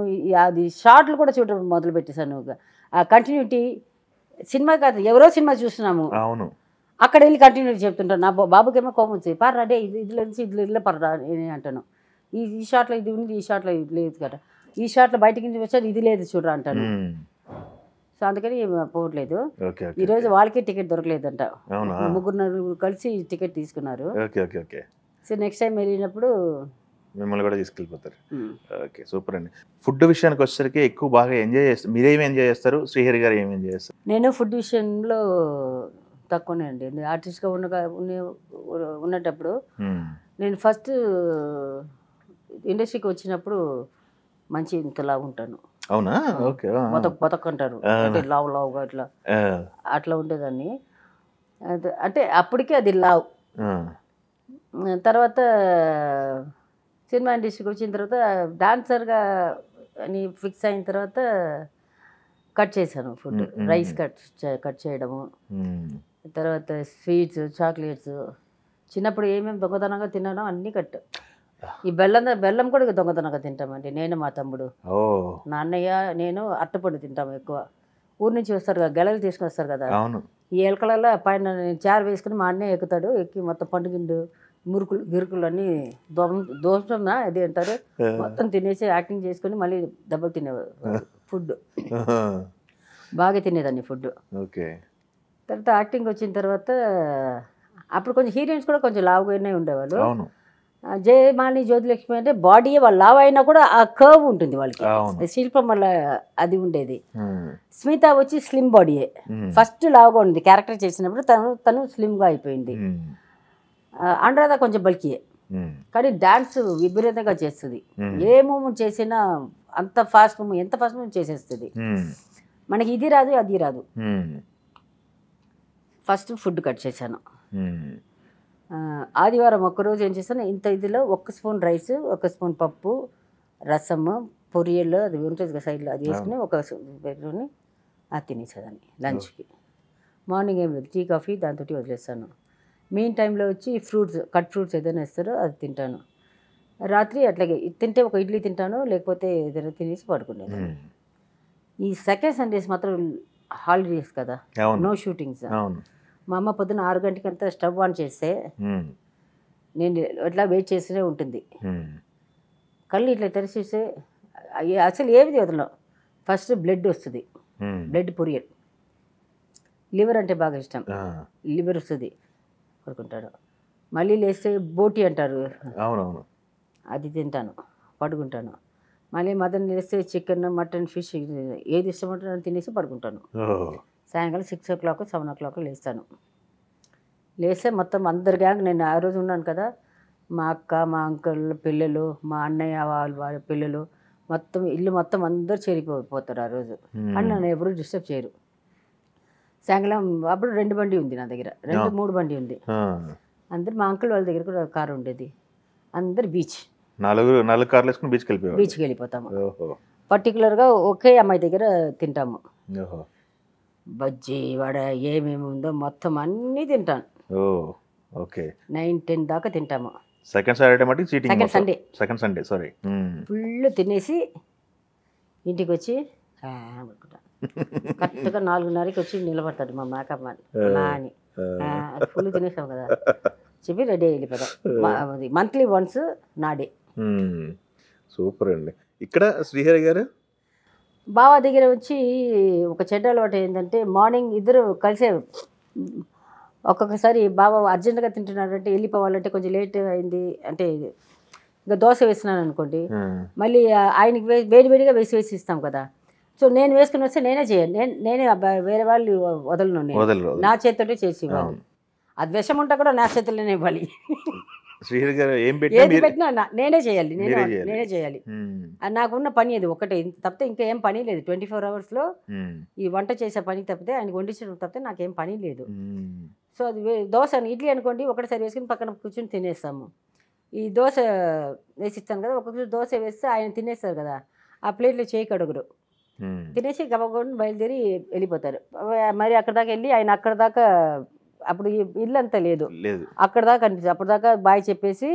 అది షార్ట్లు కూడా చూడడం మొదలు పెట్టేశాను. ఆ కంటిన్యూటీ సినిమా కాదు, ఎవరో సినిమా చూస్తున్నాము, అక్కడ వెళ్ళి కంటిన్యూటీ చెప్తుంటాను. నా బాబుకేమో కోపం వచ్చి పర్రా డే ఇదిలో నుంచి ఇదిలో పర్రా నేను అంటాను, ఈ షాట్లో ఇది ఉంది, ఈ షాట్లో ఇది లేదు కదా, ఈ షాట్లో బయటికి నుంచి వచ్చారు, ఇది లేదు చూడరా అంటాను. సో అందుకని పోవట్లేదు. ఈరోజు వాళ్ళకి టికెట్ దొరకలేదంట, 3-4 కలిసి టికెట్ తీసుకున్నారు. సో నెక్స్ట్ టైం వెళ్ళినప్పుడు మిమ్మల్ని కూడా తీసుకెళ్ళిపోతారు. ఓకే, సూపర్ అండి. ఫుడ్ విషయానికి వచ్చేసరికి ఎక్కువ బాగా ఎంజాయ్ చేస్తారు, మీరేమి ఎంజాయ్ చేస్తారు, శ్రీహరి గారు ఏమి ఎంజాయ్ చేస్తారు? నేను ఫుడ్ విషయంలో తక్కువనే అండి. ఆర్టిస్ట్గా ఉన్నప్పుడు నేను ఫస్ట్ ఇండస్ట్రీకి వచ్చినప్పుడు మంచి ఇంతలా ఉంటాను. అవునా? ఓకే. బతక్ అంటారు, అంటే లావుగా అట్లా ఉండేదాన్ని. అంటే అప్పటికే అది లావ్. తర్వాత సినిమా ఇండస్ట్రీకి వచ్చిన తర్వాత డాన్సర్గా అని ఫిక్స్ అయిన తర్వాత కట్ చేశాను ఫుడ్, రైస్ కట్ చేయడము, తర్వాత స్వీట్స్, చాక్లెట్స్. చిన్నప్పుడు ఏమేమి దొంగతనంగా తిన్నానో అన్నీ కట్. ఈ బెల్లం కూడా దొంగతనంగా తింటామండి, నేను మా తమ్ముడు. నా అన్నయ్య నేను అట్టపండు తింటాము ఎక్కువ. ఊరి నుంచి వస్తారు కదా, గెలలు తీసుకొని వస్తారు కదా, ఈ ఎలకలలో పైన చారు వేసుకుని మా అన్నయ్య ఎక్కుతాడు, ఎక్కి మొత్తం పండుగిండు మురుకులు గిరుకులు అన్నీ దోషం అది అంటారు, మొత్తం తినేసి యాక్టింగ్ చేసుకుని మళ్ళీ దెబ్బలు తినేవారు. ఫుడ్ బాగా తినేదాన్ని ఫుడ్. తర్వాత యాక్టింగ్ వచ్చిన తర్వాత అప్పుడు కొంచెం హీరోయిన్స్ కూడా కొంచెం లావుగానే ఉండేవాళ్ళు. జయమాలిని, జ్యోతిలక్ష్మి అంటే బాడీ వాళ్ళు లావు అయినా కూడా ఆ కర్వ్ ఉంటుంది వాళ్ళకి, శిల్పం వల్ల అది ఉండేది. స్మిత వచ్చి స్లిమ్ బాడీయే, ఫస్ట్ లావుగా ఉంది క్యారెక్టర్ చేసినప్పుడు, తను స్లిమ్గా అయిపోయింది. అనురాధ కొంచెం బల్కీయే, కానీ డాన్స్ విపరీతంగా చేస్తుంది, ఏ మూమెంట్ చేసినా అంత ఫాస్ట్ మూమెంట్, ఎంత ఫాస్ట్ మూమెంట్ చేసేస్తుంది. మనకి ఇది రాదు అది రాదు. ఫస్ట్ ఫుడ్ కట్ చేశాను. ఆదివారం ఒక్కరోజు ఏం చేస్తాను, ఇంత ఇదిలో 1 స్పూన్ రైస్, 1 స్పూన్ పప్పు, రసము, పొరియలు అది ఉంటుంది కదా సైడ్లో, అది వేసుకుని ఒక పెట్టుకుని అది తినేసేదాన్ని లంచ్కి. మార్నింగ్ ఏం లేదు, టీ కాఫీ దాంతో వదిలేస్తాను. మెయిన్ టైంలో వచ్చి కట్ ఫ్రూట్స్ ఏదైనా ఇస్తారో అది తింటాను. రాత్రి అట్లాగే తింటే ఒక ఇడ్లీ తింటాను, లేకపోతే ఏదైనా తినేసి పడుకునేది. ఈ సెకండ్ సండేస్ మాత్రం హాలిడేస్ కదా, అవును నో షూటింగ్స్. అవును మా అమ్మ పొద్దున్న 6 గంటలకంతా స్టవ్ ఆన్ చేస్తే నేను అట్లా వెయిట్ చేస్తూనే ఉంటుంది. కళ్ళు ఇట్లా తెరిచేస్తే అసలు ఏది వదలం. ఫస్ట్ బ్లడ్ వస్తుంది, బ్లడ్ పొరియల్. లివర్ అంటే బాగా ఇష్టం, లివర్ వస్తుంది, పడుకుంటాడు. మళ్ళీ లేస్తే బోటి అంటారు, అవునవును అది తింటాను, పడుకుంటాను. మళ్ళీ మదన్ లేస్తే చికెన్, మటన్, ఫిష్ ఏది ఇష్టమంటే అని తినేసి పడుకుంటాను. సాయంకాలం 6 o'clock 7 o'clock లేస్తాను. లేస్తే మొత్తం అందరి గ్యాంగ్, నేను ఆ రోజు ఉన్నాను కదా, మా అక్క, మా అంకుల్ పిల్లలు, మా అన్నయ్య వాళ్ళ పిల్లలు, మొత్తం ఇల్లు మొత్తం అందరూ చేరిపోతారు ఆ రోజు. అని నన్ను ఎవరు డిస్టర్బ్ చేయరు. సాయంకాలం అప్పుడు 2 బండి ఉంది నా దగ్గర, 2-3 బండి ఉంది. అందరు మా అంకుల్ వాళ్ళ దగ్గర కూడా కారు ఉండేది. అందరు బీచ్, 4 కార్లు వేసుకుని బీచ్కి వెళ్ళిపోతాము. పర్టికులర్గా ఒకే అమ్మాయి దగ్గర తింటాము. బజ్జీ వడ ఏమేమి ఉందో మొత్తం అన్నీ తింటాను. ఓకే 9-10 దాకా తింటాము. సెకండ్ సాటర్డే మటుకు cheating. Second Sunday sorry full తినేసి ఇంటికి వచ్చి పడుకుంటాను. కరెక్ట్గా 4:30కి వచ్చి నిలబడతాడు మా మేకప్ మ్యాన్ అని. ఫుల్ తినేసాం కదా చెప్పి రెడీ వెళ్ళిపోతాం. మంత్లీ వన్స్ నా డే. సూపర్ అండి. ఇక్కడ శ్రీహరి గారు బావ దగ్గర వచ్చి ఒక చెడ్డ అలవాటు ఏంటంటే, మార్నింగ్ ఇద్దరు కలిసే, ఒక్కొక్కసారి బావ అర్జెంటుగా తింటున్నాడంటే వెళ్ళిపోవాలంటే కొంచెం లేట్ అయింది అంటే ఇంకా దోశ వేస్తున్నాను అనుకోండి, మళ్ళీ ఆయనకి వేడివేడిగా వేసి ఇస్తాం కదా. సో నేను వేసుకుని వస్తే నేనే చేయాలి, నేనే వేరే వాళ్ళు వదలను, నా చేతితోటే చేసి ఇవ్వాలి. అది విషం ఉంటా కూడా నా చేతుల్లోనే ఇవ్వాలి. శ్రీహరి గారు ఏది పెట్టినా నేనే చేయాలి, నేనే చేయాలి. నాకున్న పని అది ఒకటే, తప్పితే ఇంకా ఏం పని లేదు. 24 hours ఈ వంట చేసే పని తప్పితే, ఆయనకు వండించడం తప్పితే నాకేం పని లేదు. సో అది దోశ ఇడ్లీ అనుకోండి, ఒకటిసారి వేసుకుని పక్కన కూర్చొని తినేస్తాము. ఈ దోశ వేసి ఇస్తాను కదా, ఒక్కొక్కసారి దోశ వేస్తే ఆయన తినేస్తారు కదా, ఆ ప్లేట్లో చేయి కడుగురు, తినేసి గబగబని బయలుదేరి వెళ్ళిపోతారు. మరి అక్కడ దాకా వెళ్ళి ఆయన అక్కడ దాకా, అప్పుడు ఇల్లు అంతా లేదు, అక్కడ దాకా అనిపిస్తుంది. అప్పుడు దాకా బాయ్ చెప్పేసి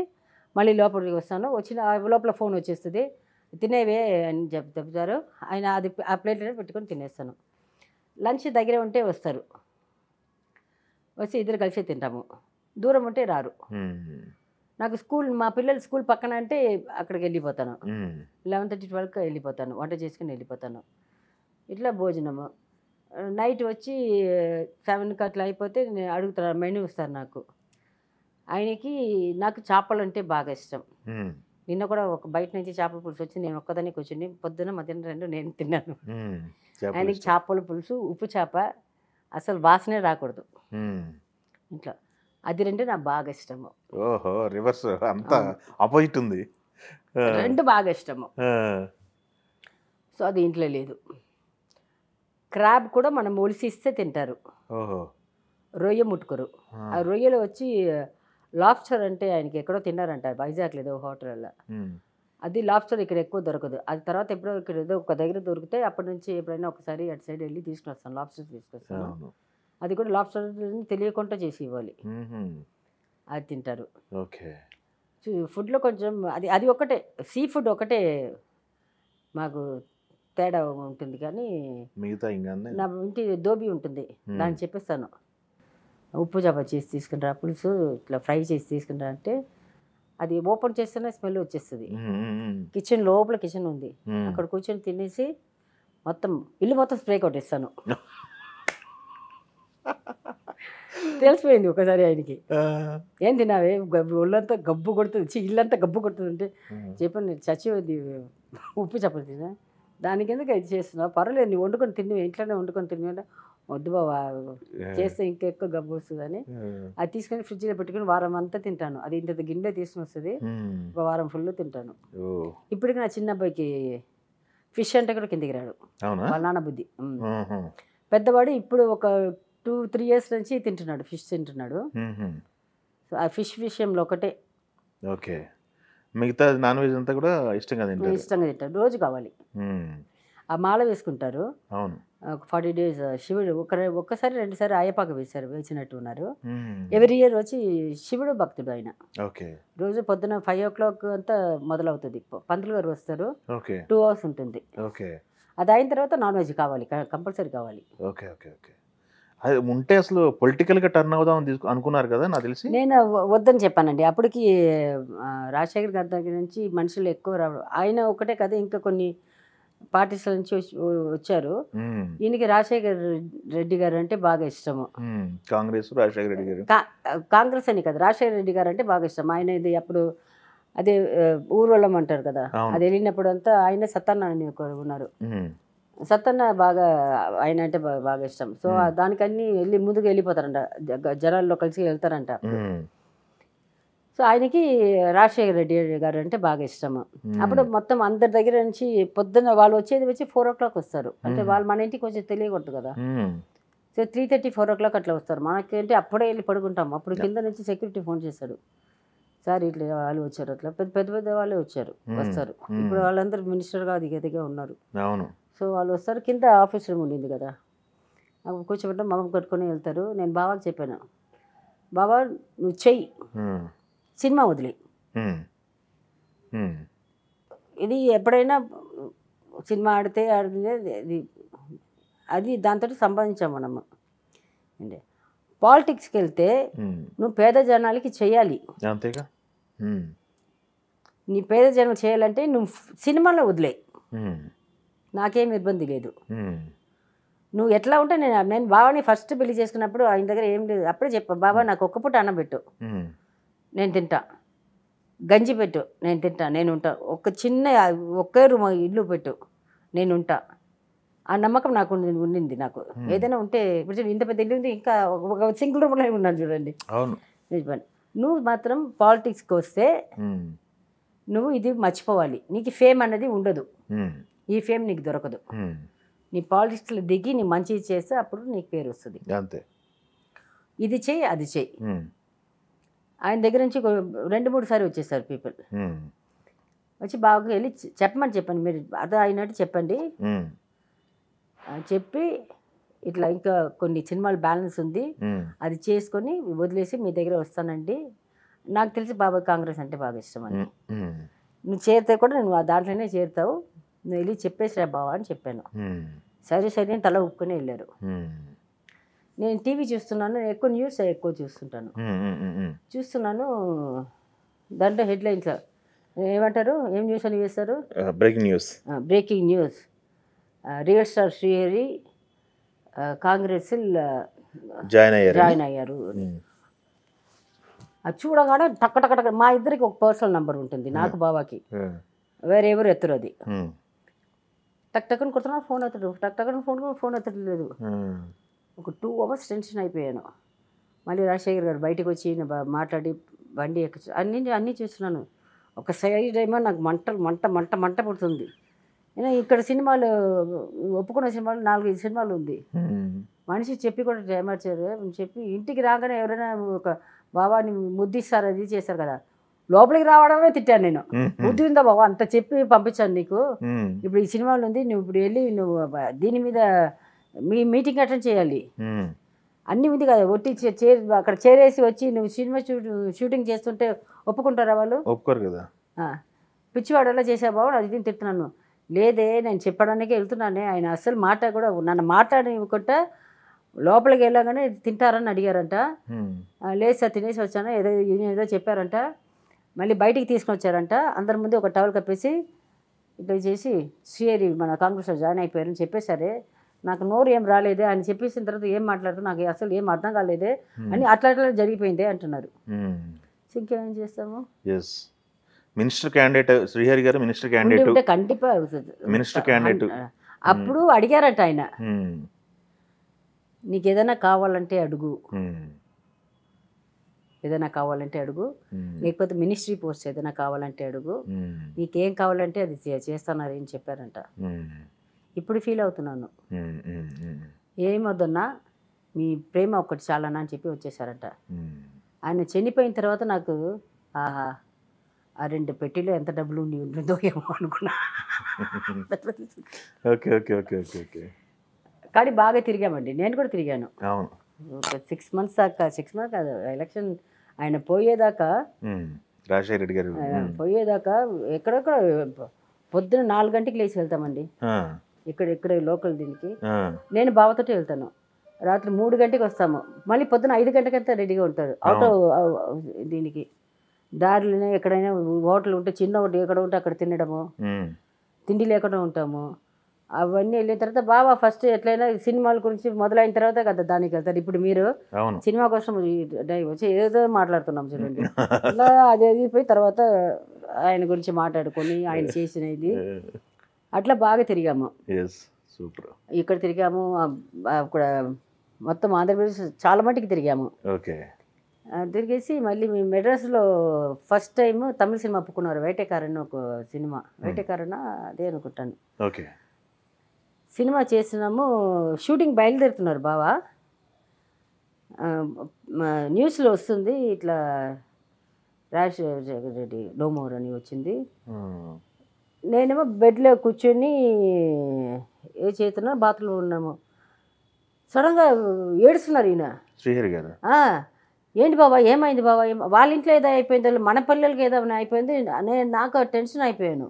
మళ్ళీ లోపలికి వస్తాను. వచ్చిన లోపల ఫోన్ వచ్చేస్తుంది, తినేవే అని చెప్తారు. ఆయన అది ఆ ప్లేట్లోనే పెట్టుకొని తినేస్తాను. లంచ్ దగ్గరే ఉంటే వస్తారు, వచ్చి ఇద్దరు కలిసి తింటాము. దూరం ఉంటే రారు. నాకు స్కూల్, మా పిల్లలు స్కూల్ పక్కన అంటే అక్కడికి వెళ్ళిపోతాను. 11:30 12కి వెళ్ళిపోతాను, వంట చేసుకుని వెళ్ళిపోతాను. ఇట్లా భోజనము నైట్ వచ్చి 7కి అట్లా అయిపోతే నేను అడుగుతాను, మెనూ ఇస్తారు నాకు. ఆయనకి నాకు చేపలు అంటే బాగా ఇష్టం. నిన్న కూడా ఒక బయట నుంచి చేపల పులుసు వచ్చి నేను ఒక్కదాన్ని కూర్చుని పొద్దున మధ్యాహ్నం 2 నేను తిన్నాను. ఆయనకి చేపల పులుసు, ఉప్పు చేప అసలు వాసనే రాకూడదు ఇంట్లో, అది 2 నాకు బాగా ఇష్టము. ఓహో రివర్స్ అంతా ఆపోజిట్ ఉంది, 2 బాగా ఇష్టము. సో అది ఇంట్లో లేదు. క్రాబ్ కూడా మనం ఒలిసిస్తే తింటారు, రొయ్య ముట్టుకోరు. ఆ రొయ్యలు వచ్చి లాబ్స్టర్ అంటే ఆయనకి ఎక్కడో తిన్నారంట వైజాగ్ లేదో హోటల్లో. అది లాబ్స్టర్ ఇక్కడ ఎక్కువ దొరకదు. అది తర్వాత ఎప్పుడో ఇక్కడ ఏదో ఒక దగ్గర దొరికితే అప్పటి నుంచి ఎప్పుడైనా ఒకసారి అటు సైడ్ వెళ్ళి తీసుకుని వస్తాను, లాబ్స్టర్ తీసుకొస్తాను. అది కూడా లాబ్స్టర్ తెలియకుండా చేసి ఇవ్వాలి, అది తింటారు. ఫుడ్లో కొంచెం అది ఒకటే, సీ ఫుడ్ ఒకటే మాకు తేడా ఉంటుంది. కానీ మిగతా నా ఇంటి దోబి ఉంటుంది, దాన్ని చెప్పేస్తాను ఉప్పు చేప చేసి తీసుకునిరా, పులుసు ఇట్లా ఫ్రై చేసి తీసుకునిరా అంటే అది ఓపెన్ చేస్తేనే స్మెల్ వచ్చేస్తుంది. కిచెన్ లోపల కిచెన్ ఉంది, అక్కడ కూర్చొని తినేసి మొత్తం ఇల్లు మొత్తం స్ప్రే కొట్టేస్తాను. తెలిసిపోయింది ఒకసారి ఆయనకి, ఏం తిన్నావే ఒళ్ళంతా గబ్బు కొడుతుంది, ఇల్లంతా గబ్బు కొడుతుంది అంటే చెప్పాను, నేను చచ్చిపోయింది ఉప్పు చేపలు తిన్నా, దానికి ఎందుకు ఇది చేస్తున్నావు, పర్వాలేదు నువ్వు వండుకొని తిని ఇంట్లోనే వండుకొని తిని అంటే, వద్దు బాబా చేస్తే ఇంకా ఎక్కువ గబ్బు వస్తుందని అది తీసుకొని ఫ్రిడ్జ్లో పెట్టుకుని వారం అంతా తింటాను. అది ఇంత గిన్నె తీసుకుని వస్తుంది, ఒక వారం ఫుల్ తింటాను. ఇప్పటికి నా చిన్న అబ్బాయికి ఫిష్ అంటే కూడా కిందికి రాడు, వాళ్ళ నాన్న బుద్ధి. పెద్దవాడు ఇప్పుడు ఒక 2-3 years నుంచి తింటున్నాడు, ఫిష్ తింటున్నాడు. సో ఆ ఫిష్ విషయంలో ఒకటే. మిగతా నాన్ వెజ్ అంతా కూడా ఇష్టంగా తింటాడు, రోజు కావాలి. ఆ మాల వేసుకుంటారు. అవును. 40 days శివుడు ఒక్కసారి 2 సారి అయ్యపాక వేసినట్టు ఉన్నారు. ఎవ్రీ ఇయర్ వచ్చి శివుడు భక్తుడు ఆయన. ఓకే. రోజు పొద్దున 5 o'clock అంతా మొదలవుతుంది. పంతులు గారు వస్తారు. ఓకే. 2 hours ఉంటుంది. ఓకే. అది అయిన తర్వాత నాన్ వెజ్ కావాలి, కంపల్సరీ కావాలి. ఓకే. ఓకే. ఓకే. అది ఉంటే అసలు పొలిటికల్గా టర్న్ అవుదామని అనుకున్నారు కదా నాకు తెలిసి. నేను వద్దని చెప్పానండి. అప్పటికి రాజశేఖర్ గారి దగ్గర నుంచి మనుషులు ఎక్కువ రావడం, ఆయన ఒకటే కదా ఇంకా కొన్ని పార్టీస్ నుంచి వచ్చారు. ఈయనకి రాజశేఖర్ రెడ్డి గారు అంటే బాగా ఇష్టము. కాంగ్రెస్ రాజశేఖర రెడ్డి గారు, కాంగ్రెస్ అని కదా, రాజశేఖర రెడ్డి గారు అంటే బాగా ఇష్టం. ఆయన ఇది అప్పుడు అదే ఊరోళ్ళం అంటారు కదా, అది వెళ్ళినప్పుడు అంతా ఆయన సత్తాన్న అని ఉన్నారు. సత్తన్న బాగా ఆయన అంటే బాగా ఇష్టం. సో దానికన్నీ ముందుకు వెళ్ళిపోతారంట, జనాల్లో కలిసి వెళ్తారంట. సో ఆయనకి రాజశేఖర రెడ్డి గారు అంటే బాగా ఇష్టము. అప్పుడు మొత్తం అందరి దగ్గర నుంచి పొద్దున్న వాళ్ళు వచ్చి 4 o'clock వస్తారు. అంటే వాళ్ళు మన ఇంటికి వచ్చి తెలియకూడదు కదా. సో 3:30, 4 o'clock అట్లా వస్తారు. మనకేంటి అప్పుడే వెళ్ళి పడుకుంటాం. అప్పుడు కింద నుంచి సెక్యూరిటీ ఫోన్ చేశాడు, సార్ ఇట్లా వాళ్ళు వచ్చారు, అట్లా పెద్ద వాళ్ళే వస్తారు. ఇప్పుడు వాళ్ళందరూ మినిస్టర్గా దిగదిగా ఉన్నారు. సో వాళ్ళు వస్తారు. కింద ఆఫీస్ రూమ్ ఉండింది కదా, కూర్చోబెట్టడం మగం కట్టుకొని వెళ్తారు. నేను బాబాకి చెప్పాను, బాబా నువ్వు చెయ్యి, సినిమా వదిలే, ఇది ఎప్పుడైనా సినిమా ఆడితే అది దాంతో సంపాదించాం మనము. అంటే పాలిటిక్స్కి వెళ్తే నువ్వు పేద జనాలకి చెయ్యాలి, అంతేగా. నీ పేద జనం చేయాలంటే నువ్వు సినిమాలో వదిలే, నాకేం ఇబ్బంది లేదు. నువ్వు ఎట్లా ఉంటే నేను బాబాని ఫస్ట్ పెళ్లి చేసుకున్నప్పుడు ఆయన దగ్గర ఏం లేదు. అప్పుడే చెప్పా, బాబా నాకు ఒక్క పూట అన్నం పెట్టు, నేను తింటా, గంజి పెట్టు, నేను తింటా, నేను ఉంటా, ఒకే రూమ్ ఇల్లు పెట్టు, నేను ఉంటా. ఆ నమ్మకం నాకు ఉండింది. నాకు ఏదైనా ఉంటే ఇప్పుడు ఇంత పెద్ద ఇల్లు ఉంది, ఇంకా ఒక సింగిల్ రూమ్లో ఉన్నాను చూడండి. నువ్వు మాత్రం పాలిటిక్స్కి వస్తే నువ్వు ఇది మర్చిపోవాలి, నీకు ఫేమ్ అన్నది ఉండదు, ఈ ఫేమ్ నీకు దొరకదు. నీ పాలిటిక్స్లో దిగి నీ మంచి చేస్తే అప్పుడు నీకు పేరు వస్తుంది. అంతే, ఇది చెయ్యి అది చెయ్యి. ఆయన దగ్గర నుంచి 2-3 సార్లు వచ్చేసారు పీపుల్. వచ్చి బాగా వెళ్ళి చెప్పాను, మీరు అదే అయినట్టు చెప్పండి, చెప్పి ఇట్లా ఇంకా కొన్ని సినిమాలు బ్యాలెన్స్ ఉంది, అది చేసుకొని వదిలేసి మీ దగ్గర వస్తానండి. నాకు తెలిసి బాబా కాంగ్రెస్ అంటే బాగా ఇష్టం అని, నువ్వు చేరితే కూడా నువ్వు ఆ దాంట్లోనే చేరుతావు, నువ్వు వెళ్ళి చెప్పేసిరా బావా అని చెప్పాను. సరే సరే తల ఉప్పుకొని వెళ్ళారు. నేను టీవీ చూస్తున్నాను, ఎక్కువ న్యూస్ ఎక్కువ చూస్తున్నాను. దాంట్లో హెడ్లైన్స్ ఏమంటారు, ఏం న్యూస్ అని వేస్తారు, breaking news real star Srihari Congress join అయ్యారు. అది చూడగానే టక్క మా ఇద్దరికి ఒక పర్సనల్ నెంబర్ ఉంటుంది, నాకు బాబాకి, వేరెవరు ఎత్తరు. అది టక్కుని కొడుతున్నా ఫోన్ ఎత్తడు, టక్కుని ఫోన్ ఎత్తట్లేదు. ఒక 2 hours టెన్షన్ అయిపోయాను. మళ్ళీ రాజశేఖర్ గారు బయటకు వచ్చి మాట్లాడి బండి అన్నీ చూస్తున్నాను. ఒక సైడ్ ఏమో నాకు మంట పుడుతుంది. ఇక్కడ సినిమాలు ఒప్పుకున్న సినిమాలు 4-5 సినిమాలు ఉంది. మనిషి చెప్పి కూడా ఏమర్చారు చెప్పి ఇంటికి రాగానే ఎవరైనా ఒక బాబాని ముద్దిస్తారు, అది చేశారు కదా, లోపలికి రావడమే తిట్టాను నేను. బుద్ధి ఉందా బాబా, అంత చెప్పి పంపించాను నీకు, ఇప్పుడు ఈ సినిమాలు ఉంది, నువ్వు ఇప్పుడు వెళ్ళి నువ్వు దీని మీద మీటింగ్ అటెండ్ చేయాలి, అన్నీ ఉంది కదా, అక్కడ చేరేసి వచ్చి నువ్వు సినిమా షూటింగ్ చేస్తుంటే ఒప్పుకుంటారా వాళ్ళు? ఒప్పుకోరు కదా. పిచ్చివాడలా చేసా బాబు, అది దీన్ని తిడుతున్నాను. లేదే నేను చెప్పడానికే వెళ్తున్నానే, ఆయన అస్సలు కూడా నన్ను మాట్లాడకుండా లోపలికి వెళ్ళగానే తింటారని అడిగారంట. లేదు సార్ తినేసి వచ్చాను, ఏదో చెప్పారంట. మళ్ళీ బయటికి తీసుకొని వచ్చారంట, అందరి ముందు ఒక టవల్ కప్పేసి ఇట్లా చేసి శ్రీహరి మన కాంగ్రెస్లో జాయిన్ అయిపోయారని చెప్పేసరే, నాకు నోరు ఏం రాలేదే అని చెప్పేసిన తర్వాత ఏం మాట్లాడుతూ నాకు అసలు ఏం అర్థం కాలేదే అని అట్లా జరిగిపోయిందే అంటున్నారు. ఇంకేం చేస్తాము. మినిస్టర్ క్యాండిడేట్ శ్రీహరి గారు, మినిస్టర్ క్యాండిడేట్ కంటిపా మినిస్టర్ క్యాండిడేట్. అప్పుడు అడిగారట ఆయన, నీకు ఏదైనా కావాలంటే అడుగు, లేకపోతే మినిస్ట్రీ పోస్ట్ ఏదైనా కావాలంటే అడుగు, నీకేం కావాలంటే అది చేస్తానని అని చెప్పారంట. ఇప్పుడు ఫీల్ అవుతున్నాను, ఏమొద్దన్నా మీ ప్రేమ ఒక్కటి చాలనా అని చెప్పి వచ్చేసారంట. ఆయన చనిపోయిన తర్వాత నాకు ఆహా ఆ 2 పెట్టెలో ఎంత డబ్బులు ఉండి ఉంటుందో ఏమో అనుకున్నా. Okay okay okay okay okay. కానీ బాగా తిరిగామండి, నేను కూడా తిరిగాను. అవును. ఒక 6 months దాకా, 6 months కాదు, ఎలక్షన్ ఆయన పోయేదాకా, రాజశేఖర రెడ్డి గారు పోయేదాకా ఎక్కడెక్కడ పొద్దున 4 గంటలకు లేచి వెళ్తామండి. ఇక్కడ లోకల్ దీనికి నేను బావతోటి వెళ్తాను. రాత్రి 3 గంటలకు వస్తాము, మళ్ళీ పొద్దున 5 గంటకంతా రెడీగా ఉంటారు. ఆటో దీనికి దారిలోనే ఎక్కడైనా హోటల్ ఉంటే చిన్న ఒకటి ఎక్కడ ఉంటే అక్కడ తినడము, తిండి లేకుండా ఉంటాము. అవన్నీ వెళ్ళిన తర్వాత బాబా ఫస్ట్ ఎట్లయినా సినిమాల గురించి మొదలైన తర్వాత కదా దానికి వెళ్తారు. ఇప్పుడు మీరు సినిమా కోసం వచ్చి ఏదో మాట్లాడుతున్నాం చూడండి, అలా అది పోయి తర్వాత ఆయన గురించి మాట్లాడుకొని ఆయన చేసినది అట్లా బాగా తిరిగాము. ఇక్కడ తిరిగాము, అక్కడ మొత్తం ఆంధ్రప్రదేశ్ చాలా మటుకు తిరిగాము. తిరిగేసి మళ్ళీ మేము మెడ్రాస్లో ఫస్ట్ టైం తమిళ సినిమా ఒప్పుకున్నారు. వేటేకారన్ ఒక సినిమా, వేటేకారన్ అదే అనుకుంటాను. సినిమా చేసినాము, షూటింగ్ బయలుదేరుతున్నారు బావా. న్యూస్లో వస్తుంది ఇట్లా రాజశేఖర రెడ్డి డోమోర్ అని వచ్చింది. నేనేమో బెడ్లో కూర్చొని ఏ చేతున్నా బాత్రూంలో ఉన్నాము. సడన్గా ఏడుస్తున్నారు ఈయన, శ్రీహరి గారు. ఏంటి బాబా ఏమైంది బాబా, వాళ్ళ ఇంట్లో ఏదో అయిపోయింది, మన పిల్లలకి ఏదో అయిపోయింది. నాకు టెన్షన్ అయిపోయాను.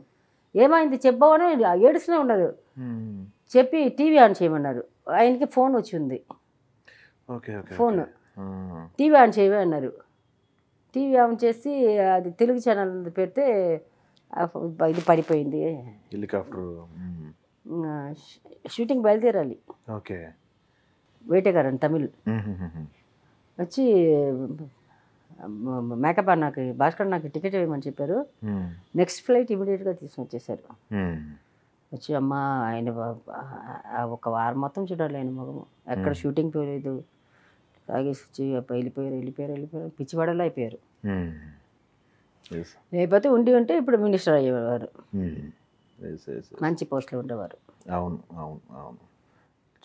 ఏమైంది చెప్పవని ఏడుస్తూనే ఉన్నారు. చెప్పి టీవీ ఆన్ చేయమన్నారు. ఆయనకి ఫోన్ వచ్చింది, ఫోన్ టీవీ ఆన్ చేయవే అన్నారు. టీవీ ఆన్ చేసి అది తెలుగు ఛానల్ పెడితే ఇది పడిపోయింది. హెలికాప్టర్ షూటింగ్ బయలుదేరాలి. వేటేకారన్ తమిళ్ వచ్చి మేకప్ నాకు భాస్కర్ నాకు టికెట్ వేయమని చెప్పారు. నెక్స్ట్ ఫ్లైట్ ఇమీడియట్గా తీసుకుని వచ్చేసారు. వచ్చి అమ్మ ఆయన ఒక వారం మొత్తం చూడాలి ఆయన మగము, ఎక్కడ షూటింగ్ పోలేదు, తాగేసి వచ్చి వెళ్ళిపోయారు పిచ్చివాడలో అయిపోయారు. లేకపోతే ఉంటే ఇప్పుడు మినిస్టర్ అయ్యేవారు, మంచి పోస్ట్లో ఉండేవారు. అవును అవును అవును.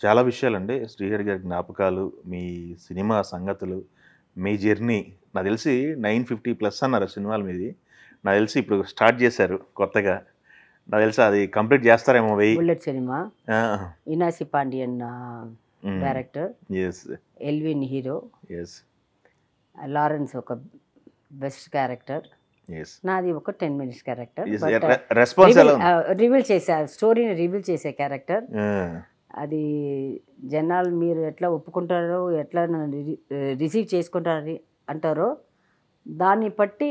చాలా విషయాలండి శ్రీహరి గారి జ్ఞాపకాలు, మీ సినిమా సంగతులు, మీ జర్నీ. నాకు తెలిసి 950+ అన్నారు సినిమాల మీది. నాకు తెలిసి ఇప్పుడు స్టార్ట్ చేశారు కొత్తగా, నాకు తెలిసి అది కంప్లీట్ చేస్తారేమో. బుల్లెట్ సినిమా, ఇనాసి పాండియన్ డైరెక్టర్, ఎల్విన్ హీరో, లారెన్స్ ఒక బెస్ట్ క్యారెక్టర్, నాది ఒక 10 minutes క్యారెక్టర్. రివీల్ చేసే స్టోరీని రివీల్ చేసే క్యారెక్టర్ అది. జనాలు మీరు ఎట్లా ఒప్పుకుంటారో, ఎట్లా రిసీవ్ చేసుకుంటారని అంటారో దాన్ని బట్టి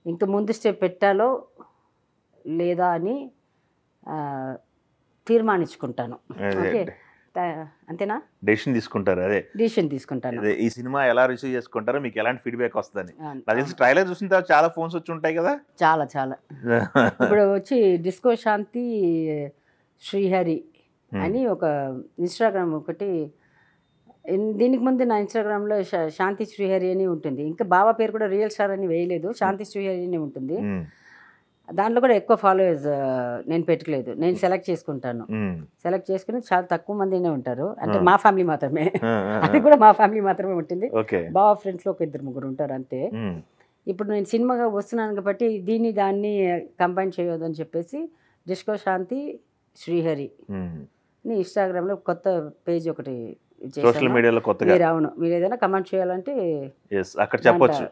ఇంకా ముందు స్టెప్ పెట్టాలో లేదా అని తీర్మానించుకుంటాను. ఓకే అంతేనా? డెసిషన్ తీసుకుంటారు. అదే డెసిషన్ తీసుకుంటాను. ఈ సినిమా ఎలా రిసీవ్ చేసుకుంటారో, మీకు ఎలాంటి ఫీడ్బ్యాక్ వస్తుందని. నాకు తెలిసి ట్రైలర్ చూసిన తర్వాత చాలా ఫోన్స్ వచ్చి ఉంటాయి కదా. చాలా ఇప్పుడు వచ్చి డిస్కో శాంతి శ్రీహరి అని ఒక ఇన్స్టాగ్రామ్ ఒకటి, దీనికి ముందు నా ఇన్స్టాగ్రామ్లో శాంతి శ్రీహరి అని ఉంటుంది. ఇంకా బాబా పేరు కూడా రియల్ స్టార్ అని వేయలేదు, శాంతి శ్రీహరి అని ఉంటుంది. దాంట్లో కూడా ఎక్కువ ఫాలోవర్స్ నేను పెట్టుకోలేదు, నేను సెలెక్ట్ చేసుకుంటాను. సెలెక్ట్ చేసుకుని చాలా తక్కువ మందినే ఉంటారు, అంటే మా ఫ్యామిలీ మాత్రమే, అది కూడా మా ఫ్యామిలీ మాత్రమే ఉంటుంది. బాబా ఫ్రెండ్స్లో ఒక 2-3 ఉంటారు అంతే. ఇప్పుడు నేను సినిమాగా వస్తున్నాను కాబట్టి దాన్ని కంబైన్ చేయొద్దని చెప్పేసి డిస్కో శాంతి శ్రీహరి అని ఇన్స్టాగ్రామ్లో కొత్త పేజ్ ఒకటి, సోషల్ మీడియాలో కొత్తగా. అవును, మీరు ఏదైనా కమెంట్ చేయాలంటే అక్కడ చెప్పొచ్చు,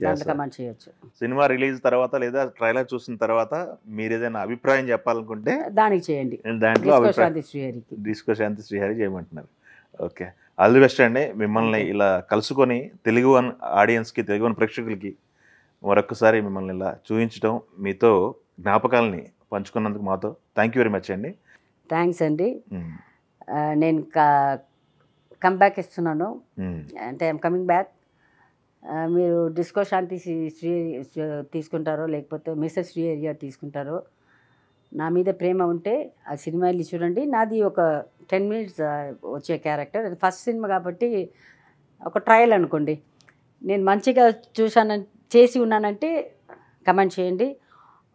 దాంట్లో కమెంట్ చేయొచ్చు. సినిమా రిలీజ్ తర్వాత లేదా ట్రైలర్ చూసిన తర్వాత మీరు ఏదైనా అభిప్రాయం చెప్పాలనుకుంటే దానికి చేయండి. దాంట్లో డిస్కో శాంతి శ్రీహరి చేయమంటున్నారు. ఓకే, ఆల్ ది బెస్ట్ అండి. మిమ్మల్ని ఇలా కలుసుకొని తెలుగు ఆడియన్స్కి, తెలుగు ప్రేక్షకులకి మరొకసారి మిమ్మల్ని ఇలా చూపించడం, మీతో జ్ఞాపకాలని పంచుకున్నందుకు మాతో థ్యాంక్ యూ వెరీ మచ్ అండి. థ్యాంక్స్ అండి. నేను కమ్బ్యాక్ ఇస్తున్నాను, అంటే ఐఎమ్ కమింగ్ బ్యాక్. మీరు డిస్కో శాంతి శ్రీ తీసుకుంటారో లేకపోతే మిస్టర్ శ్రీ ఏరియా తీసుకుంటారో, నా మీద ప్రేమ ఉంటే ఆ సినిమా వెళ్ళి చూడండి. నాది ఒక 10 minutes వచ్చే క్యారెక్టర్, అది ఫస్ట్ సినిమా కాబట్టి ఒక ట్రయల్ అనుకోండి. నేను మంచిగా చేసి ఉన్నానంటే కమెంట్ చేయండి.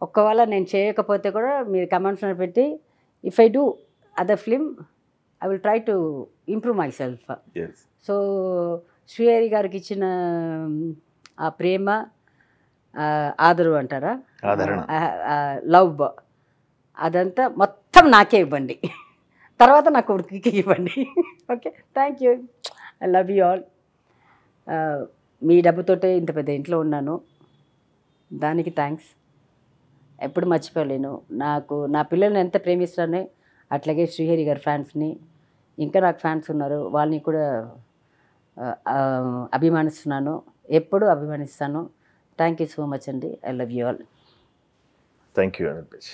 ఒకవేళ నేను చేయకపోతే కూడా మీరు కమెంట్స్లో పెట్టి, if I do other film I will try to improve my self. So Srihari గారికి ఇచ్చిన ఆ ప్రేమ, ఆదరు అంటారా, ఆదరణ. లవ్, అదంతా మొత్తం నాకే ఇవ్వండి, తర్వాత నా కొడుకుకి ఇవ్వండి. Okay, thank you, I love you all. మీ డబ్బుతోటే ఇంత పెద్ద ఇంట్లో ఉన్నాను, దానికి థ్యాంక్స్, ఎప్పుడు మర్చిపోలేను. నాకు నా పిల్లల్ని ఎంత ప్రేమిస్తానో అట్లాగే శ్రీహరి గారి ఫ్యాన్స్ని, ఇంకా నాకు ఫ్యాన్స్ ఉన్నారు, వాళ్ళని కూడా అభిమానిస్తున్నాను, ఎప్పుడూ అభిమానిస్తాను. థ్యాంక్ యూ సో మచ్ అండి, I love you all. Thank you Anil.